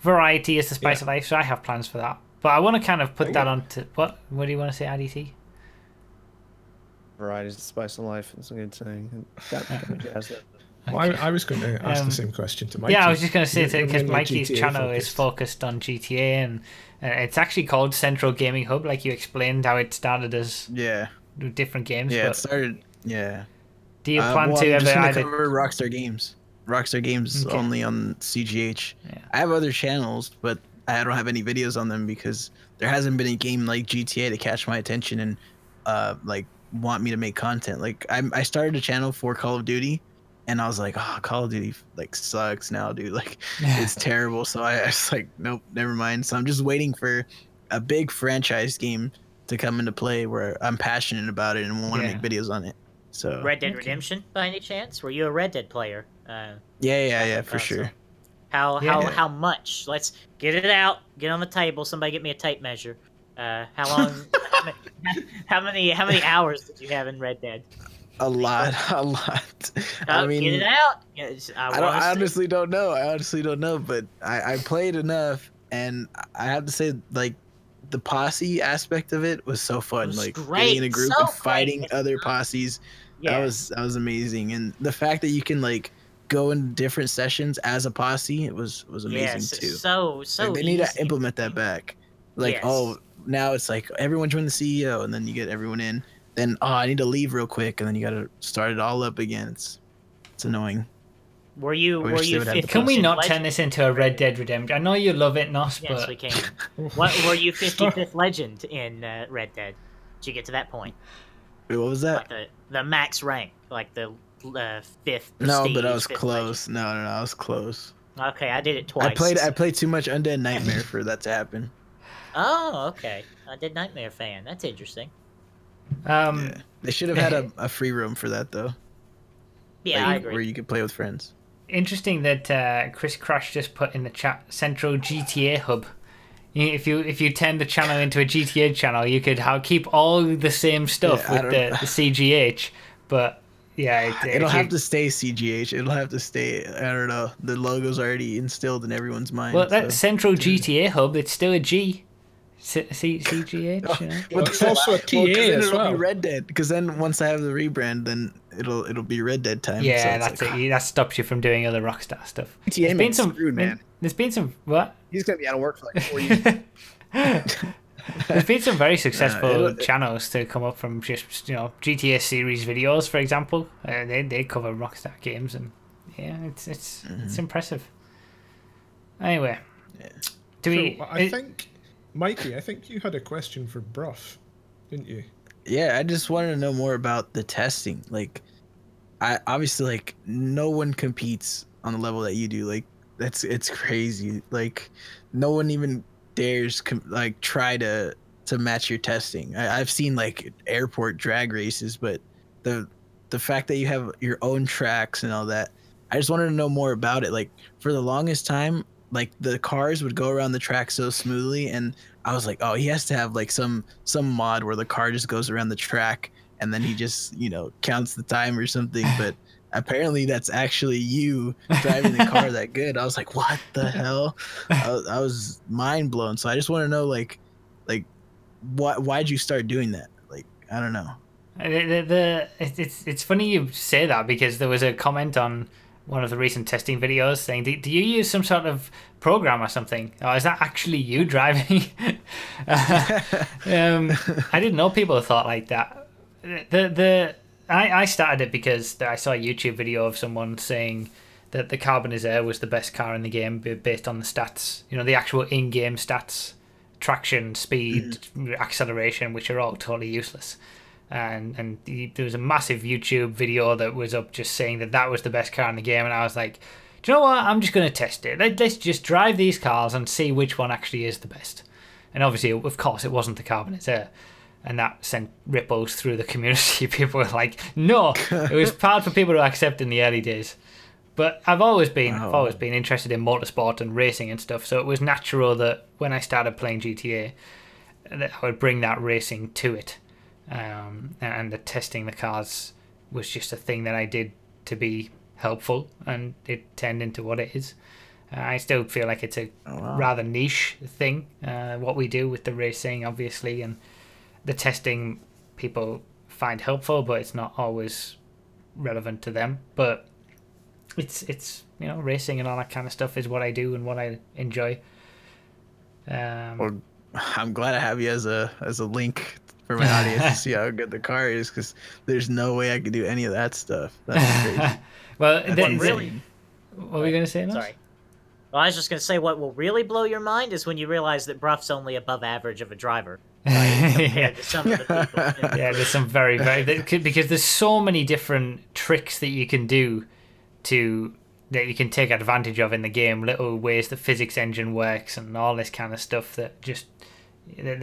variety is the spice of life, so I have plans for that. But I want to kind of put that onto what do you want to say, IDT? Variety is the spice of life. It's a good saying. Well, I was going to ask the same question to Mikey. Yeah, I was just going to say, because Mikey's channel is focused on GTA, and it's actually called Central Gaming Hub, like you explained how it started as different games. Yeah, it started. Yeah. Do you plan to ever cover Rockstar Games? Rockstar Games only on CGH. Yeah. I have other channels, but I don't have any videos on them because there hasn't been a game like GTA to catch my attention and want me to make content. Like I started a channel for Call of Duty. And I was like, oh, Call of Duty sucks now, dude. Like, it's terrible. So I was like, nope, never mind. So I'm just waiting for a big franchise game to come into play where I'm passionate about it and want to make videos on it. So Red Dead Redemption, by any chance? Were you a Red Dead player? Yeah, for sure. How much? Let's get it out. Get on the table. Somebody get me a tape measure. How long? how many hours did you have in Red Dead? A lot. I mean, get it out. Yes, I honestly don't know. But I played enough, and I have to say, like, the posse aspect of it was so fun. was Like great. getting in a group So and fighting great. other posses. Yeah. That was amazing, and the fact that you can like go in different sessions as a posse, it was amazing Yes, too. so Like, they need to easy. implement that back. Like, Yes. oh, now it's like everyone join the CEO, and then you get everyone in. Then, oh, I need to leave real quick, and then you got to start it all up again. It's annoying. Were you I wish they would have the 50 Can we not Legend? turn this into a Red Dead Redemption? I know you love it, Nos, Yes, but we can. What were you 55th Legend in Red Dead? Did you get to that point? Wait, what was Like that? the max rank, like the fifth. No, but I prestige, was fifth close. No, I was close. Legend. Okay, I did it twice. I played too much Undead Nightmare for that to happen. Oh, okay. I did Nightmare fan. That's interesting. Yeah. They should have had a free room for that though. Yeah, like, I agree. where you could play with friends. interesting that Chris Crash just put in the chat Central GTA Hub. If you turn the channel into a GTA channel, you could keep all the same stuff with the CGH, but yeah, it'll have to stay CGH. It'll have to stay. I don't know. The logo's already instilled in everyone's mind. Well, that Central GTA Hub, it's still a G. CGH, you know? Well, it's also a TA as it'll well. be Red Dead. Because then once I have the rebrand, then it'll be Red Dead time. Yeah, so that's it. That stops you from doing other Rockstar stuff. GTA man's screwed, man. There's been some what? He's gonna be out of work for like 4 years. There's been some very successful channels to come up from just GTA series videos, for example. They cover Rockstar games, and yeah, it's impressive. Anyway, I think, Mikey, I think you had a question for Bruff, didn't you? Yeah, I just wanted to know more about the testing. Like, I obviously, like, no one competes on the level that you do. Like, it's crazy. Like, no one even dares try to match your testing. I've seen like airport drag races, but the fact that you have your own tracks and all that, I just wanted to know more about it. Like, for the longest time, like, the cars would go around the track so smoothly, and I was like, oh, he has to have like some mod where the car just goes around the track and then he just counts the time or something. But apparently that's actually you driving the car that good. I was like, what the hell? I was mind blown. So I just want to know, like why'd you start doing that? Like, I don't know. It's funny you say that, because there was a comment on one of the recent testing videos saying, do you use some sort of program or something? Or is that actually you driving? I didn't know people thought like that. I started it because I saw a YouTube video of someone saying that the Carbonizer was the best car in the game based on the stats, the actual in-game stats, traction, speed, acceleration, which are all totally useless. And there was a massive YouTube video that was up just saying that was the best car in the game, and I was like, do you know what? I'm just going to test it. Let's just drive these cars and see which one actually is the best. And obviously, of course, it wasn't the Carbonizer. And that sent ripples through the community. People were like, no, it was hard for people to accept in the early days. But I've always been interested in motorsport and racing and stuff, so it was natural that when I started playing GTA, that I would bring that racing to it. And the testing the cars was just a thing that I did to be helpful, and it turned into what it is. I still feel like it's a rather niche thing, what we do with the racing, obviously, and the testing people find helpful, but it's not always relevant to them. But it's racing and all that kind of stuff is what I do and what I enjoy. Well, I'm glad I have you as a link for my audience to see how good the car is, because there's no way I could do any of that stuff. That's crazy. Well, really? What were we going to say? Sorry. Well, I was just going to say, what will really blow your mind is when you realize that Bruff's only above average of a driver. Right, compared to some of the people. Yeah, there's some very, because there's so many different tricks that you can do that you can take advantage of in the game, little ways the physics engine works and all this kind of stuff that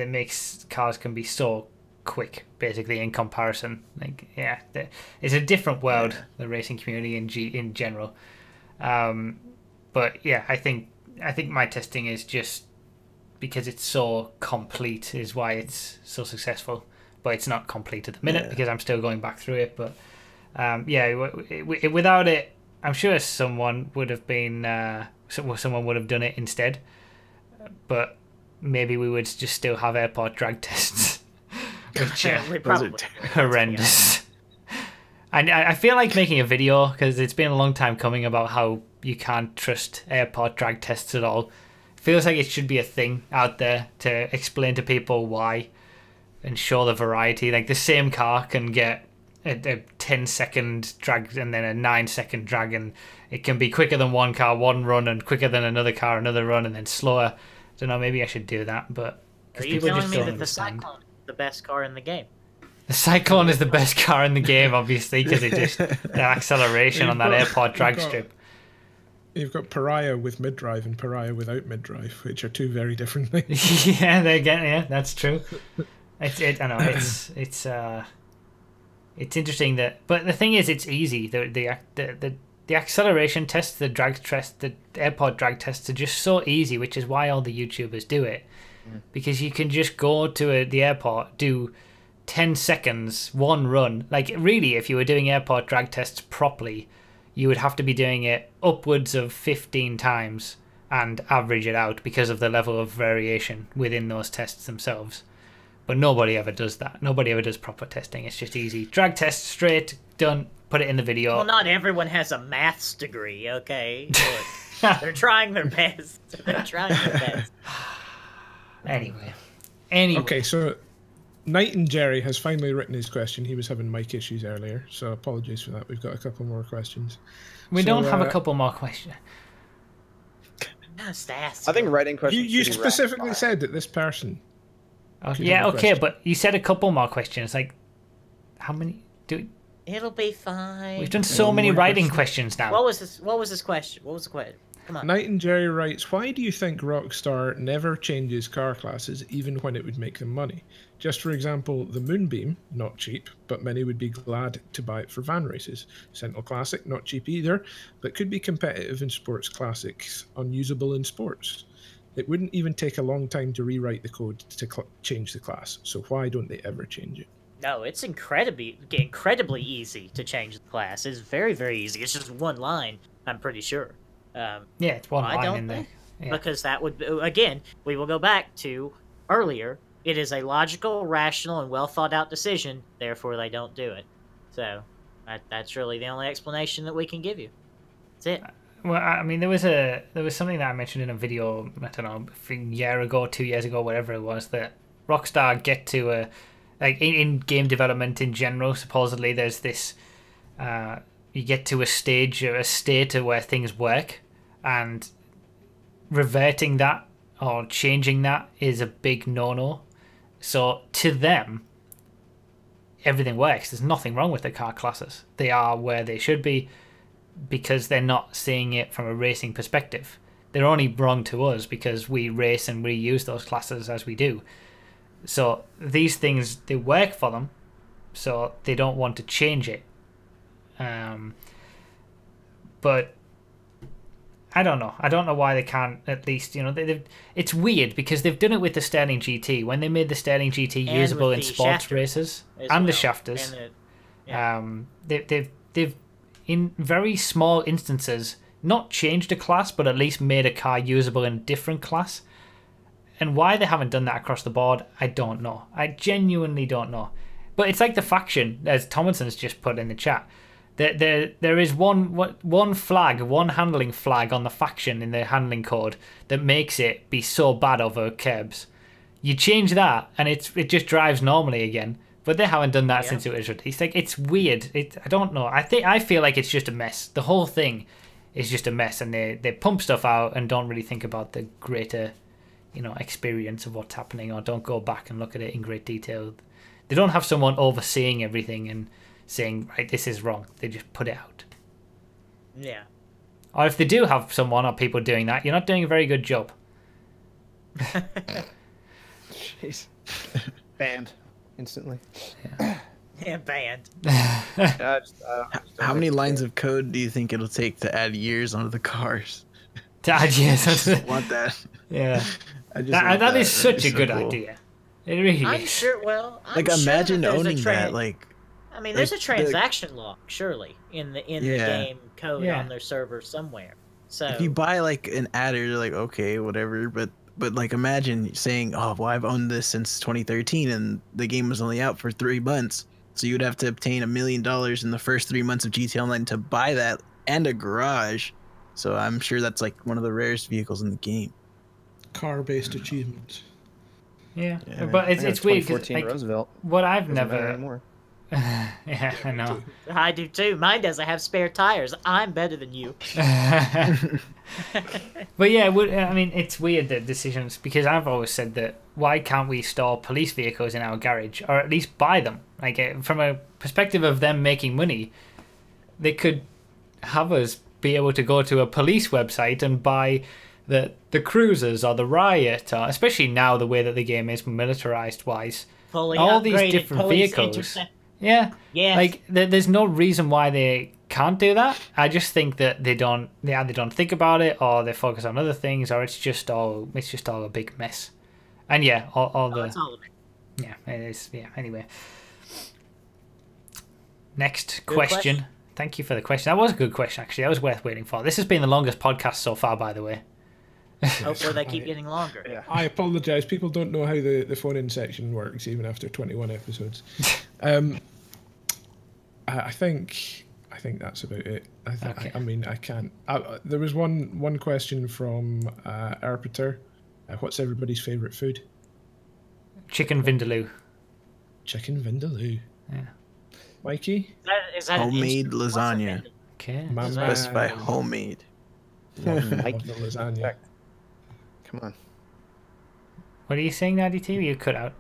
makes cars can be so quick, basically, in comparison. Like, yeah, it's a different world, the racing community in general. But yeah, I think my testing is just because it's so complete is why it's so successful. But it's not complete at the minute because I'm still going back through it. But Yeah, without it, I'm sure someone would have been someone would have done it instead, but maybe we would just still have airport drag tests, which are horrendous. And I feel like making a video, because it's been a long time coming, about how you can't trust airport drag tests at all. It feels like it should be a thing out there to explain to people why and show the variety. Like the same car can get a 10-second drag and then a 9-second drag, and it can be quicker than one car one run and quicker than another car another run and then slower. I don't know, maybe I should do that, but are you telling me that the Cyclone is the best car in the game? The Cyclone is the best car in the game, obviously, because it just the acceleration on that airport drag strip. You've got Pariah with mid-drive and Pariah without mid-drive, which are two very different things. Yeah, that's true. I know it's interesting that, but the thing is, it's easy. The acceleration tests, the drag test, the airport drag tests are just so easy, which is why all the YouTubers do it, because you can just go to the airport, do 10 seconds, one run. Like, really, if you were doing airport drag tests properly, you would have to be doing it upwards of 15 times and average it out because of the level of variation within those tests themselves. But nobody ever does that. Nobody ever does proper testing. It's just easy. Drag test, straight, done, put it in the video. Well, not everyone has a maths degree, okay? Look, they're trying their best. They're trying their best. Anyway. Okay, so Knight and Jerry has finally written his question. He was having mic issues earlier, so apologies for that. We've got a couple more questions. We don't have a couple more questions. I think writing questions. You specifically said that this person. Oh, yeah, okay, but you said a couple more questions. Like, how many? It'll be fine. We've done so many writing questions now. What was this question? What was the question? Come on. Knight and Jerry writes, why do you think Rockstar never changes car classes even when it would make them money? Just for example, the Moonbeam, not cheap, but many would be glad to buy it for van races. Sentinel Classic, not cheap either, but could be competitive in sports classics, unusable in sports. It wouldn't even take a long time to rewrite the code to change the class, so why don't they ever change it? No, it's incredibly easy to change the class. It's very, very easy. It's just one line, I'm pretty sure. Yeah, it's one line in there. Yeah. Because that would, again, we will go back to earlier. It is a logical, rational, and well thought out decision. Therefore, they don't do it. So that's really the only explanation that we can give you. That's it. Well, I mean, there was something that I mentioned in a video, I don't know, a year ago, 2 years ago, whatever it was, that Rockstar get to a, like in game development in general, supposedly there's this, you get to a stage or a state of where things work, and reverting that or changing that is a big no-no. So to them, everything works. There's nothing wrong with the car classes. They are where they should be, because they're not seeing it from a racing perspective. They're only wrong to us because we race and we use those classes as we do. So these things, they work for them, so they don't want to change it. But I don't know. I don't know why they can't at least, you know, it's weird because they've done it with the Sterling GT. When they made the Sterling GT and usable in sports races and the shafters, they've in very small instances not changed a class, but at least made a car usable in a different class. And why they haven't done that across the board, I don't know. I genuinely don't know. But it's like the faction, as Thomason's just put in the chat. There is one flag, one handling flag on the faction in the handling code that makes it be so bad over curbs. You change that and it just drives normally again. But they haven't done that since it was released. Like, it's weird. I don't know. I feel like it's just a mess. The whole thing is just a mess, and they pump stuff out and don't really think about the greater, you know, experience of what's happening, or don't go back and look at it in great detail. They don't have someone overseeing everything and saying, right, this is wrong. They just put it out. Yeah. Or if they do have someone or people doing that, you're not doing a very good job. Jeez. Banned. Instantly. Yeah, banned. How many lines of code do you think it'll take to add years onto the cars? To add years I just want that. Yeah. That is such a good idea. It really I'm is. sure, well, I'm like, sure imagine that owning that, like... I mean, there's Like, a transaction log, surely, in the Yeah. game code Yeah. on their server somewhere. So If you buy like an adder, you're like, okay, whatever. But like, imagine saying, oh, well, I've owned this since 2013, and the game was only out for 3 months. So you'd have to obtain $1 million in the first 3 months of GTA Online to buy that and a garage. So I'm sure that's like one of the rarest vehicles in the game. Car-based achievements. Yeah, Yeah, but I it's got a it's weird 'cause, 2014 like, Roosevelt. what I've Doesn't matter never. anymore. Yeah, I know. I do too. Mine doesn't have spare tires. I'm better than you. But yeah, I mean, it's weird, the decisions, because I've always said that why can't we store police vehicles in our garage, or at least buy them? Like, from a perspective of them making money, they could have us be able to go to a police website and buy the cruisers or the Riot, or especially now the way that the game is militarized wise. Fully All these upgraded different police vehicles. intercept- Yeah, Yes. like there's no reason why they can't do that. I just think that they don't think about it, or they focus on other things, or it's just all a big mess. And yeah, all the That's all of it. yeah, it is. Yeah. Anyway, next Good question. Thank you for the question. That was a good question, actually. That was worth waiting for. This has been the longest podcast so far, by the way. Hopefully they keep getting longer. Yeah. I apologise. People don't know how the phone-in section works, even after 21 episodes. I think that's about it. Okay. I mean, I can't. There was one question from Erpiter. What's everybody's favourite food? Chicken vindaloo. Chicken vindaloo. Yeah. Mikey? Is that an Homemade instant- what's a lasagna. vindaloo? Okay. My man. Specify homemade. Love Mikey. the lasagna. Come on. What are you saying, Natty T? You cut out.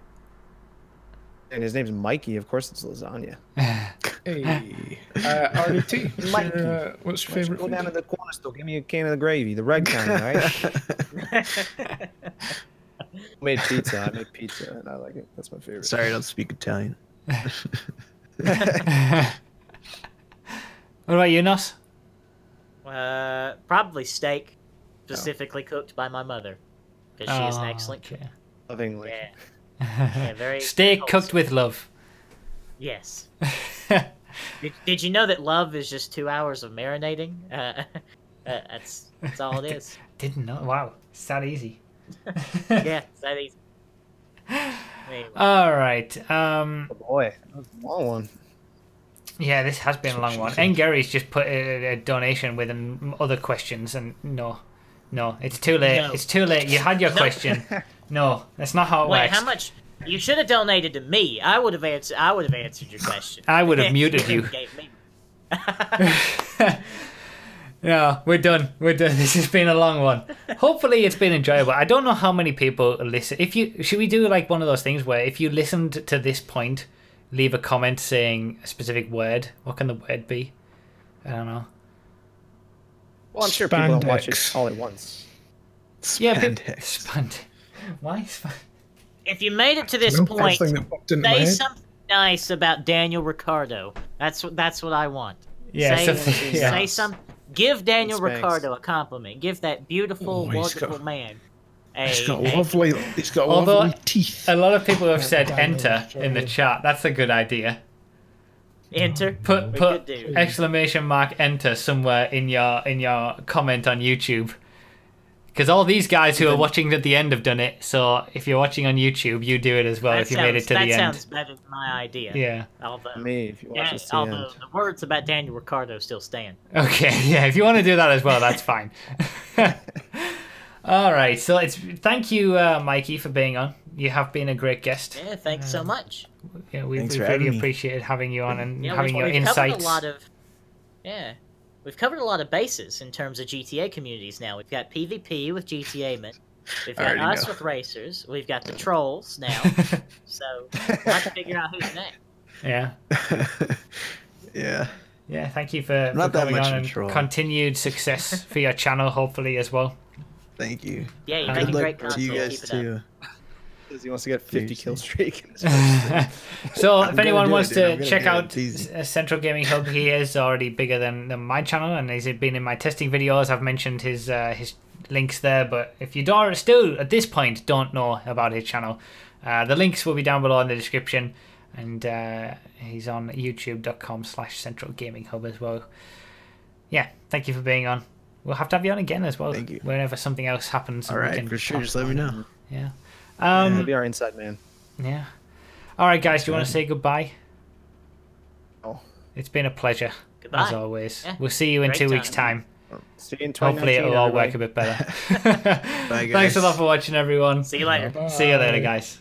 And his name's Mikey. Of course, it's lasagna. Hey. RDT, what's your favourite Go food? down to the corner store. Give me a can of the gravy, the red kind, all right? Made pizza. I make pizza, and I like it. That's my favorite. Sorry, I don't speak Italian. What about you, Nos? Probably steak, specifically cooked by my mother, because she is an excellent cook. okay. Lovingly. Yeah. Yeah, very Steak wholesome. cooked with love. Yes. Did you know that love is just 2 hours of marinating? That's all it is. Didn't know. Wow, it's that easy. Yeah, it's that easy. Anyway. All right. Oh boy, that was a long one. Yeah, this has been a long one. And Gary's just put a donation with other questions, and no, it's too late. No. It's too late. You had your question. No, that's not how it Wait, works. how much? You should have donated to me. I would have answered your question. I would have muted you. Gave me- No, we're done. This has been a long one. Hopefully, it's been enjoyable. I don't know how many people listen. Should we do like one of those things where if you listened to this point, leave a comment saying a specific word? What can the word be? I don't know. Well, I'm sure people don't watch it Spandex. all at once. Yeah, Spandex. Spandex. Why spandex? If you made it to this No, point, first thing that popped into my say head. something nice about Daniel Ricciardo. That's what I want. Yeah, say, something- yeah. say some. Give Daniel Spanx. Ricciardo a compliment. Give that beautiful, Oh, he's wonderful got- man. It's got a- Although- lovely teeth. A lot of people have said Daniel enter in the Ricciardo. chat. That's a good idea. enter. Put We could do. exclamation mark enter somewhere in your comment on YouTube. Because all these guys who are watching at the end have done it. So if you're watching on YouTube, you do it as well if you made it to the that end. sounds better than my idea. Yeah. Although, Me, if you watch yeah, this to the end. although the words about Daniel Ricciardo still stand. Okay. Yeah. If you want to do that as well, that's fine. All right. So thank you, Mikey, for being on. You have been a great guest. Yeah, thanks so much. Yeah, we've Thanks for really having me. appreciated having you on and Yeah, having your we've insights. covered a lot of. Yeah, we've covered a lot of bases in terms of GTA communities. Now we've got PvP with GTA men. We've I got already us know. with racers. We've got the trolls now. So we'll have to figure out who's next. Yeah. Yeah. Yeah, thank you for Not that coming much on of a and troll. continued success for your channel, hopefully, as well. Thank you. Yeah, you're Good making Good great luck to you content. guys Keep it up. too. Because he wants to get 50 kill streak. in his So, I'm if gonna anyone do wants it, dude. I'm to gonna check do it. out It's easy. Central Gaming Hub, he is already bigger than my channel, and he's been in my testing videos. I've mentioned his links there, but if you still, at this point, don't know about his channel, the links will be down below in the description. and he's on youtube.com/CentralGamingHub as well. Yeah, thank you for being on. We'll have to have you on again as well. Thank you. Whenever something else happens. All right, for sure. Just let me know. Yeah. He'll be our inside man. Yeah. All right, guys. Do you want to say goodbye? Oh. It's been a pleasure. Goodbye. As always. Yeah. We'll see you in Great 2 weeks' time. See you in Hopefully 2019, it'll all everybody. work a bit better. Bye, guys. Thanks a lot for watching, everyone. See you later. Bye. See you later, guys.